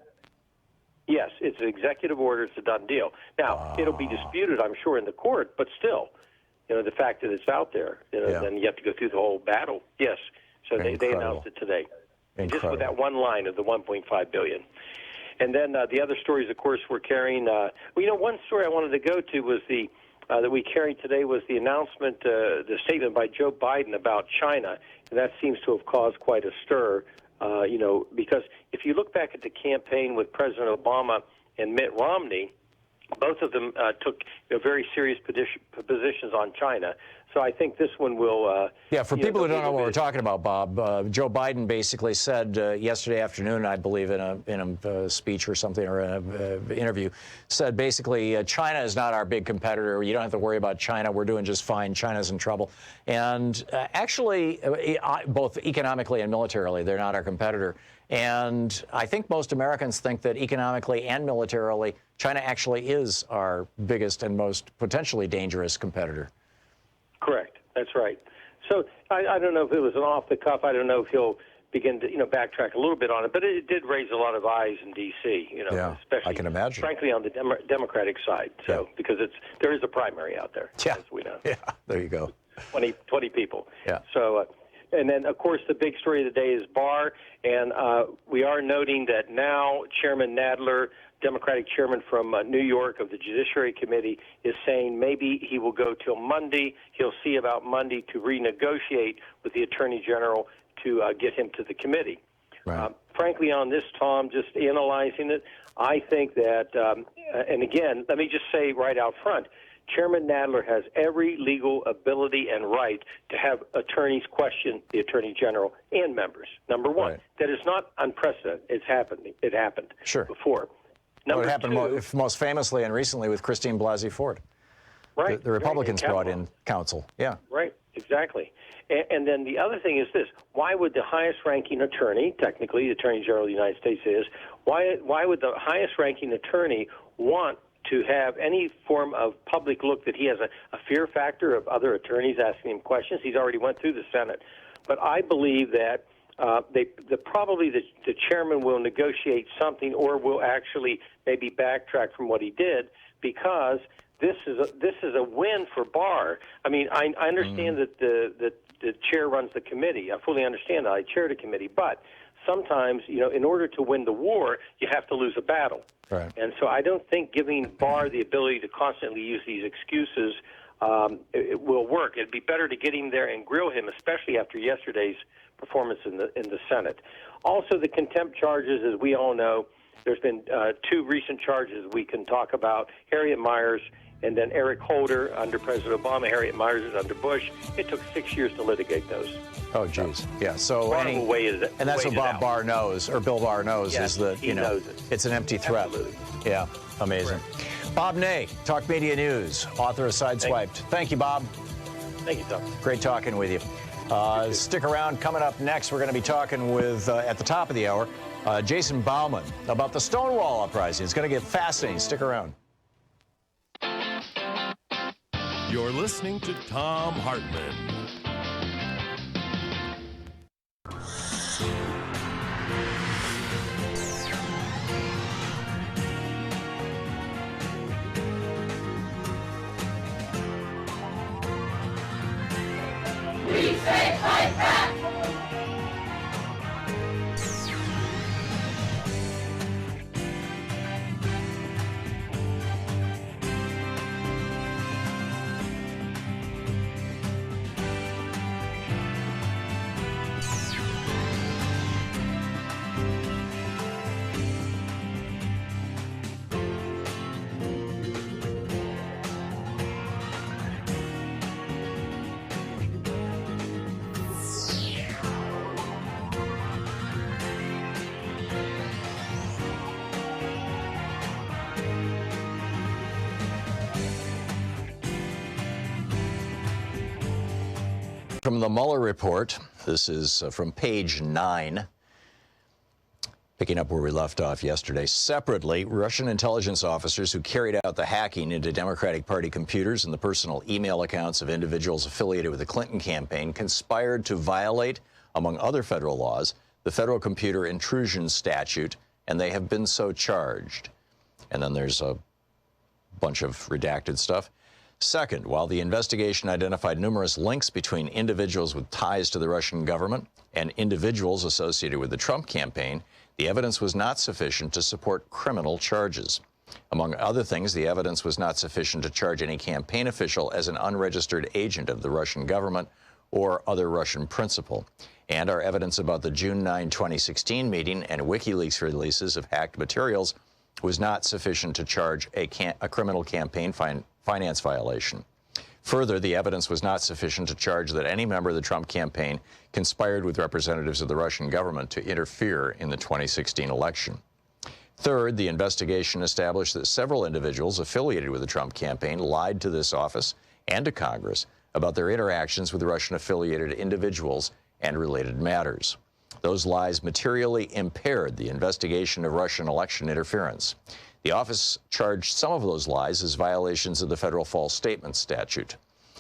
Yes, it's an executive order. It's a done deal. Now, it'll be disputed, I'm sure, in the court, but still, you know, the fact that it's out there, you know, then you have to go through the whole battle. Yes. So they announced it today. Just with that one line of the $1.5 billion. And then the other stories, of course, we're carrying. Well, you know, one story I wanted to go to was that we carried today was the announcement, the statement by Joe Biden about China. And that seems to have caused quite a stir. You know, because if you look back at the campaign with President Obama and Mitt Romney, both of them took very serious positions on China. So I think this one will. Yeah, for people who don't know what we're talking about, Bob, Joe Biden basically said yesterday afternoon, I believe, in a speech or something, or an interview, said basically China is not our big competitor. You don't have to worry about China. We're doing just fine. China's in trouble. And actually, both economically and militarily, they're not our competitor. And I think most Americans think that economically and militarily, China actually is our biggest and most potentially dangerous competitor. Correct. That's right. So I don't know if it was an off the cuff. I don't know if he'll begin to backtrack a little bit on it, but it did raise a lot of eyes in D.C. Especially I can imagine. Frankly, on the Democratic side. So because there is a primary out there, as we know. Yeah. There you go. 20 people. Yeah. So. And then, of course, the big story of the day is Barr, and we are noting that now Chairman Nadler, Democratic chairman from New York of the Judiciary Committee, is saying maybe he will go till Monday. He'll see about Monday to renegotiate with the Attorney General to get him to the committee. Right. Frankly, on this, Tom, just analyzing it, I think that, and again, let me just say right out front, Chairman Nadler has every legal ability and right to have attorneys question the Attorney General and members. Number one, that is not unprecedented. It's happened. It happened before. It happened most famously and recently with Christine Blasey Ford. Right. The Republicans brought in counsel. Yeah. Right. Exactly. And then the other thing is this: why would the highest-ranking attorney, technically the Attorney General of the United States is, why would the highest-ranking attorney want to have any form of public look that he has a fear factor of other attorneys asking him questions? He's already went through the Senate. But I believe that probably the chairman will negotiate something, or will actually maybe backtrack from what he did, because this is a win for Barr. I mean, I understand that the chair runs the committee. I fully understand that. I chair the committee, but sometimes, in order to win the war, you have to lose a battle. Right. And so I don't think giving Barr the ability to constantly use these excuses it will work. It'd be better to get him there and grill him, especially after yesterday's performance in the Senate. Also, the contempt charges, as we all know, there's been two recent charges we can talk about: Harriet Miers and then Eric Holder under President Obama. Harriet Miers is under Bush. It took 6 years to litigate those. Oh, geez. Yeah. So and that's what Bob Barr knows, or Bill Barr knows, yes, is that it's an empty threat. Absolutely. Yeah. Amazing. Right. Bob Ney, Talk Media News, author of Sideswiped. Thank you, Bob. Thank you, Tom. Great talking with you. Stick around. Coming up next, we're going to be talking with, at the top of the hour, Jason Bauman about the Stonewall Uprising. It's going to get fascinating. Stick around. You're listening to Thom Hartmann. From the Mueller report, this is from page 9, picking up where we left off yesterday. Separately, Russian intelligence officers who carried out the hacking into Democratic Party computers and the personal email accounts of individuals affiliated with the Clinton campaign conspired to violate, among other federal laws, the Federal Computer Intrusion Statute, and they have been so charged. And then there's a bunch of redacted stuff. Second, while the investigation identified numerous links between individuals with ties to the Russian government and individuals associated with the Trump campaign, the evidence was not sufficient to support criminal charges. Among other things, the evidence was not sufficient to charge any campaign official as an unregistered agent of the Russian government or other Russian principal. And our evidence about the June 9, 2016 meeting and WikiLeaks releases of hacked materials was not sufficient to charge a criminal campaign finance violation. Further, the evidence was not sufficient to charge that any member of the Trump campaign conspired with representatives of the Russian government to interfere in the 2016 election. Third, the investigation established that several individuals affiliated with the Trump campaign lied to this office and to Congress about their interactions with Russian-affiliated individuals and related matters. Those lies materially impaired the investigation of Russian election interference. The office charged some of those lies as violations of the federal false statement statute.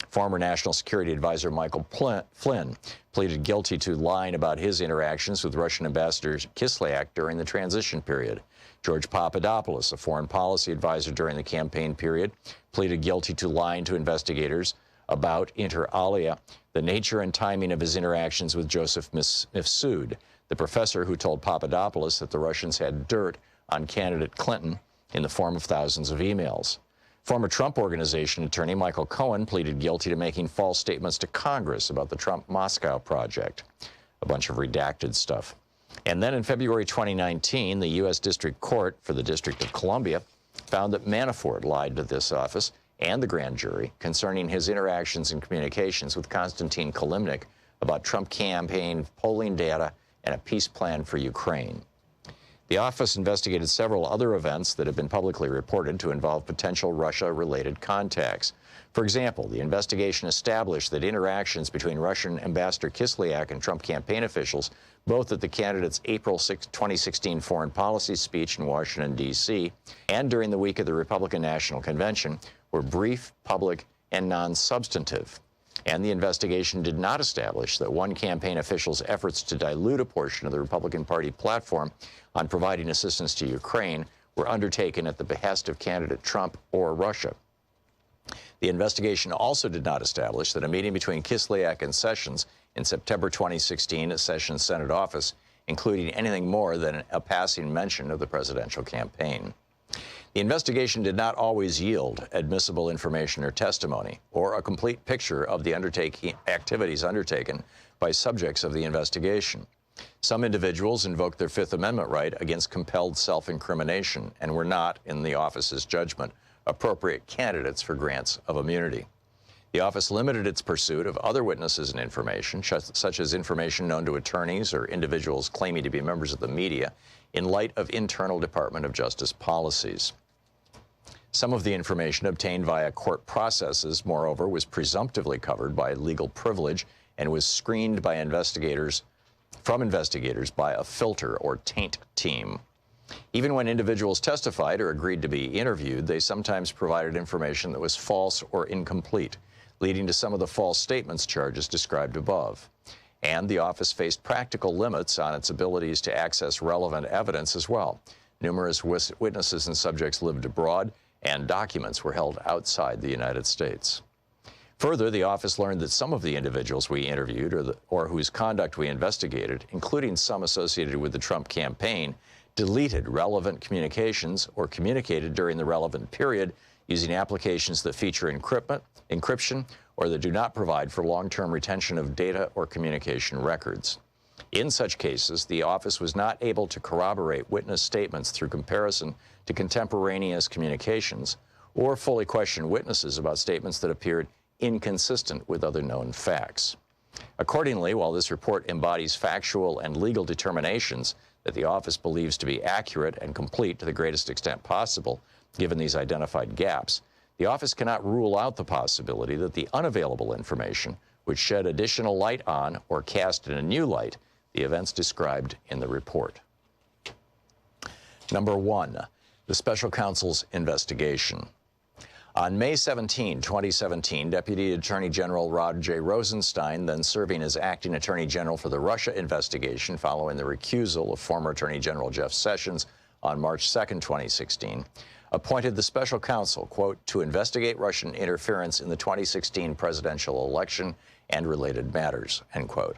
Former National Security Advisor Michael Flynn pleaded guilty to lying about his interactions with Russian Ambassador Kislyak during the transition period. George Papadopoulos, a foreign policy advisor during the campaign period, pleaded guilty to lying to investigators about, inter alia, the nature and timing of his interactions with Joseph Mifsud, the professor who told Papadopoulos that the Russians had dirt on candidate Clinton in the form of thousands of emails. Former Trump Organization attorney Michael Cohen pleaded guilty to making false statements to Congress about the Trump Moscow project. A bunch of redacted stuff. And then in February 2019, the U.S. District Court for the District of Columbia found that Manafort lied to this office and the grand jury concerning his interactions and communications with Konstantin Kilimnik about Trump campaign polling data and a peace plan for Ukraine. The office investigated several other events that have been publicly reported to involve potential Russia-related contacts. For example, the investigation established that interactions between Russian Ambassador Kislyak and Trump campaign officials, both at the candidate's April 6, 2016 foreign policy speech in Washington, D.C., and during the week of the Republican National Convention, were brief, public, and non-substantive. And the investigation did not establish that one campaign official's efforts to dilute a portion of the Republican Party platform on providing assistance to Ukraine were undertaken at the behest of candidate Trump or Russia. The investigation also did not establish that a meeting between Kislyak and Sessions in September 2016 at Sessions' Senate office including anything more than a passing mention of the presidential campaign. The investigation did not always yield admissible information or testimony, or a complete picture of the activities undertaken by subjects of the investigation. Some individuals invoked their Fifth Amendment right against compelled self-incrimination and were not, in the office's judgment, appropriate candidates for grants of immunity. The office limited its pursuit of other witnesses and information, such as information known to attorneys or individuals claiming to be members of the media, in light of internal Department of Justice policies. Some of the information obtained via court processes, moreover, was presumptively covered by legal privilege and was screened by investigators by a filter or taint team. Even when individuals testified or agreed to be interviewed, they sometimes provided information that was false or incomplete, leading to some of the false statements charges described above. And the office faced practical limits on its abilities to access relevant evidence as well. Numerous witnesses and subjects lived abroad, and documents were held outside the United States. Further, the office learned that some of the individuals we interviewed or whose conduct we investigated, including some associated with the Trump campaign, deleted relevant communications or communicated during the relevant period using applications that feature encryption or that do not provide for long-term retention of data or communication records. In such cases, the office was not able to corroborate witness statements through comparison to contemporaneous communications or fully question witnesses about statements that appeared inconsistent with other known facts. Accordingly, while this report embodies factual and legal determinations that the office believes to be accurate and complete to the greatest extent possible, given these identified gaps, the office cannot rule out the possibility that the unavailable information would shed additional light on or cast in a new light the events described in the report. Number 1, the special counsel's investigation. On May 17, 2017, Deputy Attorney General Rod J. Rosenstein, then serving as acting Attorney General for the Russia investigation following the recusal of former Attorney General Jeff Sessions on March 2, 2016, appointed the special counsel, quote, to investigate Russian interference in the 2016 presidential election and related matters, end quote.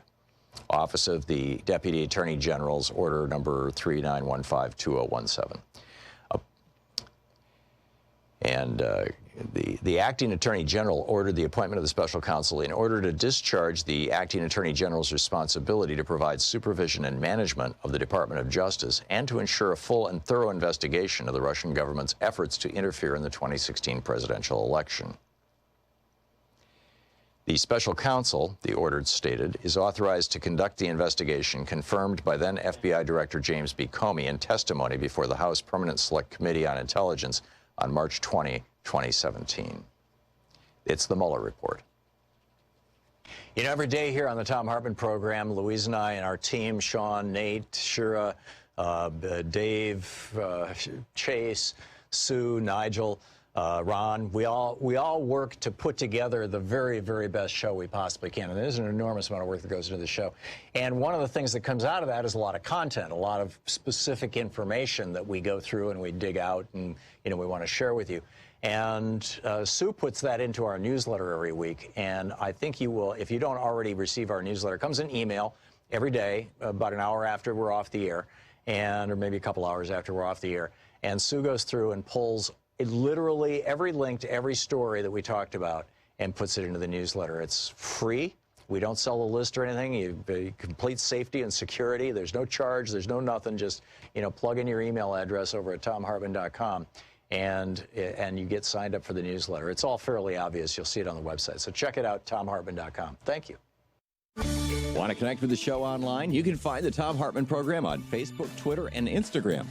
Office of the Deputy Attorney General's Order number 3915-2017. The acting Attorney General ordered the appointment of the special counsel in order to discharge the acting Attorney General's responsibility to provide supervision and management of the Department of Justice and to ensure a full and thorough investigation of the Russian government's efforts to interfere in the 2016 presidential election. The special counsel, the order stated, is authorized to conduct the investigation confirmed by then FBI Director James B. Comey in testimony before the House Permanent Select Committee on Intelligence on March 20, 2017. It's the Mueller report. You know, every day here on the Thom Hartmann Program, Louise and I and our team, Sean, Nate, Shira, Dave, Chase, Sue, Nigel, Ron, we all work to put together the very, very best show we possibly can. And there's an enormous amount of work that goes into the show. And one of the things that comes out of that is a lot of content, a lot of specific information that we go through and we dig out and, you know, we want to share with you. And Sue puts that into our newsletter every week. And I think you will, if you don't already receive our newsletter, it comes in email every day, about an hour after we're off the air, or maybe a couple hours after we're off the air. And Sue goes through and pulls literally every link to every story that we talked about and puts it into the newsletter. It's free. We don't sell the list or anything. You complete safety and security. There's no charge. There's no nothing. Just, you know, plug in your email address over at thomhartmann.com and you get signed up for the newsletter. It's all fairly obvious. You'll see it on the website. So check it out, thomhartmann.com. Thank you. Want to connect with the show online? You can find the Thom Hartmann Program on Facebook, Twitter, and Instagram.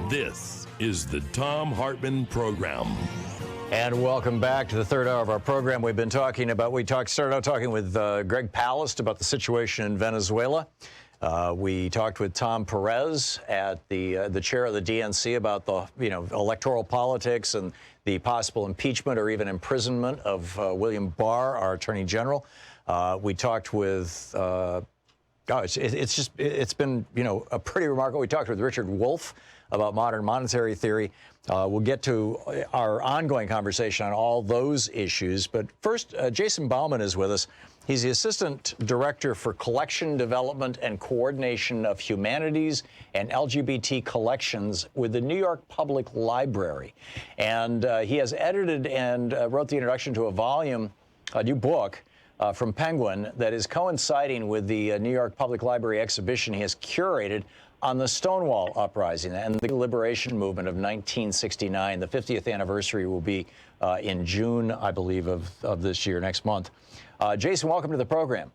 This is the Thom Hartmann Program. And welcome back to the third hour of our program. We've been talking about, started out talking with Greg Palast about the situation in Venezuela. We talked with Tom Perez at the chair of the DNC about the, electoral politics and the possible impeachment or even imprisonment of William Barr, our Attorney General. We talked with, it's been, a pretty remarkable. We talked with Richard Wolff about modern monetary theory. We'll get to our ongoing conversation on all those issues. But first, Jason Bauman is with us. He's the Assistant Director for Collection Development and Coordination of Humanities and LGBT Collections with the New York Public Library. And he has edited and wrote the introduction to a new book from Penguin that is coinciding with the New York Public Library exhibition he has curated on the Stonewall Uprising and the liberation movement of 1969. The 50th anniversary will be in June, I believe, of this year, next month. Jason, welcome to the program.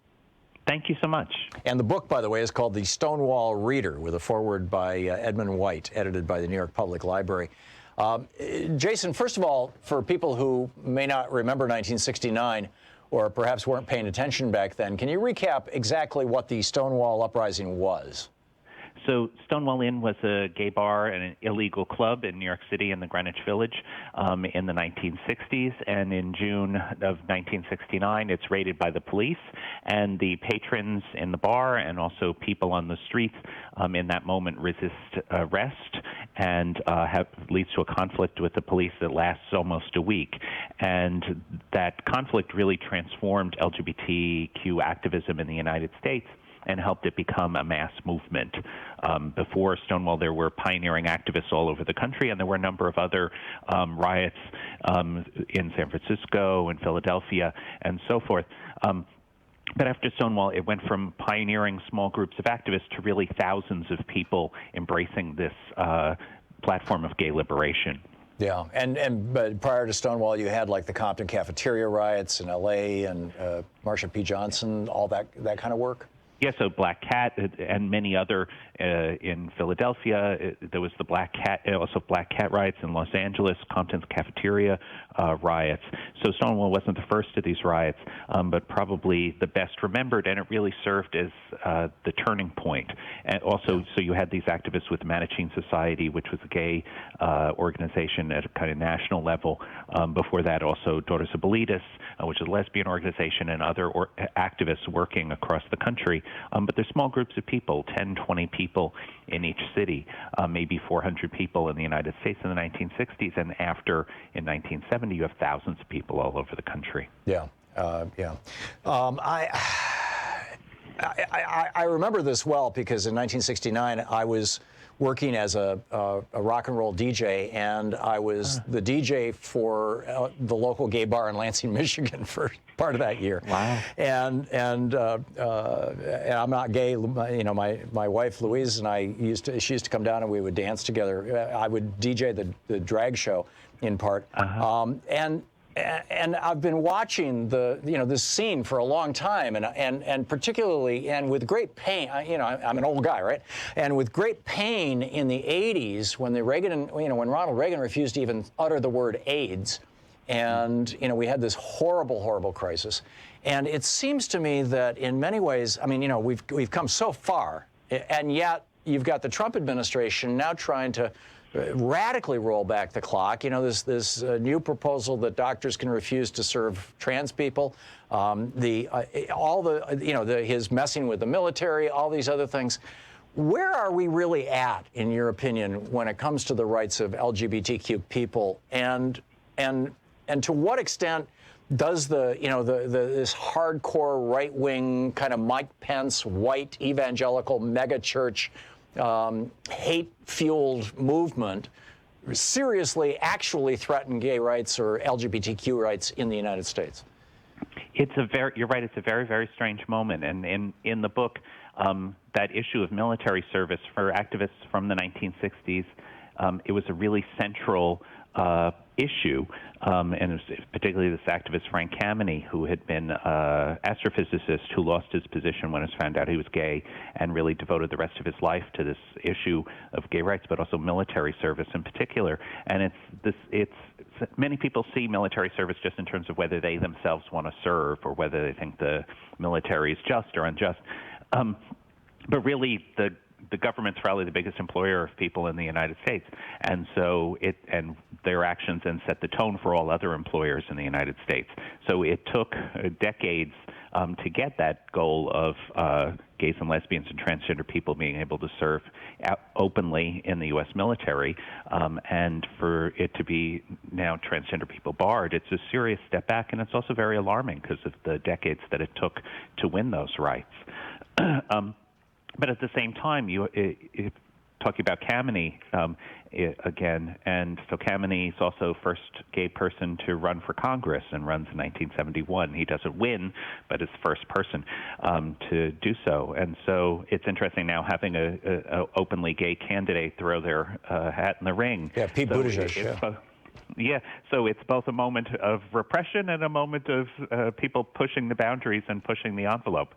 Thank you so much. And the book, by the way, is called The Stonewall Reader, with a foreword by Edmund White, edited by the New York Public Library. Jason, first of all, for people who may not remember 1969, or perhaps weren't paying attention back then, can you recap exactly what the Stonewall Uprising was? So Stonewall Inn was a gay bar and an illegal club in New York City in the Greenwich Village in the 1960s. And in June of 1969, it's raided by the police. And the patrons in the bar and also people on the streets in that moment resist arrest and leads to a conflict with the police that lasts almost a week. And that conflict really transformed LGBTQ activism in the United States and helped it become a mass movement. Before Stonewall, there were pioneering activists all over the country, and there were a number of other riots in San Francisco and Philadelphia and so forth. But after Stonewall, it went from pioneering small groups of activists to really thousands of people embracing this platform of gay liberation. Yeah, but prior to Stonewall, you had like the Compton cafeteria riots in L.A. and Marsha P. Johnson, all that kind of work? Yeah, so Black Cat and many other in Philadelphia. There was the Black Cat, also Black Cat riots in Los Angeles, Compton's cafeteria riots. So Stonewall wasn't the first of these riots, but probably the best remembered, and it really served as the turning point. And also, so you had these activists with Mattachine Society, which was a gay organization at a kind of national level. Before that, also Daughters of Bilitis, which is a lesbian organization, and other activists working across the country. But there's small groups of people, 10, 20 people in each city, maybe 400 people in the United States in the 1960s. And after, in 1970, you have thousands of people all over the country. Yeah, yeah. I remember this well because in 1969, I was working as a rock and roll DJ, and I was the DJ for the local gay bar in Lansing, Michigan for part of that year. Wow. And I'm not gay. You know, my wife Louise and I she used to come down and we would dance together. I would DJ the drag show in part. And I've been watching this scene for a long time, and particularly with great pain. I'm an old guy, right? And with great pain in the '80s when when Ronald Reagan refused to even utter the word AIDS, and we had this horrible crisis. And it seems to me that in many ways, I mean, we've come so far, and yet you've got the Trump administration now trying to radically roll back the clock. This new proposal that doctors can refuse to serve trans people, his messing with the military, all these other things. Where are we really at, in your opinion, when it comes to the rights of LGBTQ people, and to what extent does this hardcore right-wing kind of Mike Pence, white evangelical megachurch hate-fueled movement seriously actually threaten gay rights or LGBTQ rights in the United States? You're right, it's a very, very strange moment. And in the book, that issue of military service for activists from the 1960s, it was a really central issue, and it was particularly this activist Frank Kameny, who had been an astrophysicist who lost his position when it was found out he was gay, and really devoted the rest of his life to this issue of gay rights, but also military service in particular. And it's many people see military service just in terms of whether they themselves want to serve or whether they think the military is just or unjust. But really, the government's probably the biggest employer of people in the United States, and so their actions then set the tone for all other employers in the United States. So it took decades to get that goal of gays and lesbians and transgender people being able to serve openly in the U.S. military, and for it to be now transgender people barred. It's a serious step back, and it's also very alarming because of the decades that it took to win those rights. But at the same time, talking about Kameny again, and so Kameny is also first gay person to run for Congress and runs in 1971. He doesn't win, but is the first person to do so. And so it's interesting now having a openly gay candidate throw their hat in the ring. Yeah, Pete Buttigieg. Yeah, so it's both a moment of repression and a moment of people pushing the boundaries and pushing the envelope.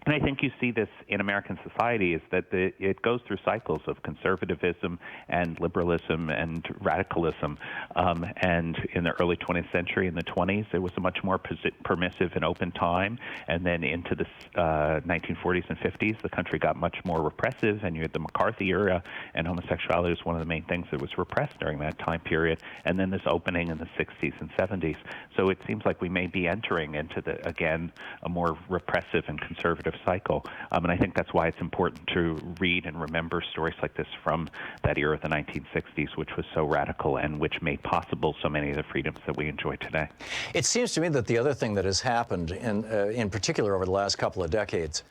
And I think you see this in American society, is that it goes through cycles of conservatism and liberalism and radicalism. And in the early 20th century, in the 20s, it was a much more permissive and open time. And then into the 1940s and 50s, the country got much more repressive, and you had the McCarthy era, and homosexuality was one of the main things that was repressed during that time period. And then this opening in the 60s and 70s. So it seems like we may be entering into, again, a more repressive and conservative cycle. And I think that's why it's important to read and remember stories like this from that era of the 1960s, which was so radical and which made possible so many of the freedoms that we enjoy today. It seems to me that the other thing that has happened, in particular over the last couple of decades,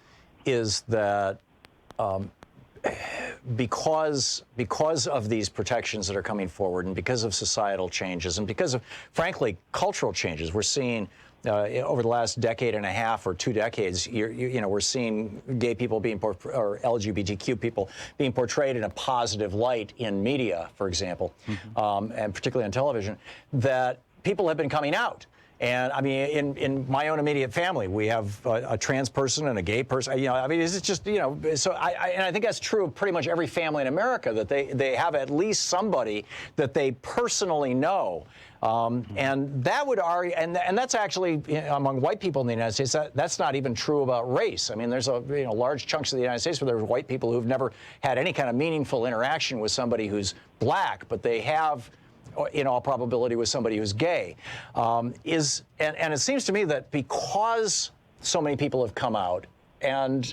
is that because of these protections that are coming forward, and because of societal changes, and because of, frankly, cultural changes, we're seeing over the last decade and a half or 2 decades, we're seeing gay people or LGBTQ people being portrayed in a positive light in media, for example, and particularly on television, that people have been coming out. And I mean, in my own immediate family, we have a trans person and a gay person. You know, I mean, it's just, you know, so I think that's true of pretty much every family in America, that they have at least somebody that they personally know. And that would argue, and that's actually, you know, among white people in the United States, that's not even true about race. I mean, there's large chunks of the United States where there's white people who've never had any kind of meaningful interaction with somebody who's black, but they have, in all probability, with somebody who's gay. And it seems to me that because so many people have come out and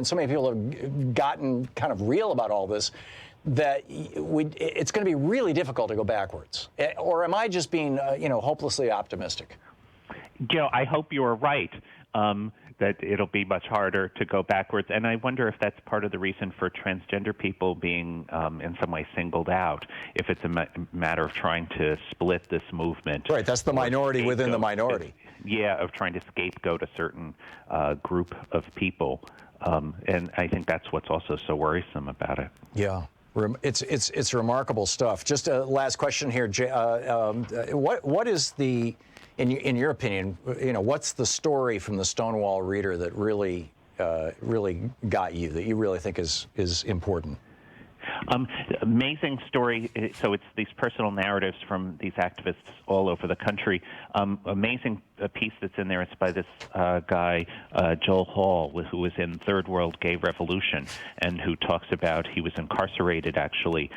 so many people have gotten kind of real about all this, that it's going to be really difficult to go backwards. Or am I just being hopelessly optimistic? Joe, I hope you're right. That it'll be much harder to go backwards. And I wonder if that's part of the reason for transgender people being in some way singled out, if it's a matter of trying to split this movement. Right, that's the minority within the minority. Of trying to scapegoat a certain group of people. And I think that's what's also so worrisome about it. Yeah. It's remarkable stuff. Just a last question here, Jay. What is the, in your opinion, what's the story from the Stonewall Reader that really got you, that you really think is important? Amazing story. So it's these personal narratives from these activists all over the country. Amazing piece that's in there. It's by this guy, Joel Hall, who was in Third World Gay Revolution, and who talks about he was incarcerated actually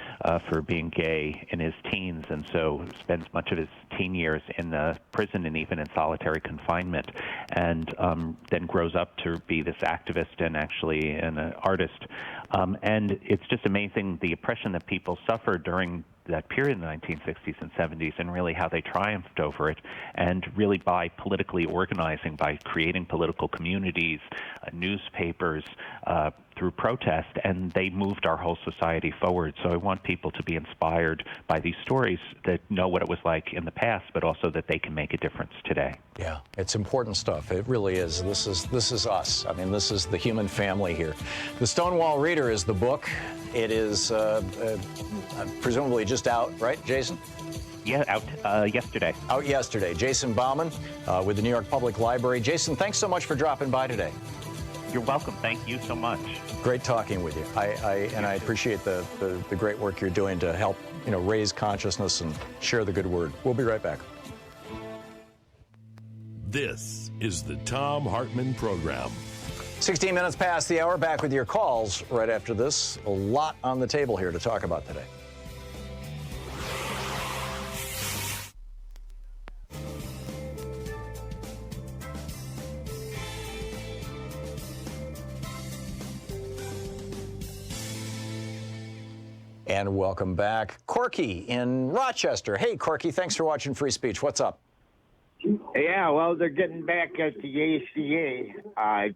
for being gay in his teens, and so spends much of his teen years in prison and even in solitary confinement, and then grows up to be this activist and actually an artist. And it's just amazing the oppression that people suffered during that period in the 1960s and 70s, and really how they triumphed over it, and really by politically organizing, by creating political communities, newspapers, through protest, and they moved our whole society forward. So I want people to be inspired by these stories, that know what it was like in the past, but also that they can make a difference today. Yeah, it's important stuff. It really is. This is us. I mean, this is the human family here. The Stonewall Reader is the book. It is presumably just out, right, Jason? Yeah, out yesterday. Out yesterday. Jason Bauman with the New York Public Library. Jason, thanks so much for dropping by today. You're welcome. Thank you so much. Great talking with you. I appreciate the great work you're doing to help raise consciousness and share the good word. We'll be right back. This is the Thom Hartmann Program. 16 minutes past the hour. Back with your calls right after this. A lot on the table here to talk about today. And welcome back. Corky in Rochester. Hey, Corky, thanks for watching Free Speech. What's up? Yeah, well, they're getting back at the ACA. I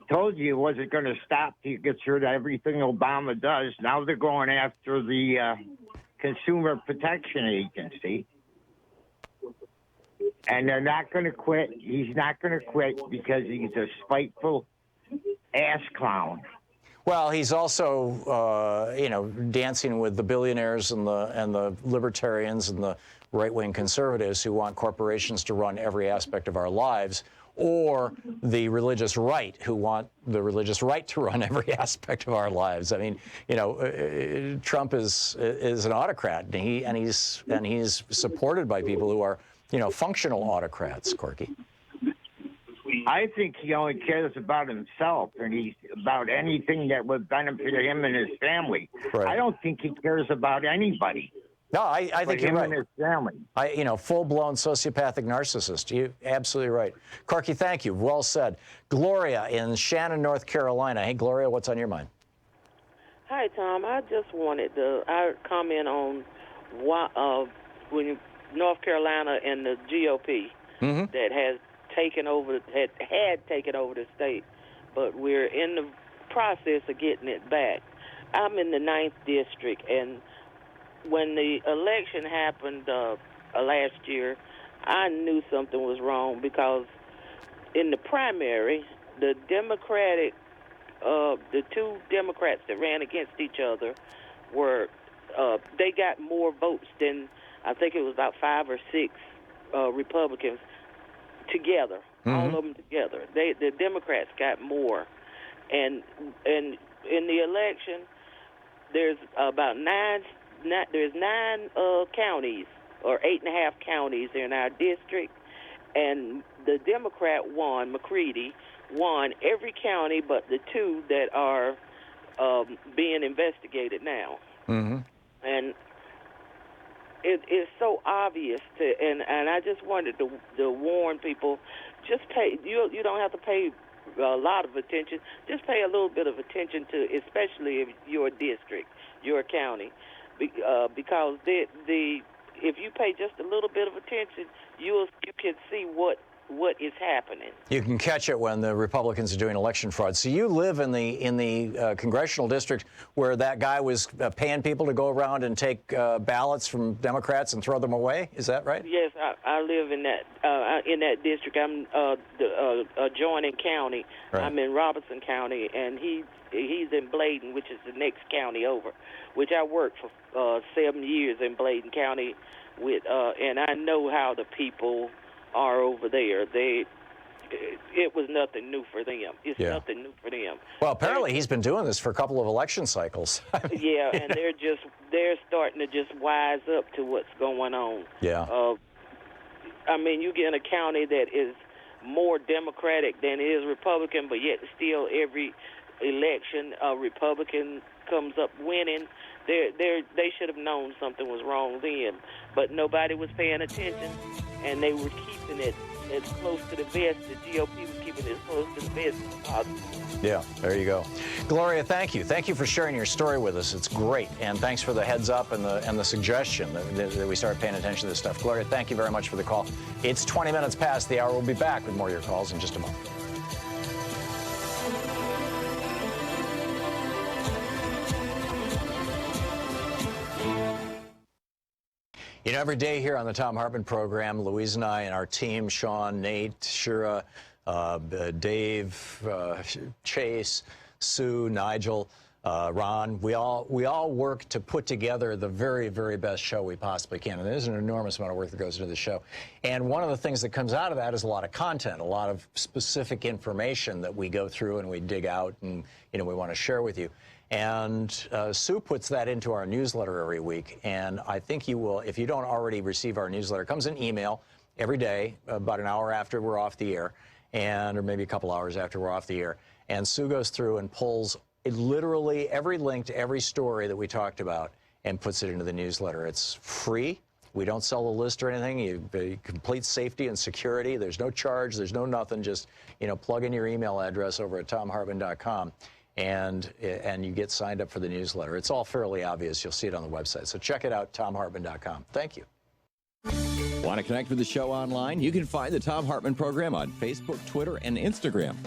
told you it wasn't going to stop till it gets rid of everything Obama does. Now they're going after the Consumer Protection Agency. And they're not going to quit. He's not going to quit because he's a spiteful ass clown. Well, he's also, dancing with the billionaires and the libertarians and the right-wing conservatives who want corporations to run every aspect of our lives, or the religious right who want the religious right to run every aspect of our lives. I mean, Trump is an autocrat, and he's supported by people who are, functional autocrats. Corky. I think he only cares about himself, and he's about anything that would benefit him and his family. Right. I don't think he cares about anybody. No, I think you're right. Him and his family. Full-blown sociopathic narcissist. You're absolutely right. Corky, thank you. Well said. Gloria in Shannon, North Carolina. Hey, Gloria, what's on your mind? Hi, Tom. I just wanted to comment on when North Carolina and the GOP that has taken over, had taken over the state, but we're in the process of getting it back. I'm in the 9th district, and when the election happened last year, I knew something was wrong, because in the primary, the two Democrats that ran against each other they got more votes than I think it was about 5 or 6 Republicans together, all of them together. The Democrats got more, and in the election, there's about 9 counties or 8.5 counties in our district, and the Democrat won. McCready won every county but the 2 that are being investigated now. And it is so obvious and I just wanted to warn people, just pay. You don't have to pay a lot of attention. Just pay a little bit of attention to, especially your district, your county, because if you pay just a little bit of attention, you can see what is happening. You can catch it when the Republicans are doing election fraud. So you live in the congressional district where that guy was paying people to go around and take ballots from Democrats and throw them away. Is that right? Yes, I live in that district. I'm the adjoining county. Right. I'm in Robertson County, and he's in Bladen, which is the next county over, which I worked for 7 years in Bladen County with, and I know how the people are over there. It was nothing new for them. It's nothing new for them. Well, apparently he's been doing this for a couple of election cycles. Yeah, and they're starting to just wise up to what's going on. Yeah. I mean, you get in a county that is more Democratic than it is Republican, but yet still every election a Republican comes up winning. They should have known something was wrong then, but nobody was paying attention, and they were keeping it as close to the vest. The GOP was keeping it as close to the vest as possible. Yeah, there you go. Gloria, thank you. Thank you for sharing your story with us. It's great, and thanks for the heads up and the suggestion that we start paying attention to this stuff. Gloria, thank you very much for the call. It's 20 minutes past the hour. We'll be back with more of your calls in just a moment. You know, every day here on the Thom Hartmann Program, Louise and I and our team, Sean, Nate, Shira, Dave, Chase, Sue, Nigel, Ron, we all work to put together the very, very best show we possibly can. And there's an enormous amount of work that goes into the show. And one of the things that comes out of that is a lot of content, a lot of specific information that we go through and we dig out and, we want to share with you. And Sue puts that into our newsletter every week. And I think you will, if you don't already receive our newsletter, it comes in email every day, about an hour after we're off the air, or maybe a couple hours after we're off the air. And Sue goes through and pulls literally every link to every story that we talked about and puts it into the newsletter. It's free. We don't sell a list or anything. Complete safety and security. There's no charge. There's no nothing. Just, plug in your email address over at thomhartmann.com. And you get signed up for the newsletter. It's all fairly obvious. You'll see it on the website. So check it out, thomhartmann.com. Thank you. Want to connect with the show online? You can find the Thom Hartmann Program on Facebook, Twitter, and Instagram.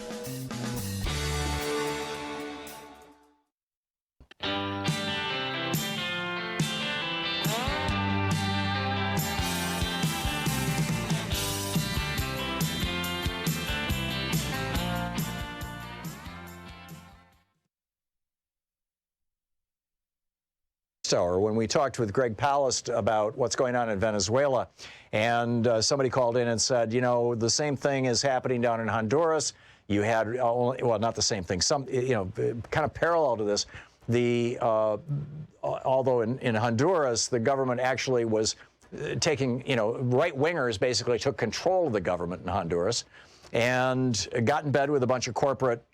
Hour when we talked with Greg Palast about what's going on in Venezuela, and somebody called in and said, the same thing is happening down in Honduras. You had, well, not the same thing, some, kind of parallel to this. Although in Honduras, the government actually was taking, right-wingers basically took control of the government in Honduras and got in bed with a bunch of corporate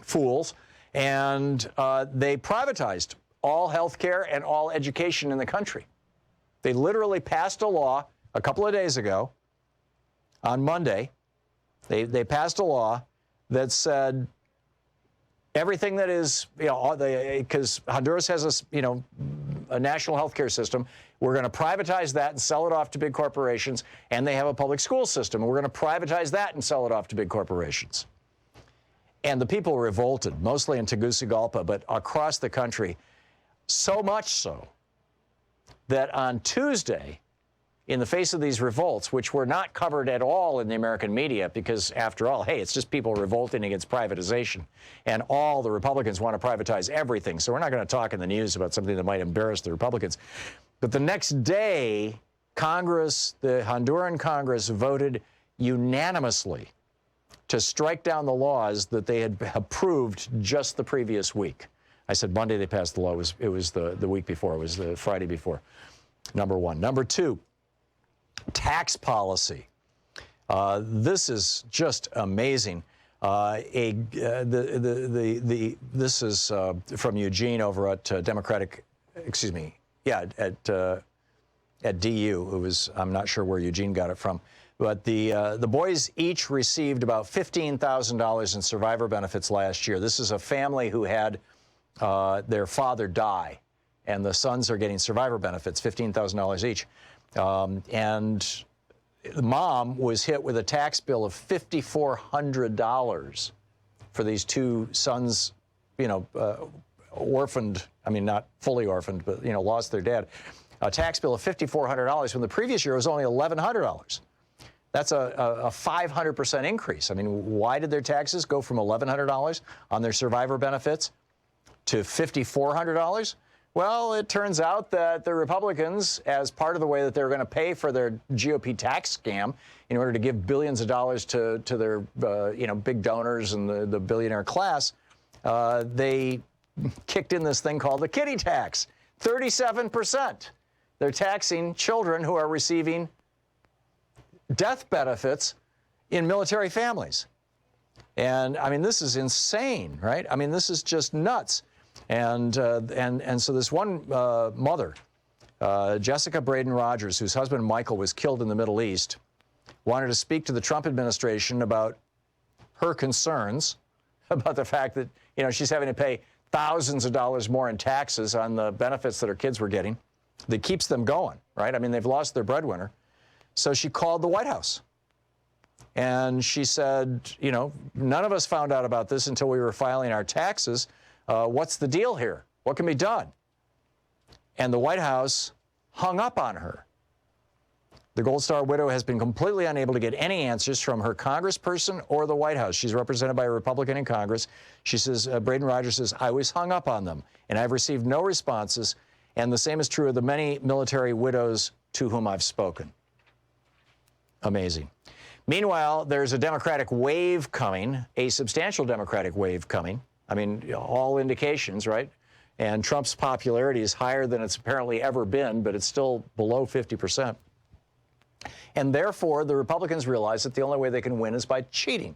fools, and they privatized all health care and all education in the country. They literally passed a law a couple of days ago, on Monday. They passed a law that said everything that is, because Honduras has a national health care system, we're going to privatize that and sell it off to big corporations, and they have a public school system, and we're going to privatize that and sell it off to big corporations. And the people revolted, mostly in Tegucigalpa, but across the country. So much so that on Tuesday, in the face of these revolts, which were not covered at all in the American media, because after all, hey, it's just people revolting against privatization, and all the Republicans want to privatize everything, so we're not going to talk in the news about something that might embarrass the Republicans. But the next day, Congress, the Honduran Congress, voted unanimously to strike down the laws that they had approved just the previous week. I said Monday they passed the law. It was the week before. It was the Friday before. Number one. Number two, tax policy. This is just amazing. This is from Eugene over at at DU. It was, I'm not sure where Eugene got it from, but the boys each received about $15,000 in survivor benefits last year. This is a family who had their father die, and the sons are getting survivor benefits, $15,000 each. And the mom was hit with a tax bill of $5,400 for these two sons, orphaned. I mean, not fully orphaned, but, lost their dad. A tax bill of $5,400 when the previous year was only $1,100. That's a 500% increase. I mean, why did their taxes go from $1,100 on their survivor benefits to $5,400? Well, it turns out that the Republicans, as part of the way that they're going to pay for their GOP tax scam in order to give billions of dollars to their, big donors and the billionaire class, they kicked in this thing called the kiddie tax, 37%. They're taxing children who are receiving death benefits in military families. And, I mean, this is insane, right? I mean, this is just nuts. And so this one mother, Jessica Braden Rogers, whose husband Michael was killed in the Middle East, wanted to speak to the Trump administration about her concerns about the fact that, she's having to pay thousands of dollars more in taxes on the benefits that her kids were getting that keeps them going, right? I mean, they've lost their breadwinner. So she called the White House. And she said, none of us found out about this until we were filing our taxes. What's the deal here? What can be done? And the White House hung up on her. The Gold Star widow has been completely unable to get any answers from her congressperson or the White House. She's represented by a Republican in Congress. She says, Braden Rogers says, I was hung up on them, and I've received no responses. And the same is true of the many military widows to whom I've spoken. Amazing. Meanwhile, there's a Democratic wave coming, a substantial Democratic wave coming. I mean, all indications, right? And Trump's popularity is higher than it's apparently ever been, but it's still below 50%. And therefore, the Republicans realize that the only way they can win is by cheating.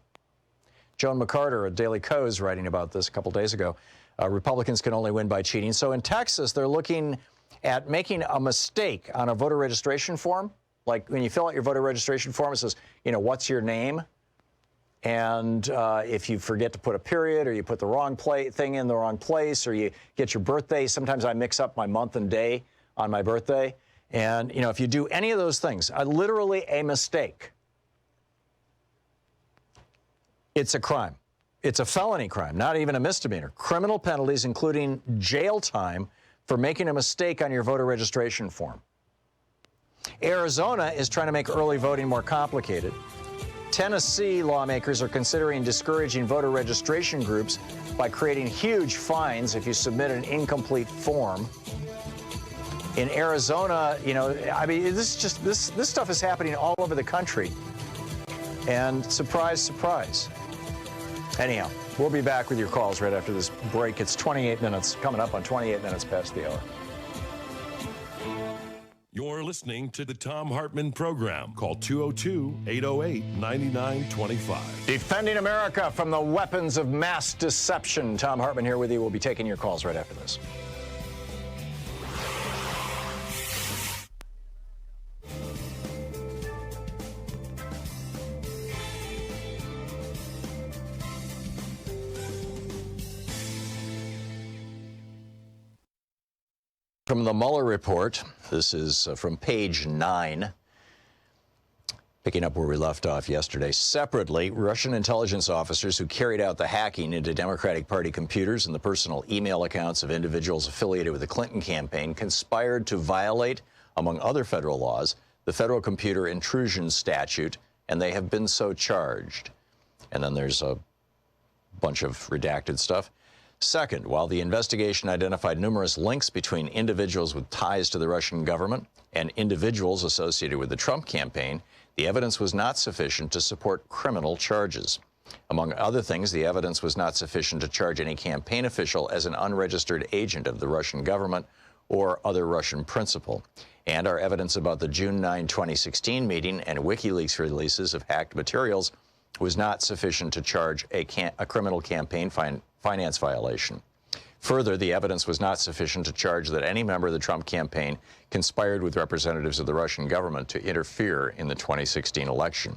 Joan McCarter at Daily Kos writing about this a couple days ago. Republicans can only win by cheating. So in Texas, they're looking at making a mistake on a voter registration form. Like when you fill out your voter registration form, it says, what's your name? And if you forget to put a period, or you put the wrong thing in the wrong place, or you get your birthday, sometimes I mix up my month and day on my birthday. And, if you do any of those things, literally a mistake, it's a crime. It's a felony crime, not even a misdemeanor. Criminal penalties, including jail time for making a mistake on your voter registration form. Arizona is trying to make early voting more complicated. Tennessee lawmakers are considering discouraging voter registration groups by creating huge fines if you submit an incomplete form. In Arizona, this stuff is happening all over the country. And surprise, surprise. Anyhow, we'll be back with your calls right after this break. It's 28 minutes, coming up on 28 minutes past the hour. You're listening to the Thom Hartmann Program. Call 202-808-9925. Defending America from the weapons of mass deception. Thom Hartmann here with you. We'll be taking your calls right after this. From the Mueller report, this is from page 9, picking up where we left off yesterday. Separately, Russian intelligence officers who carried out the hacking into Democratic Party computers and the personal email accounts of individuals affiliated with the Clinton campaign conspired to violate, among other federal laws, the federal computer intrusion statute, and they have been so charged. And then there's a bunch of redacted stuff. Second, while the investigation identified numerous links between individuals with ties to the Russian government and individuals associated with the Trump campaign, the evidence was not sufficient to support criminal charges. Among other things, the evidence was not sufficient to charge any campaign official as an unregistered agent of the Russian government or other Russian principal. And our evidence about the June 9, 2016 meeting and WikiLeaks releases of hacked materials was not sufficient to charge a criminal campaign finance violation. Further, the evidence was not sufficient to charge that any member of the Trump campaign conspired with representatives of the Russian government to interfere in the 2016 election.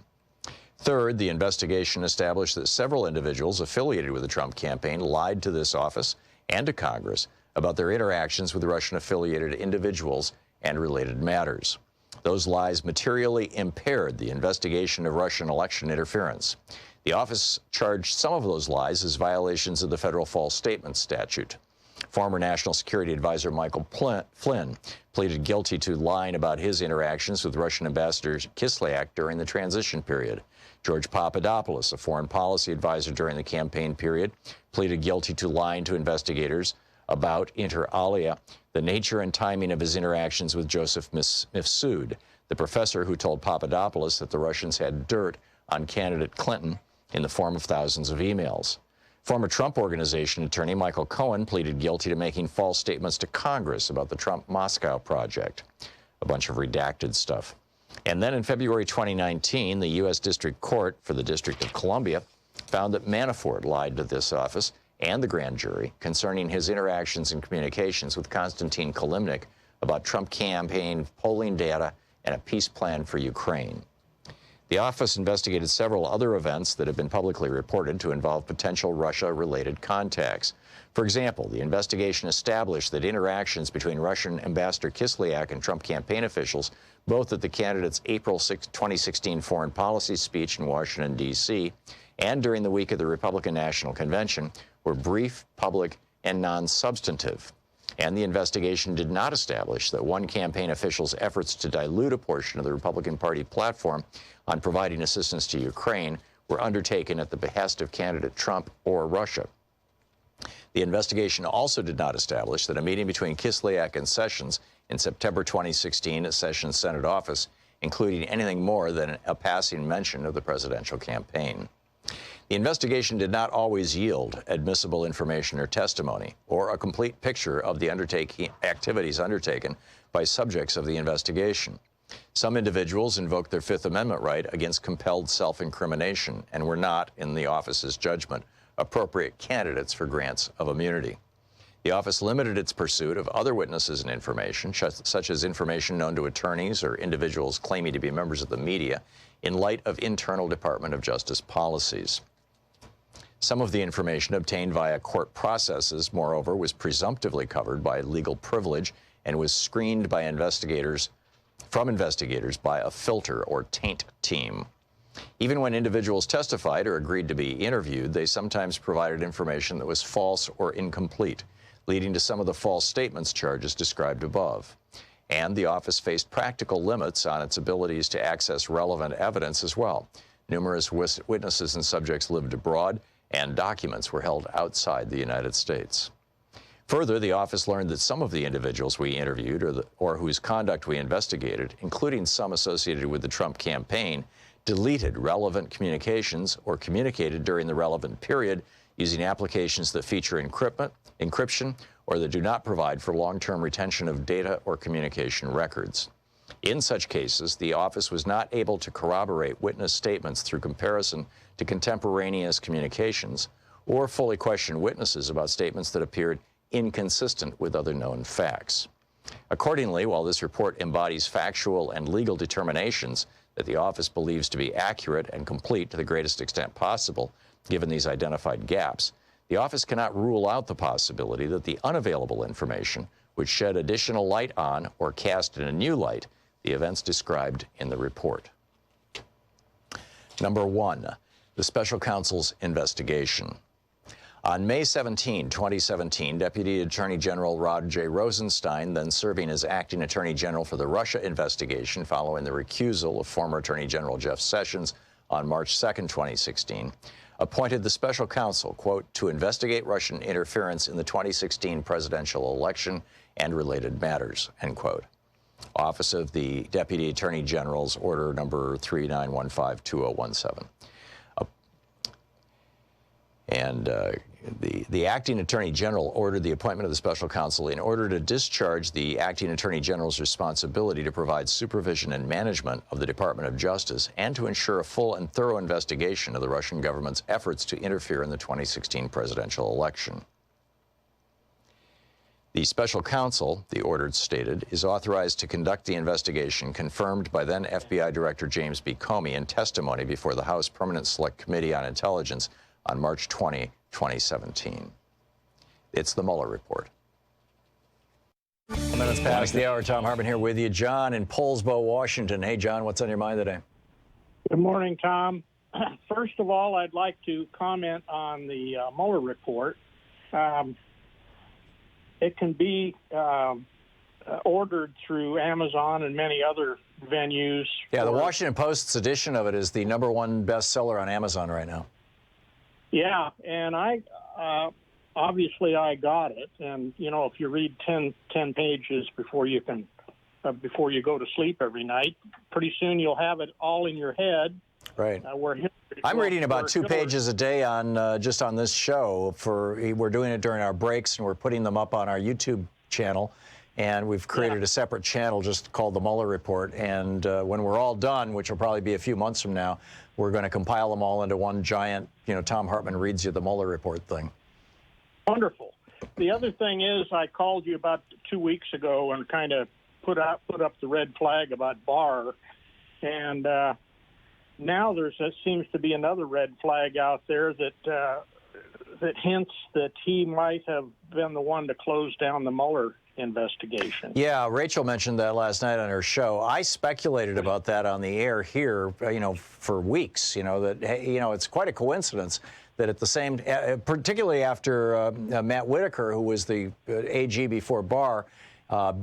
Third, the investigation established that several individuals affiliated with the Trump campaign lied to this office and to Congress about their interactions with Russian-affiliated individuals and related matters. Those lies materially impaired the investigation of Russian election interference. The office charged some of those lies as violations of the federal false statement statute. Former National Security Advisor Michael Flynn pleaded guilty to lying about his interactions with Russian Ambassador Kislyak during the transition period. George Papadopoulos, a foreign policy advisor during the campaign period, pleaded guilty to lying to investigators about, inter alia, the nature and timing of his interactions with Joseph Mifsud, the professor who told Papadopoulos that the Russians had dirt on candidate Clinton in the form of thousands of emails. Former Trump Organization attorney Michael Cohen pleaded guilty to making false statements to Congress about the Trump Moscow project, a bunch of redacted stuff. And then in February 2019, the U.S. District Court for the District of Columbia found that Manafort lied to this office and the grand jury concerning his interactions and communications with Konstantin Kilimnik about Trump campaign polling data and a peace plan for Ukraine. The office investigated several other events that have been publicly reported to involve potential Russia-related contacts. For example, the investigation established that interactions between Russian Ambassador Kislyak and Trump campaign officials, both at the candidate's April 6, 2016 foreign policy speech in Washington, D.C., and during the week of the Republican National Convention, were brief, public, and non-substantive. And the investigation did not establish that one campaign official's efforts to dilute a portion of the Republican Party platform on providing assistance to Ukraine were undertaken at the behest of candidate Trump or Russia. The investigation also did not establish that a meeting between Kislyak and Sessions in September 2016 at Sessions' Senate office included anything more than a passing mention of the presidential campaign. The investigation did not always yield admissible information or testimony, or a complete picture of the activities undertaken by subjects of the investigation. Some individuals invoked their Fifth Amendment right against compelled self-incrimination and were not, in the office's judgment, appropriate candidates for grants of immunity. The office limited its pursuit of other witnesses and information, such as information known to attorneys or individuals claiming to be members of the media, in light of internal Department of Justice policies. Some of the information obtained via court processes, moreover, was presumptively covered by legal privilege and was screened by investigators by a filter or taint team. Even when individuals testified or agreed to be interviewed, they sometimes provided information that was false or incomplete, leading to some of the false statements charges described above. And the office faced practical limits on its abilities to access relevant evidence as well. Numerous witnesses and subjects lived abroad, and documents were held outside the United States. Further, the office learned that some of the individuals we interviewed or whose conduct we investigated, including some associated with the Trump campaign, deleted relevant communications or communicated during the relevant period using applications that feature encryption or that do not provide for long-term retention of data or communication records. In such cases, the office was not able to corroborate witness statements through comparison to contemporaneous communications or fully question witnesses about statements that appeared inconsistent with other known facts. Accordingly, while this report embodies factual and legal determinations that the office believes to be accurate and complete to the greatest extent possible, given these identified gaps, the office cannot rule out the possibility that the unavailable information would shed additional light on or cast in a new light the events described in the report. Number one, the special counsel's investigation. On May 17, 2017, Deputy Attorney General Rod J. Rosenstein, then serving as acting Attorney General for the Russia investigation following the recusal of former Attorney General Jeff Sessions on March 2, 2016, appointed the special counsel, quote, to investigate Russian interference in the 2016 presidential election and related matters, end quote. Office of the Deputy Attorney General's order number 3915-2017. The acting Attorney General ordered the appointment of the special counsel in order to discharge the acting Attorney General's responsibility to provide supervision and management of the Department of Justice and to ensure a full and thorough investigation of the Russian government's efforts to interfere in the 2016 presidential election. The special counsel, the order stated, is authorized to conduct the investigation confirmed by then FBI Director James B. Comey in testimony before the House Permanent Select Committee on Intelligence on March 20, 2017. It's the Mueller report. Minutes past the hour. Thom Hartmann here with you. John in Poulsbo, Washington. Hey, John, what's on your mind today? Good morning, Tom. First of all, I'd like to comment on the Mueller report. It can be ordered through Amazon and many other venues. Yeah, the Washington Post's edition of it is the #1 bestseller on Amazon right now. Yeah, and I obviously I got it, and you know, if you read 10 pages before you can before you go to sleep every night, pretty soon you'll have it all in your head. Right. I'm reading about 2 pages a day on just on this show. We're doing it during our breaks, and we're putting them up on our YouTube channel. And we've created a separate channel just called the Mueller Report. And when we're all done, which will probably be a few months from now, we're going to compile them all into one giant, Thom Hartmann reads you the Mueller Report thing. Wonderful. The other thing is, I called you about 2 weeks ago and kind of put up the red flag about Barr, and now there seems to be another red flag out there that hints that he might have been the one to close down the Mueller investigation. Yeah, Rachel mentioned that last night on her show. I speculated about that on the air here, for weeks. That it's quite a coincidence that at the same, particularly after Matt Whitaker, who was the AG before Barr,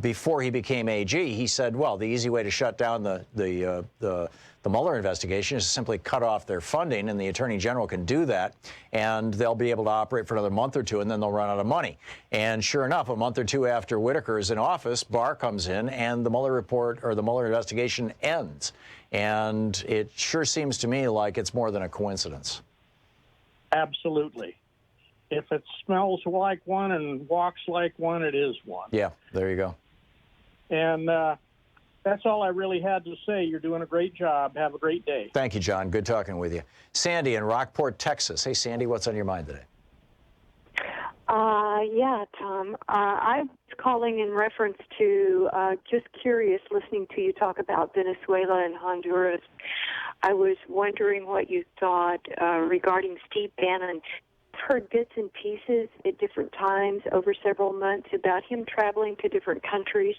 before he became AG, he said, well, the easy way to shut down the Mueller investigation is to simply cut off their funding, and the Attorney General can do that, and they'll be able to operate for another month or two, and then they'll run out of money. And sure enough, a month or two after Whitaker is in office, Barr comes in, and the Mueller report or the Mueller investigation ends. And it sure seems to me like it's more than a coincidence. Absolutely. If it smells like one and walks like one, it is one. Yeah, there you go. And that's all I really had to say. You're doing a great job. Have a great day. Thank you, John. Good talking with you. Sandy in Rockport, Texas. Hey, Sandy, what's on your mind today? Yeah, Tom. I was calling in reference to just curious listening to you talk about Venezuela and Honduras. I was wondering what you thought regarding Steve Bannon. I've heard bits and pieces at different times over several months about him traveling to different countries,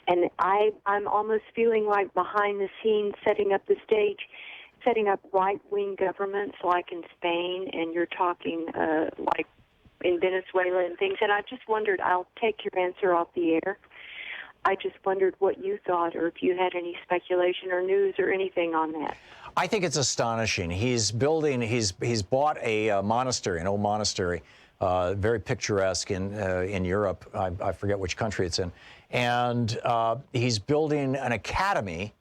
and I'm almost feeling like behind the scenes setting up the stage, setting up right-wing governments like in Spain, and you're talking like in Venezuela and things. And I just wondered, I'll take your answer off the air. I just wondered what you thought, or if you had any speculation or news or anything on that. I think it's astonishing. He's bought a monastery, an old monastery, very picturesque in Europe. I forget which country it's in. And he's building an academy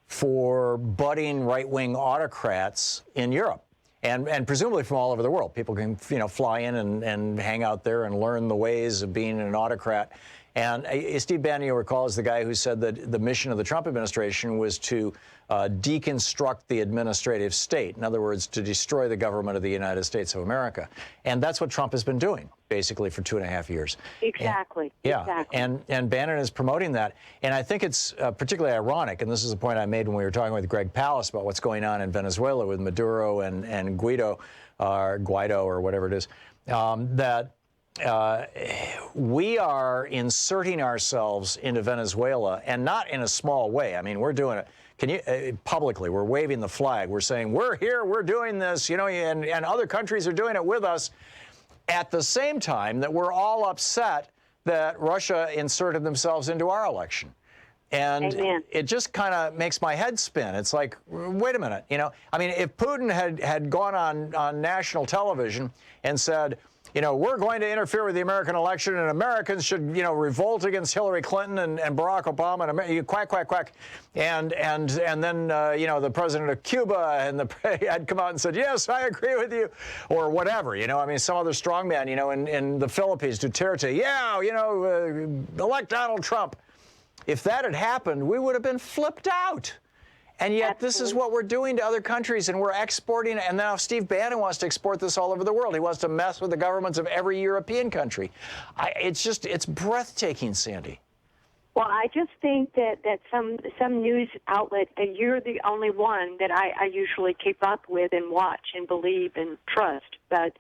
for budding right-wing autocrats in Europe. And presumably from all over the world. People can, fly in and hang out there and learn the ways of being an autocrat. And Steve Bannon, you'll recall, is the guy who said that the mission of the Trump administration was to deconstruct the administrative state. In other words, to destroy the government of the United States of America. And that's what Trump has been doing, basically, for 2.5 years. Exactly. Yeah. Exactly. And Bannon is promoting that. And I think it's particularly ironic, and this is the point I made when we were talking with Greg Palast about what's going on in Venezuela with Maduro and Guaido, or whatever it is, that we are inserting ourselves into Venezuela, and not in a small way. I mean, we're doing it publicly. We're waving the flag. We're saying, we're here, we're doing this, and other countries are doing it with us. At the same time that we're all upset that Russia inserted themselves into our election. And Amen. it just kind of makes my head spin. It's like, wait a minute, I mean, if Putin had gone on national television and said, we're going to interfere with the American election and Americans should, revolt against Hillary Clinton and Barack Obama and quack, quack, quack. And then, the president of Cuba and had come out and said, yes, I agree with you, or whatever, I mean, some other strongman, in the Philippines, Duterte, elect Donald Trump. If that had happened, we would have been flipped out. And yet this is what we're doing to other countries, and we're exporting, and now Steve Bannon wants to export this all over the world. He wants to mess with the governments of every European country. It's breathtaking, Sandy. Well, I just think that some news outlet, and you're the only one that I usually keep up with and watch and believe and trust, but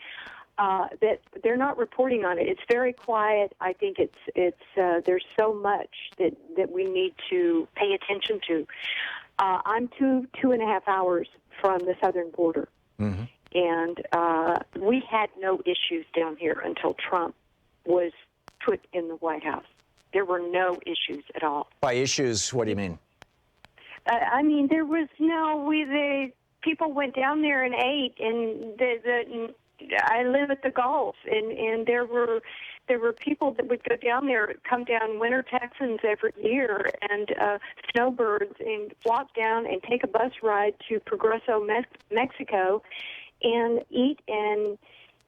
that they're not reporting on it. It's very quiet. I think there's so much that we need to pay attention to. I'm 2.5 hours from the southern border, and we had no issues down here until Trump was put in the White House. There were no issues at all. By issues, what do you mean? I mean, there was people went down there and ate, and I live at the Gulf, and there were people that would go down there, come down Winter Texans every year, and snowbirds, and walk down and take a bus ride to Progreso, Mexico, and eat and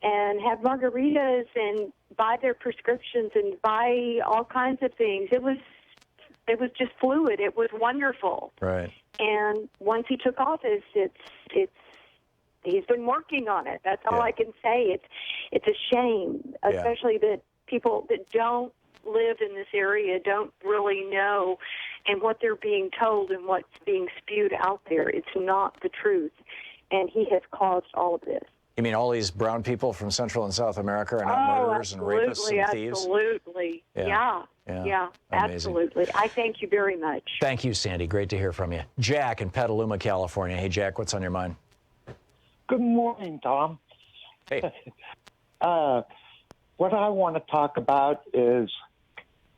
have margaritas and buy their prescriptions and buy all kinds of things. It was just fluid. It was wonderful. Right. And once he took office, he's been working on it. That's all I can say. It's a shame, especially that people that don't live in this area don't really know, and what they're being told and what's being spewed out there, it's not the truth. And he has caused all of this. You mean all these brown people from Central and South America are not murderers and rapists and thieves? Absolutely. Yeah, Amazing. absolutely. I thank you very much. Thank you, Sandy. Great to hear from you. Jack in Petaluma, California. Hey, Jack, what's on your mind? Good morning, Tom. Hey. What I want to talk about is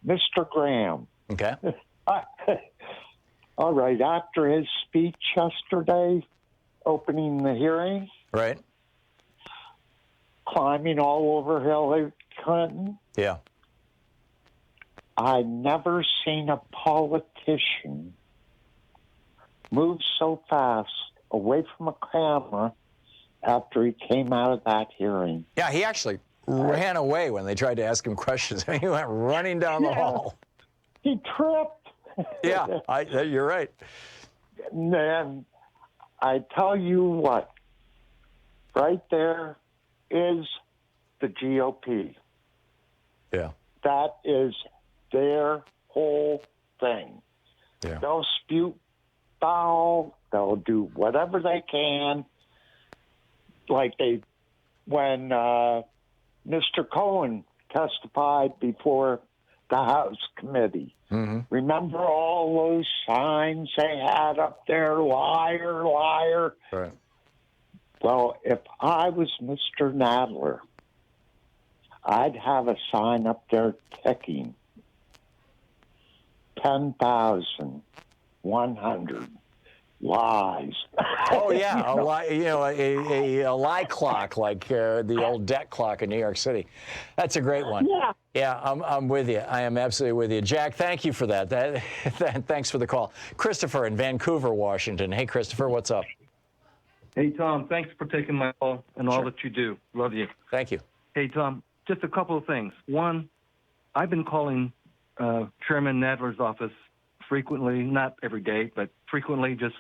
Mr. Graham. Okay. All right. After his speech yesterday, opening the hearing, right, climbing all over Hillary Clinton. Yeah. I never seen a politician move so fast away from a camera after he came out of that hearing. Yeah, he actually ran away when they tried to ask him questions. He went running down the hall. He tripped. Yeah, you're right. And I tell you what, right there is the GOP. Yeah. That is their whole thing. Yeah. They'll spew foul. They'll do whatever they can. Like when Mr. Cohen testified before the House committee. Mm-hmm. Remember all those signs they had up there, liar, liar? Right. Well, if I was Mr. Nadler, I'd have a sign up there ticking 10,100 lies. Oh yeah, a lie clock like the old debt clock in New York City. That's a great one. Yeah. Yeah, I'm with you. I am absolutely with you. Jack, thank you for that. Thanks for the call. Christopher in Vancouver, Washington. Hey, Christopher, what's up? Hey, Tom, thanks for taking my call and all that you do. Love you. Thank you. Hey, Tom, just a couple of things. One, I've been calling Chairman Nadler's office frequently, not every day, but frequently, just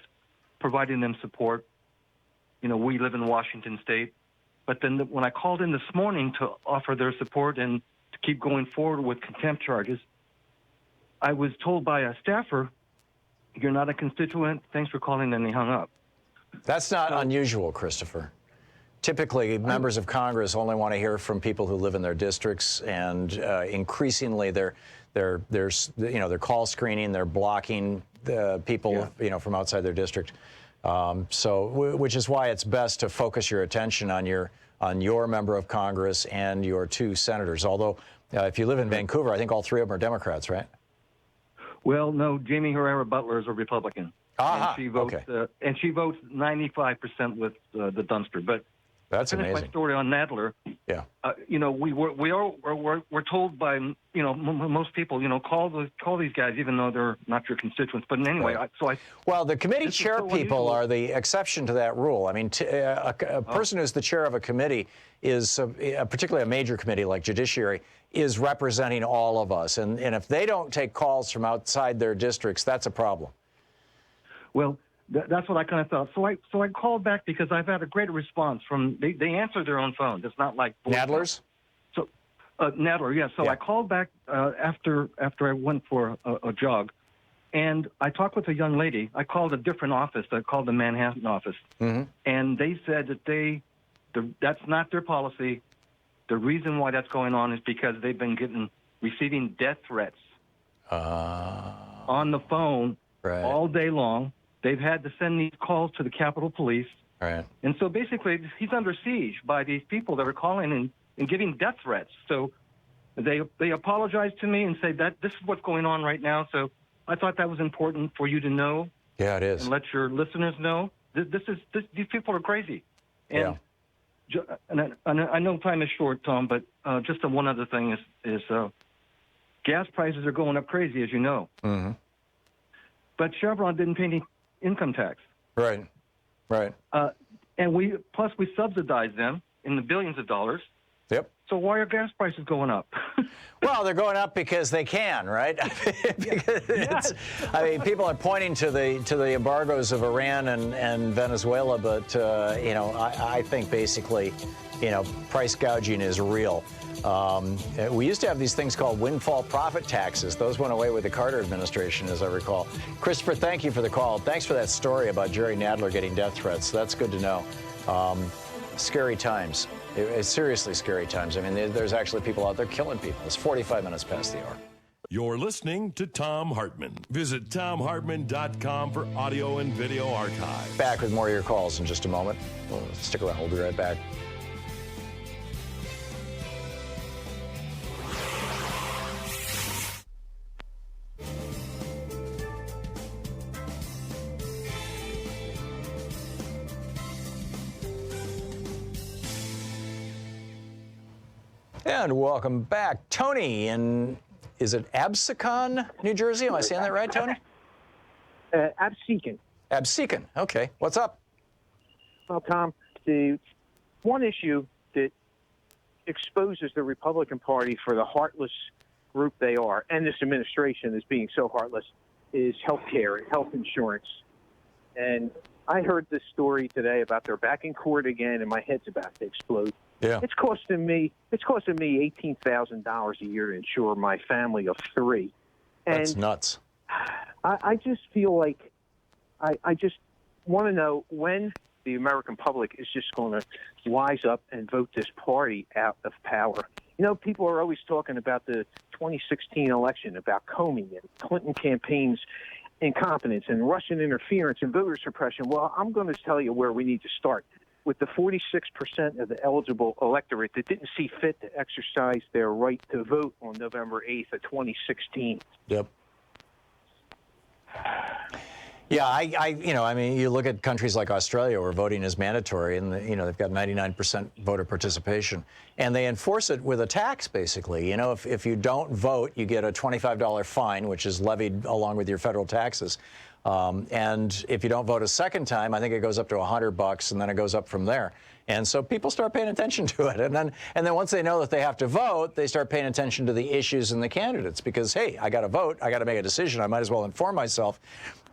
providing them support. You know, we live in Washington State. But then when I called in this morning to offer their support and to keep going forward with contempt charges, I was told by a staffer, "You're not a constituent. Thanks for calling," and they hung up. That's not unusual, Christopher. Typically, members of Congress only want to hear from people who live in their districts, and increasingly, they're call screening, they're blocking the people from outside their district. Which is why it's best to focus your attention on your member of Congress and your two senators. Although, if you live in Vancouver, I think all three of them are Democrats, right? Well, no, Jamie Herrera Butler is a Republican. Ah, and she votes 95% with the Dunster. But that's to finish amazing. my story on Nadler. Yeah. We're told by most people call these guys even though they're not your constituents. But anyway, right. Well, the committee chair people are the exception to that rule. I mean, a person who's the chair of a committee is particularly a major committee like Judiciary is representing all of us, and if they don't take calls from outside their districts, that's a problem. Well, that's what I kind of thought. So I called back because I've had a great response from. They answer their own phone. It's not like Nadler's. So Nadler, yeah. So I called back after I went for a jog, and I talked with a young lady. I called a different office. I called the Manhattan office, and they said that that's not their policy. The reason why that's going on is because they've been receiving death threats on the phone all day long. They've had to send these calls to the Capitol Police. Right. And so basically, he's under siege by these people that are calling and giving death threats. So they apologized to me and say that this is what's going on right now. So I thought that was important for you to know. Yeah, it is. And let your listeners know. These people are crazy. And I know time is short, Tom, but just one other thing is gas prices are going up crazy, as you know. Mm-hmm. But Chevron didn't pay any income tax. Right. And we subsidize them in the billions of dollars. Yep. So why are gas prices going up? Well, they're going up because they can, right? I mean, people are pointing to the embargoes of Iran and Venezuela, but I think basically, price gouging is real. We used to have these things called windfall profit taxes. Those went away with the Carter administration, as I recall. Christopher, thank you for the call. Thanks for that story about Jerry Nadler getting death threats. That's good to know. Scary times. It's seriously scary times. I mean, there's actually people out there killing people. It's 45 minutes past the hour. You're listening to Thom Hartmann. Visit ThomHartmann.com for audio and video archives. Back with more of your calls in just a moment. Well, stick around. We'll be right back. And welcome back. Tony is it Absecon, New Jersey? Am I saying that right, Tony? Absecon. Absecon. Okay. What's up? Well, Tom, the one issue that exposes the Republican Party for the heartless group they are, and this administration is being so heartless, is health care and health insurance. And I heard this story today about they're back in court again, and my head's about to explode. Yeah. It's costing me $18,000 a year to insure my family of 3. And that's nuts. I just feel like I just want to know when the American public is just going to wise up and vote this party out of power. People are always talking about the 2016 election, about Comey and Clinton campaign's incompetence and Russian interference and voter suppression. Well, I'm going to tell you where we need to start. With the 46% of the eligible electorate that didn't see fit to exercise their right to vote on November 8th of 2016. Yep. Yeah, I mean, you look at countries like Australia where voting is mandatory, and they've got 99% voter participation, and they enforce it with a tax, basically. If you don't vote, you get a $25 fine, which is levied along with your federal taxes. And if you don't vote a second time, I think it goes up to $100, and then it goes up from there. And so people start paying attention to it. And then once they know that they have to vote, they start paying attention to the issues and the candidates because, hey, I got to vote. I got to make a decision. I might as well inform myself.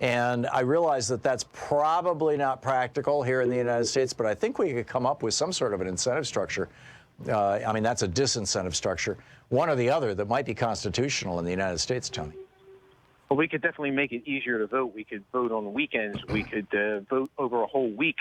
And I realize that that's probably not practical here in the United States, but I think we could come up with some sort of an incentive structure. I mean, that's a disincentive structure, one or the other, that might be constitutional in the United States, Tony. Well, we could definitely make it easier to vote. We could vote on weekends. We could vote over a whole week.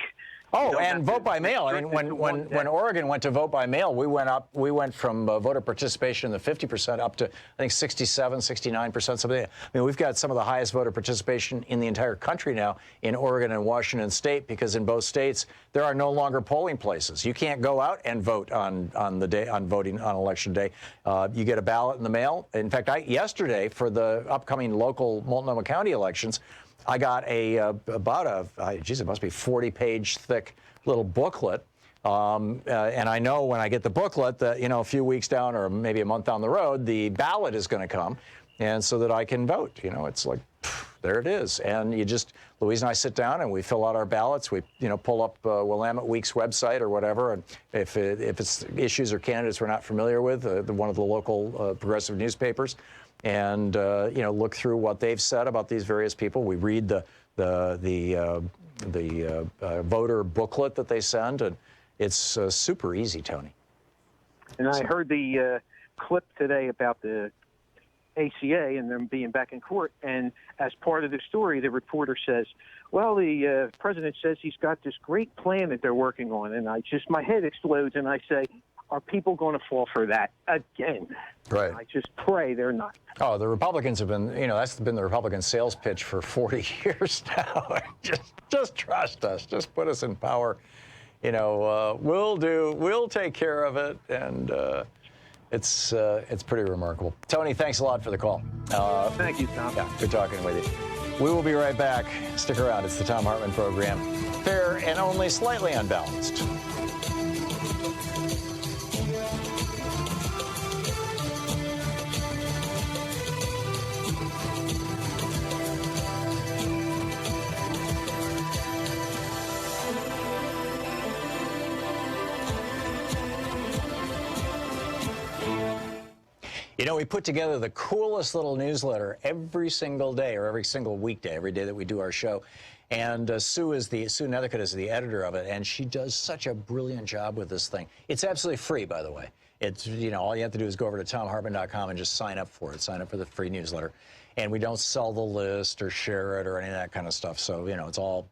Oh, and vote by mail. I mean, when Oregon went to vote by mail, we went from voter participation in the 50% up to, I think, 67, 69%, something. I mean, we've got some of the highest voter participation in the entire country now in Oregon and Washington State, because in both states there are no longer polling places. You can't go out and vote on election day. You get a ballot in the mail. In fact, yesterday for the upcoming local Multnomah County elections, I got it must be 40-page thick little booklet. And I know when I get the booklet that, a few weeks down or maybe a month down the road, the ballot is going to come, and so that I can vote. It's like, there it is. And Louise and I sit down and we fill out our ballots. We, pull up Willamette Week's website or whatever. And if it's issues or candidates we're not familiar with, one of the local progressive newspapers, and look through what they've said about these various people. We read the voter booklet that they send, and it's super easy, Tony. And I heard the clip today about the ACA and them being back in court, and as part of the story, the reporter says, well, the president says he's got this great plan that they're working on, and my head explodes, and I say, are people going to fall for that again? Right. I just pray they're not. Oh, the Republicans have been, that's been the Republican sales pitch for 40 years now. just trust us. Just put us in power. We'll take care of it. And it's pretty remarkable. Tony, thanks a lot for the call. Thank you, Tom. Yeah, good talking with you. We will be right back. Stick around. It's the Thom Hartmann Program. Fair and only slightly unbalanced. We put together the coolest little newsletter every single day, or every single weekday, every day that we do our show. And Sue Nethercutt is the editor of it, and she does such a brilliant job with this thing. It's absolutely free, by the way. It's, all you have to do is go over to thomhartmann.com and just sign up for it. Sign up for the free newsletter. And we don't sell the list or share it or any of that kind of stuff. So,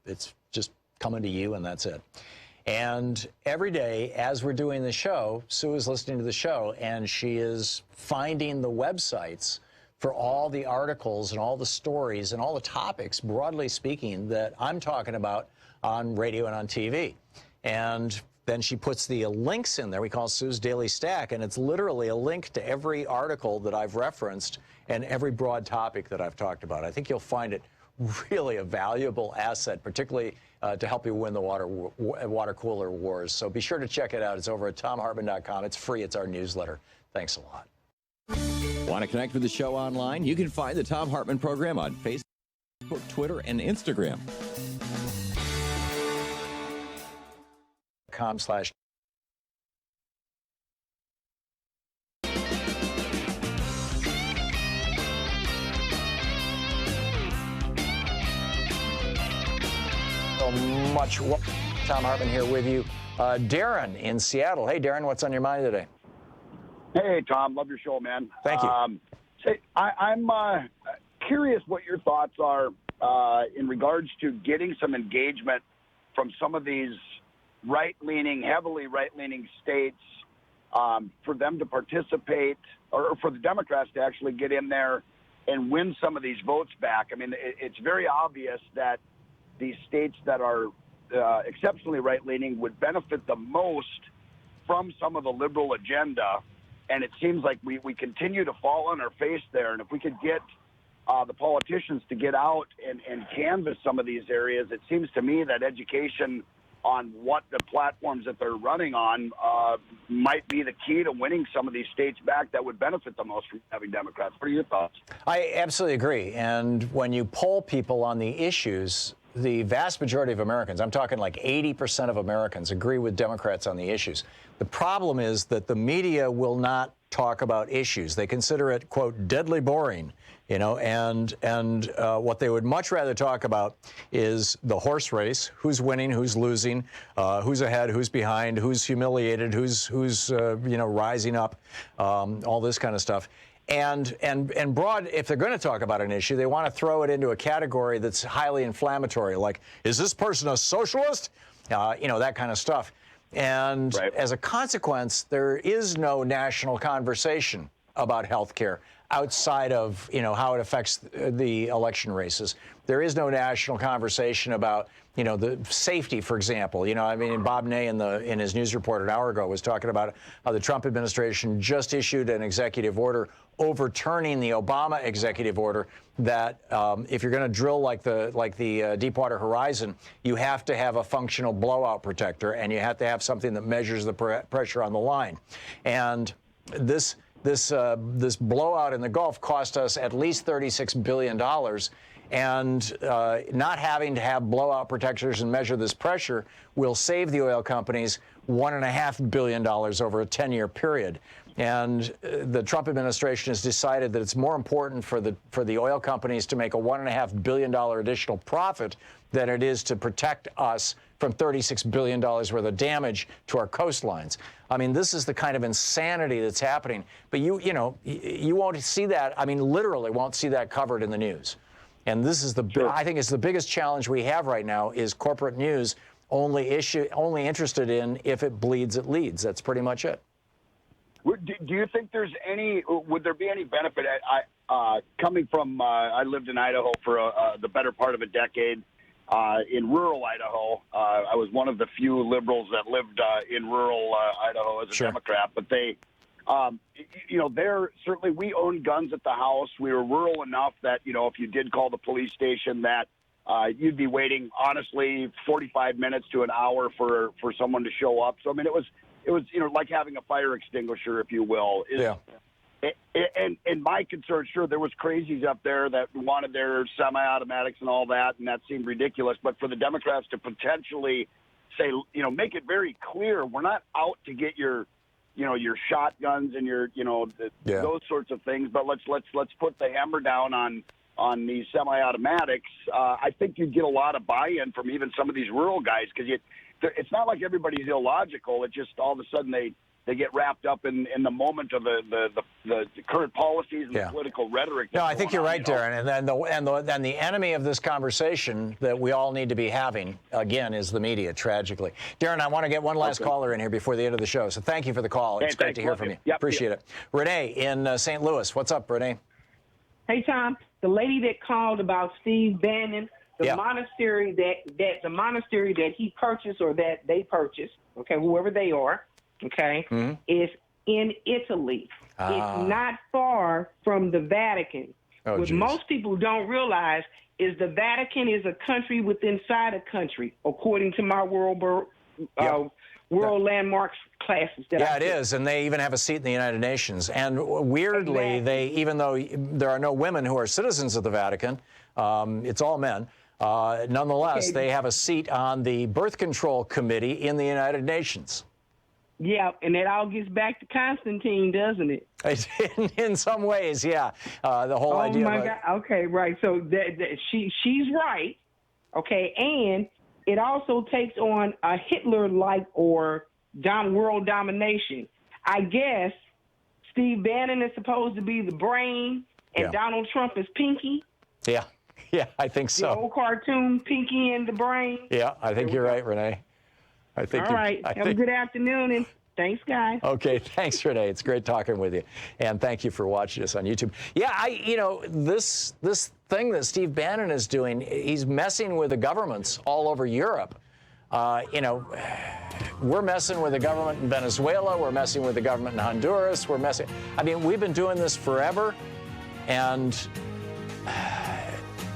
it's just coming to you, and that's it. And every day, as we're doing the show, Sue is listening to the show, and she is finding the websites for all the articles and all the stories and all the topics, broadly speaking, that I'm talking about on radio and on TV. And then she puts the links in there. We call Sue's Daily Stack, and it's literally a link to every article that I've referenced and every broad topic that I've talked about. I think you'll find it really a valuable asset, particularly to help you win the water cooler wars. So be sure to check it out. It's over at thomhartmann.com. It's free. It's our newsletter. Thanks a lot. Want to connect with the show online? You can find the Thom Hartmann Program on Facebook, Twitter, and Instagram. .com/ much. Thom Hartmann here with you. Darren in Seattle. Hey, Darren, what's on your mind today? Hey, Tom. Love your show, man. Thank you. I'm curious what your thoughts are in regards to getting some engagement from some of these right-leaning, heavily right-leaning states for them to participate, or for the Democrats to actually get in there and win some of these votes back. I mean, it's very obvious that these states that are exceptionally right-leaning would benefit the most from some of the liberal agenda, and it seems like we continue to fall on our face there. And if we could get the politicians to get out and canvass some of these areas, it seems to me that education on what the platforms that they're running on might be the key to winning some of these states back that would benefit the most from having Democrats. What are your thoughts? I absolutely agree. And when you poll people on the issues, the vast majority of Americans, I'm talking like 80% of Americans, agree with Democrats on the issues. The problem is that the media will not talk about issues. They consider it, quote, deadly boring, and what they would much rather talk about is the horse race, who's winning, who's losing, who's ahead, who's behind, who's humiliated, who's rising up, all this kind of stuff. And broad, if they're going to talk about an issue, they want to throw it into a category that's highly inflammatory, like, is this person a socialist? that kind of stuff. And as a consequence, there is no national conversation about health care outside of, how it affects the election races. There is no national conversation about, the safety, for example. Bob Ney in his news report an hour ago was talking about how the Trump administration just issued an executive order overturning the Obama executive order that if you're going to drill like the Deepwater Horizon, you have to have a functional blowout protector, and you have to have something that measures the pressure on the line. And this blowout in the Gulf cost us at least $36 billion. And not having to have blowout protectors and measure this pressure will save the oil companies $1.5 billion over a 10-year period. And the Trump administration has decided that it's more important for the oil companies to make a $1.5 billion additional profit than it is to protect us from $36 billion worth of damage to our coastlines. I mean, this is the kind of insanity that's happening. But you won't see that. I mean, literally won't see that covered in the news. And this is I think it's the biggest challenge we have right now is corporate news only interested in if it bleeds, it leads. That's pretty much it. Do you think would there be any benefit? Coming from, I lived in Idaho for the better part of a decade. In rural Idaho, I was one of the few liberals that lived in rural Idaho as a Democrat. But they, there certainly we owned guns at the house. We were rural enough that if you did call the police station, that you'd be waiting honestly 45 minutes to an hour for someone to show up. So I mean, it was like having a fire extinguisher, if you will. And my concern, sure, there was crazies up there that wanted their semi-automatics and all that, and that seemed ridiculous. But for the Democrats to potentially say, make it very clear, we're not out to get your shotguns and your, those sorts of things. But let's put the hammer down on these semi-automatics. I think you'd get a lot of buy-in from even some of these rural guys because it's not like everybody's illogical. It just all of a sudden they get wrapped up in the moment of the current policies and the political rhetoric. No, I think you're right, Darren. And then the enemy of this conversation that we all need to be having, again, is the media, tragically. Darren, I want to get one last caller in here before the end of the show. So thank you for the call. It's great to hear from you. Appreciate it. Renee in St. Louis. What's up, Renee? Hey, Tom. The lady that called about Steve Bannon, the monastery that he purchased or that they purchased, okay, whoever they are, okay, is in Italy. It's not far from the Vatican. What most people don't realize is the Vatican is a country within inside a country, according to my world landmarks classes. It is, and they even have a seat in the United Nations. And weirdly, even though there are no women who are citizens of the Vatican, it's all men. Nonetheless, they have a seat on the birth control committee in the United Nations. Yeah, and it all gets back to Constantine, doesn't it? In some ways, yeah. The whole idea. Oh my God. Okay, right. So she's right. Okay, and it also takes on a Hitler-like or world domination. I guess Steve Bannon is supposed to be the brain, and Donald Trump is Pinky. Yeah. Yeah, I think so. The old cartoon, Pinky and the Brain. Yeah, I think you're right, Renee. All right. Have a good afternoon, and thanks, guys. Okay, thanks, Renee. It's great talking with you, and thank you for watching us on YouTube. Yeah, this thing that Steve Bannon is doing, he's messing with the governments all over Europe. We're messing with the government in Venezuela. We're messing with the government in Honduras. We've been doing this forever, and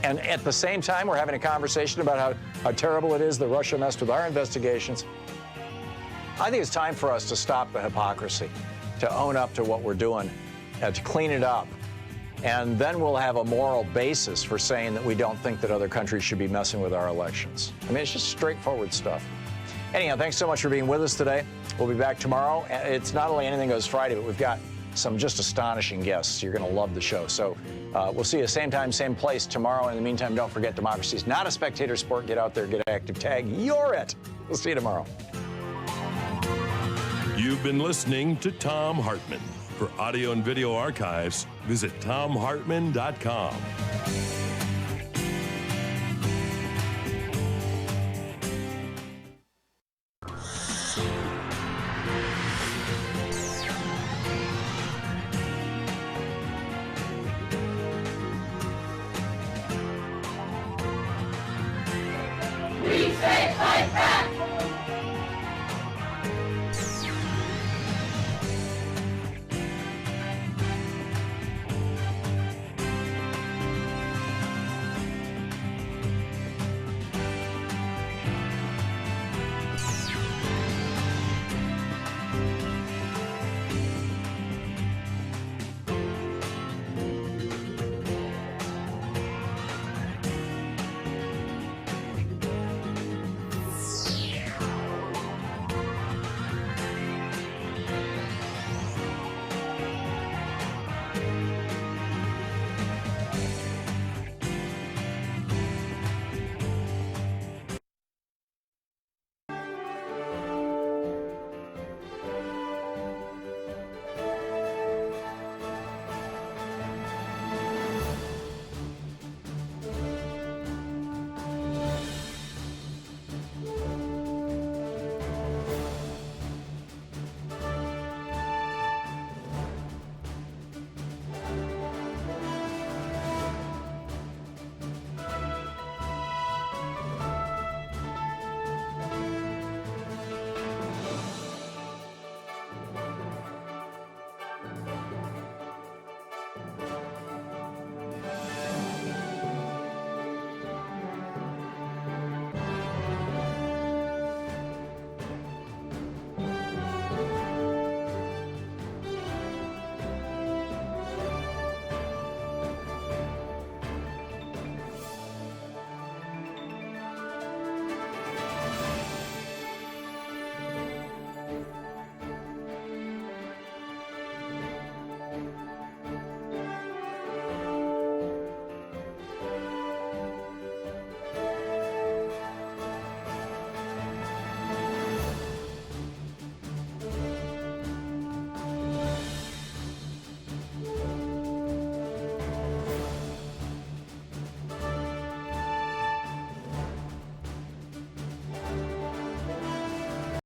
at the same time, we're having a conversation about how terrible it is that Russia messed with our investigations. I think it's time for us to stop the hypocrisy, to own up to what we're doing, to clean it up. And then we'll have a moral basis for saying that we don't think that other countries should be messing with our elections. It's just straightforward stuff. Anyhow, thanks so much for being with us today. We'll be back tomorrow. It's not only Anything Goes Friday, but we've got some just astonishing guests. You're going to love the show. So we'll see you same time, same place tomorrow. In the meantime, don't forget, democracy is not a spectator sport. Get out there, get active, tag. You're it. We'll see you tomorrow. You've been listening to Thom Hartmann. For audio and video archives, visit thomhartmann.com.